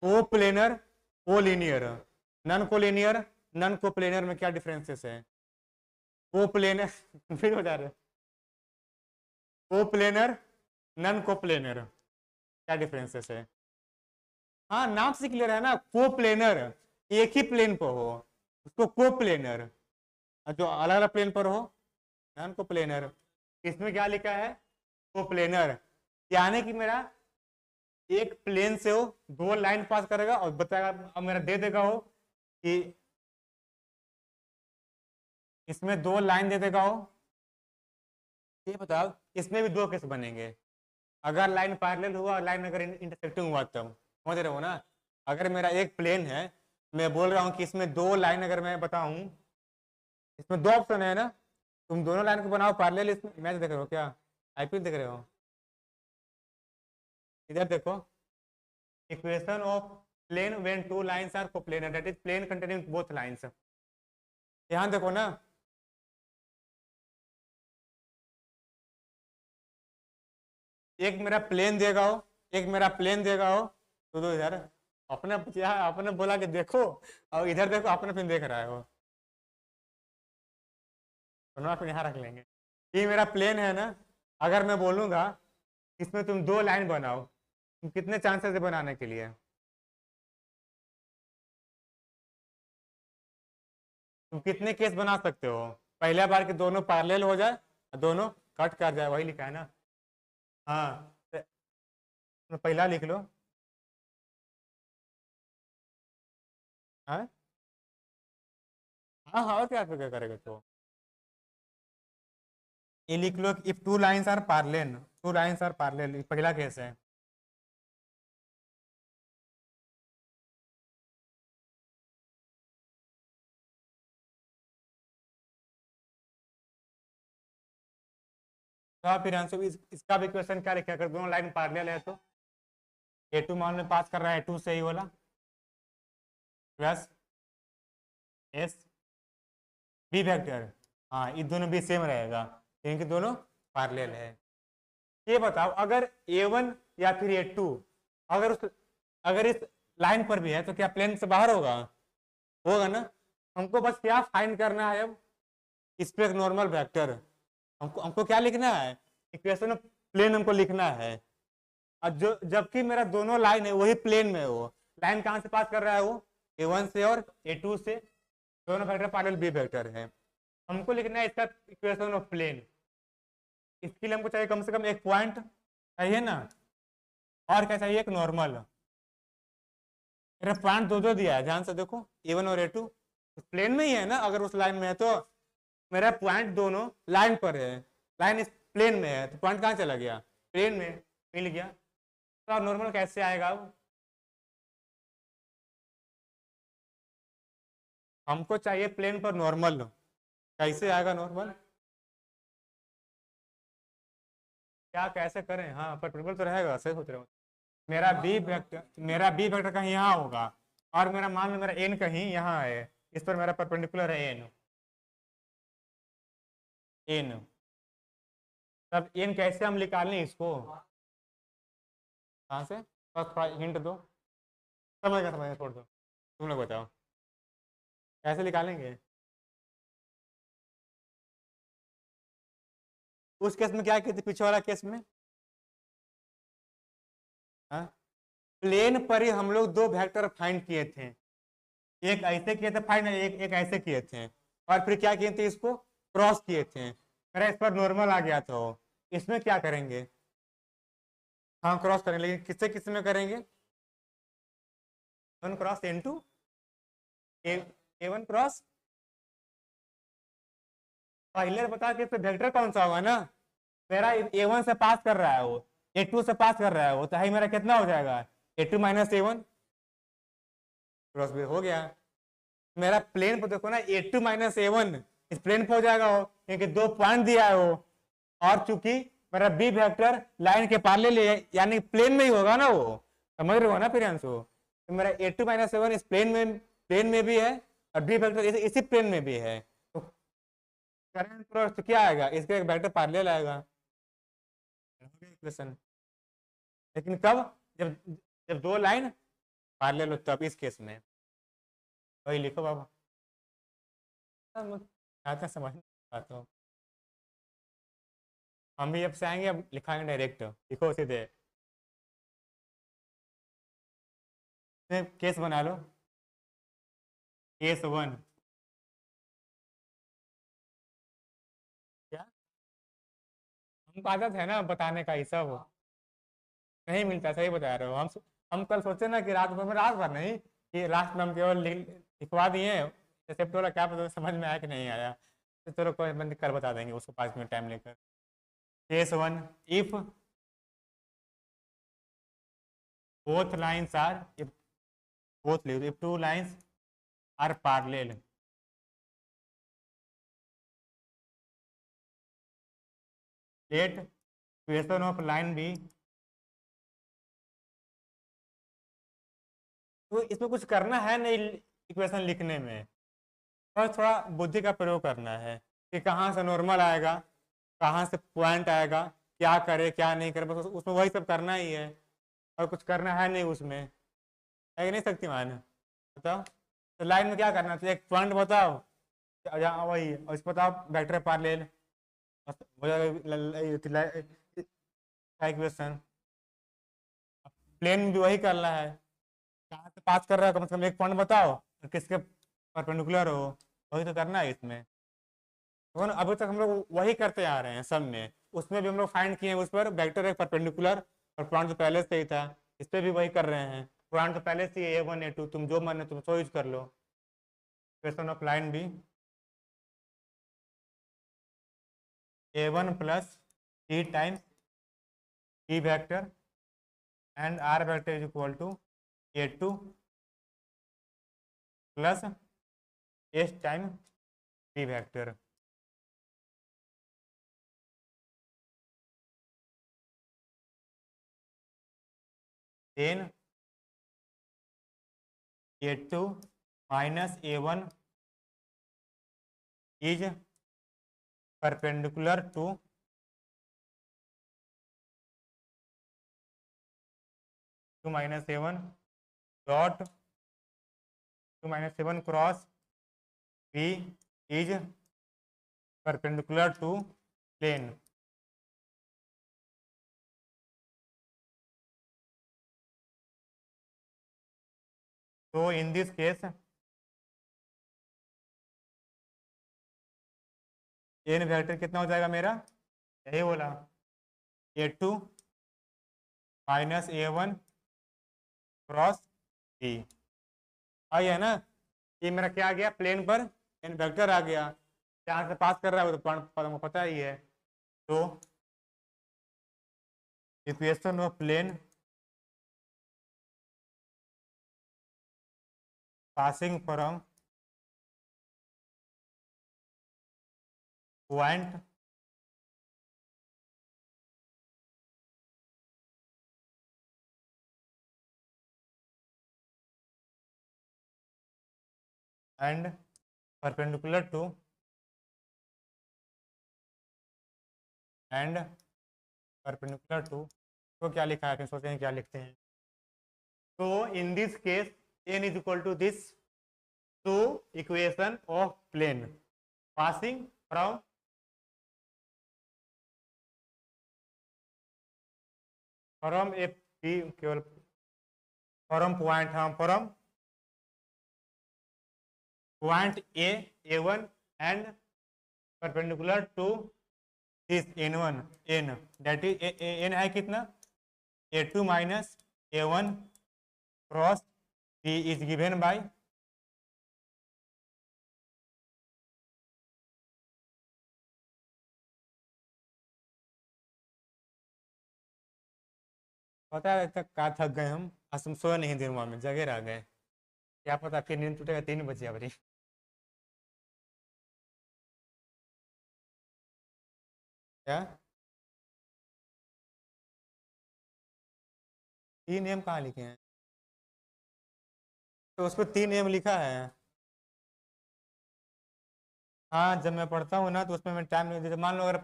Coplanar, collinear, non collinear, non coplanar में क्या डिफरेंसेस है? कोप्लेनर फिर हो जा रहे, कोप्लेनर, नॉन कोप्लेनर, क्या डिफरेंसेस है? हाँ नाम से क्लियर है ना, कोप्लेनर एक ही प्लेन पर हो उसको कोप्लेनर, और जो अलग अलग प्लेन पर हो नॉन कोप्लेनर। इसमें क्या लिखा है? कोप्लेनर, यानी कि मेरा एक प्लेन से हो, दो लाइन पास करेगा और बताएगा, अब मेरा दे देगा हो कि इसमें दो लाइन दे देगा हो। ये बताओ, इसमें भी दो केस बनेंगे, अगर लाइन पैरेलल हुआ और लाइन अगर इंटरसेक्टिंग हुआ तब, समझ रहे हो ना? अगर मेरा एक प्लेन है, मैं बोल रहा हूँ कि इसमें दो लाइन अगर मैं बताऊं, इसमें दो ऑप्शन है ना, तुम दोनों लाइन को बनाओ पैरेलल। इसमें मैच देख रहे हो क्या, आईपीएल देख रहे हो? इधर देखो, equation of plane when two lines are coplanar, that is plane containing both lines. ध्यान देखो ना, एक मेरा प्लेन देगा हो, एक मेरा प्लेन देगा हो, तो दो इधर अपने अपने बोला कि देखो, और इधर देखो अपने फिर देख रहा है वो, दोनों आप यहाँ रख लेंगे। ये मेरा प्लेन है ना, अगर मैं बोलूंगा इसमें तुम दो लाइन बनाओ, तुम कितने चांसेस है बनाने के लिए? तुम कितने केस बना सकते हो? पहला बार के दोनों पैरेलल हो जाए, दोनों कट कर जाए, वही लिखा है ना। हाँ तो पहला लिख लो। हाँ हाँ हाँ, और क्या करेगा तो? ये लिख लो, if two lines are parallel, two lines are parallel, पहला केस है। तो फिर आंसर इसका भी क्वेश्चन क्या लिखा, अगर दोनों लाइन पैरेलल है तो ए टू मान में पास कर रहा है, टू से ही वाला प्लस एस बी वेक्टर। हाँ ये दोनों भी सेम रहेगा क्योंकि दोनों पैरेलल है। ये बताओ, अगर ए1 या फिर ए2 अगर इस लाइन पर भी है तो क्या प्लेन से बाहर होगा? होगा ना। हमको बस क्या फाइंड करना है अब, इस पे एक नॉर्मल वेक्टर, हमको हमको क्या लिखना है, इक्वेशन ऑफ प्लेन हमको लिखना है। और जो जबकि मेरा दोनों लाइन है वही प्लेन में है, वो लाइन कहाँ से पास कर रहा है, वो A1 से और A2 से, दोनों वेक्टर पैरेलल बी वेक्टर है। हमको लिखना है इसका इक्वेशन ऑफ प्लेन। इसके लिए हमको चाहिए कम से कम एक पॉइंट चाहिए ना, और क्या चाहिए, एक नॉर्मल। मेरा पॉइंट दो दो दिया है, ध्यान से देखो, A1 और A2 प्लेन में ही है ना, अगर उस लाइन में है तो मेरा पॉइंट दोनों लाइन पर है, लाइन इस प्लेन में है, तो पॉइंट कहाँ चला गया, प्लेन में, मिल गया। तो नॉर्मल कैसे आएगा अब, हमको चाहिए प्लेन पर नॉर्मल, कैसे आएगा नॉर्मल, क्या कैसे करें, हाँ परपेंडिकुलर तो रहेगा, सही सोच रहे हो। मेरा बी वेक्टर कहीं यहाँ होगा, और मेरा मान लो मेरा एन कहीं यहाँ है, इस पर मेरा परपेंडिकुलर है एन, एन। तब एन कैसे हम निकालें इसको, कहाँ से, बस थोड़ा हिंट दो, समझ छोड़ दो, तुम लोग बताओ कैसे निकालेंगे। उस केस में क्या किए थे, पीछे वाला केस में, हाँ, प्लेन पर ही हम लोग दो वेक्टर फाइंड किए थे, एक ऐसे किए थे फाइंड, एक ऐसे किए थे, और फिर क्या किए थे, इसको क्रॉस किए थे, मेरा इस पर नॉर्मल आ गया था, इसमें क्या करेंगे, हाँ क्रॉस करेंगे, लेकिन किससे किस में करेंगे, one cross N two, A one cross, पहले बता के तो वेक्टर कौन सा होगा ना, मेरा A1 से पास कर रहा है, वो A2 से पास कर रहा है, वो तो है मेरा कितना हो जाएगा, A2 माइनस A1, क्रॉस भी हो गया। मेरा प्लेन पर देखो ना, A2 माइनस A1 इस प्लेन पे हो जाएगा वो, क्योंकि दो पॉइंट दिया है वो, और चूंकि मेरा बी वेक्टर लाइन के पैरेलल है, यानी प्लेन में ही होगा ना वो, समझ रहे हो ना प्रियांशु, तो मेरा A2 माइनस A1 इस प्लेन में भी है, और बी वेक्टर इसी प्लेन में भी है, तो करंट क्रॉस तो क्या आएगा, इसका एक वेक्टर पैरेलल आएगा, इक्वेशन। लेकिन कब, जब जब दो लाइन पैरेलल हो, तब इस केस में, वही लिखो बाबा, आता समझ नहीं आता हूँ। हम भी अब से आएंगे, अब लिखाएंगे डायरेक्ट, लिखो सीधे, केस बना लो, केस वन, क्या, हमको आदत है ना बताने का ही सब, नहीं मिलता, सही बता रहे हो, हम कल सोचे ना कि रात भर में, रात भर नहीं, कि लास्ट में हम केवल लिखवा दिए, जैसे बोला क्या पता समझ में आया कि नहीं आया, तो चलो कोई बंद कर बता देंगे उसको 5 मिनट टाइम लेकर। Case one, if both lines are, if two lines are parallel, let equation of line be, तो इसमें कुछ करना है नहीं इक्वेशन लिखने में, और थोड़ा बुद्धि का प्रयोग करना है कि कहाँ से नॉर्मल आएगा, कहाँ से पॉइंट आएगा, क्या करे क्या नहीं करे, बस उसमें वही सब करना ही है, और कुछ करना है नहीं उसमें, है कि नहीं शक्तिमान, बताओ, तो लाइन में क्या करना चाहिए, एक पॉइंट बताओ, जहाँ वही, और इसको बताओ वेक्टर पैरेलल, इक्वेशन, प्लेन भी वही करना है, कहाँ से पास कर रहा है, कम से कम एक पॉइंट बताओ, और किसके परपेंडिकुलर हो, वही तो करना है इसमें, तो ना अभी तक हम लोग वही करते आ रहे हैं सब में, उसमें भी हम लोग फाइंड किए हैं, उस पर वेक्टर एक परपेंडिकुलर, और पॉइंट तो पहले से ही था, इस पर भी वही कर रहे हैं, पॉइंट तो पहले से ही A1 A2, तुम जो मन है तुम सो यूज कर लो, इक्वेशन ऑफ लाइन भी A1 plus T times T vector and R vector is equal to A2 plus S time T vector, then A2 minus A1 is perpendicular to 2 minus A1 dot 2 minus A1 cross B is perpendicular to plane, तो in this case n vector कितना हो जाएगा मेरा, यही बोला, A2 minus A1 cross B. आई है ना, ये मेरा क्या आ गया, प्लेन पर एन वेक्टर आ गया, यहाँ से पास कर रहा है वो तो हमको पता ही है। तो equation of plane passing from point and perpendicular to and perpendicular to, तो क्या लिखा है, सोचते हैं क्या लिखते हैं। तो in this case N is equal to this, to equation of plane passing from A P, केवल फ्रॉम पॉइंट, हाँ from point A1 and perpendicular to this N1 N, that is N है कितना, A2 minus A1 cross B is given by पता है तक का थक गए हम, आज हम सोए नहीं दिन में, जगह रह गए, क्या पता फिर नींद टूटेगा 3 बजे अभी। क्या 3 M कहाँ लिखे हैं, तो उस पर 3 M लिखा है। हाँ जब मैं पढ़ता हूँ ना तो उसमें मैं टाइम नहीं देता, मान लो अगर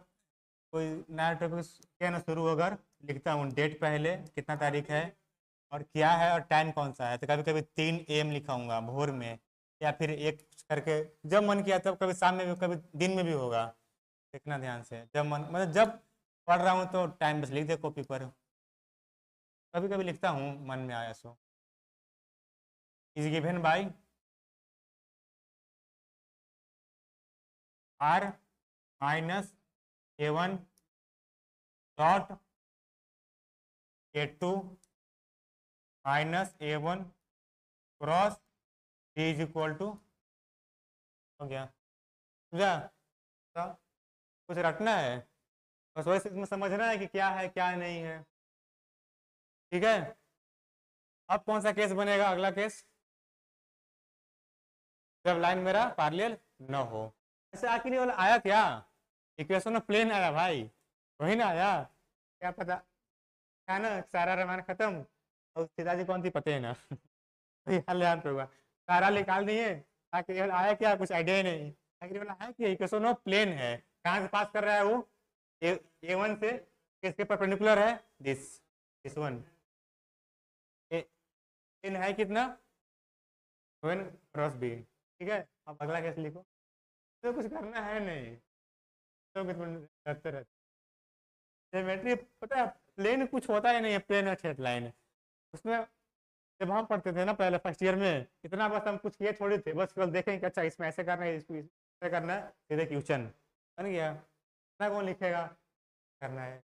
कोई नया टॉपिक क्या ना शुरू अगर लिखता हूँ डेट पहले कितना तारीख है और क्या है और टाइम कौन सा है, तो कभी कभी 3 AM लिखाऊंगा भोर में, या फिर एक करके जब मन किया तब, कभी शाम में भी कभी दिन में भी होगा, देखना ध्यान से, जब मन मतलब जब पढ़ रहा हूँ तो टाइम बस लिख दे कॉपी पर, कभी कभी लिखता हूँ मन में आया सो। Is given by R minus A1 dot A2 minus A1 cross B is equal to, हो गया समझा, तो कुछ रटना है बस, वैसे तुम्हें समझना है कि क्या है क्या नहीं है, ठीक है। अब कौन सा केस बनेगा, अगला केस, जब लाइन मेरा पैरेलल न हो, ऐसे आखिर वाला आया क्या, इक्वेशन ऑफ प्लेन आया भाई, वही ना आया, क्या पता है ना, सारा रामायण खत्म और सीताजी कौन थी पता है ना। ध्यान पे हुआ, सारा निकाल दिए, आखिर वाला आया क्या, कुछ आइडिया ही नहीं, आखिर वाला है कि इक्वेशन ऑफ प्लेन है, कहाँ से पास कर रहा है वो, A1 से, किसके परपेंडिकुलर है, दिस वन, एन है कितना, वन क्रॉस बी, ठीक है। अब अगला केस लिखो, तो कुछ करना है नहीं, तो करते रहते, ज्योमेट्री पता है प्लेन कुछ होता ही नहीं है, प्लेन और स्ट्रेट लाइन, उसमें जब हम पढ़ते थे ना पहले फर्स्ट ईयर में, इतना बस हम कुछ किए थोड़े थे, बस केवल देखें कि अच्छा इसमें ऐसे करना है, इसको ऐसे करना है, सीधे क्वेश्चन बन गया, इतना कौन लिखेगा, करना है।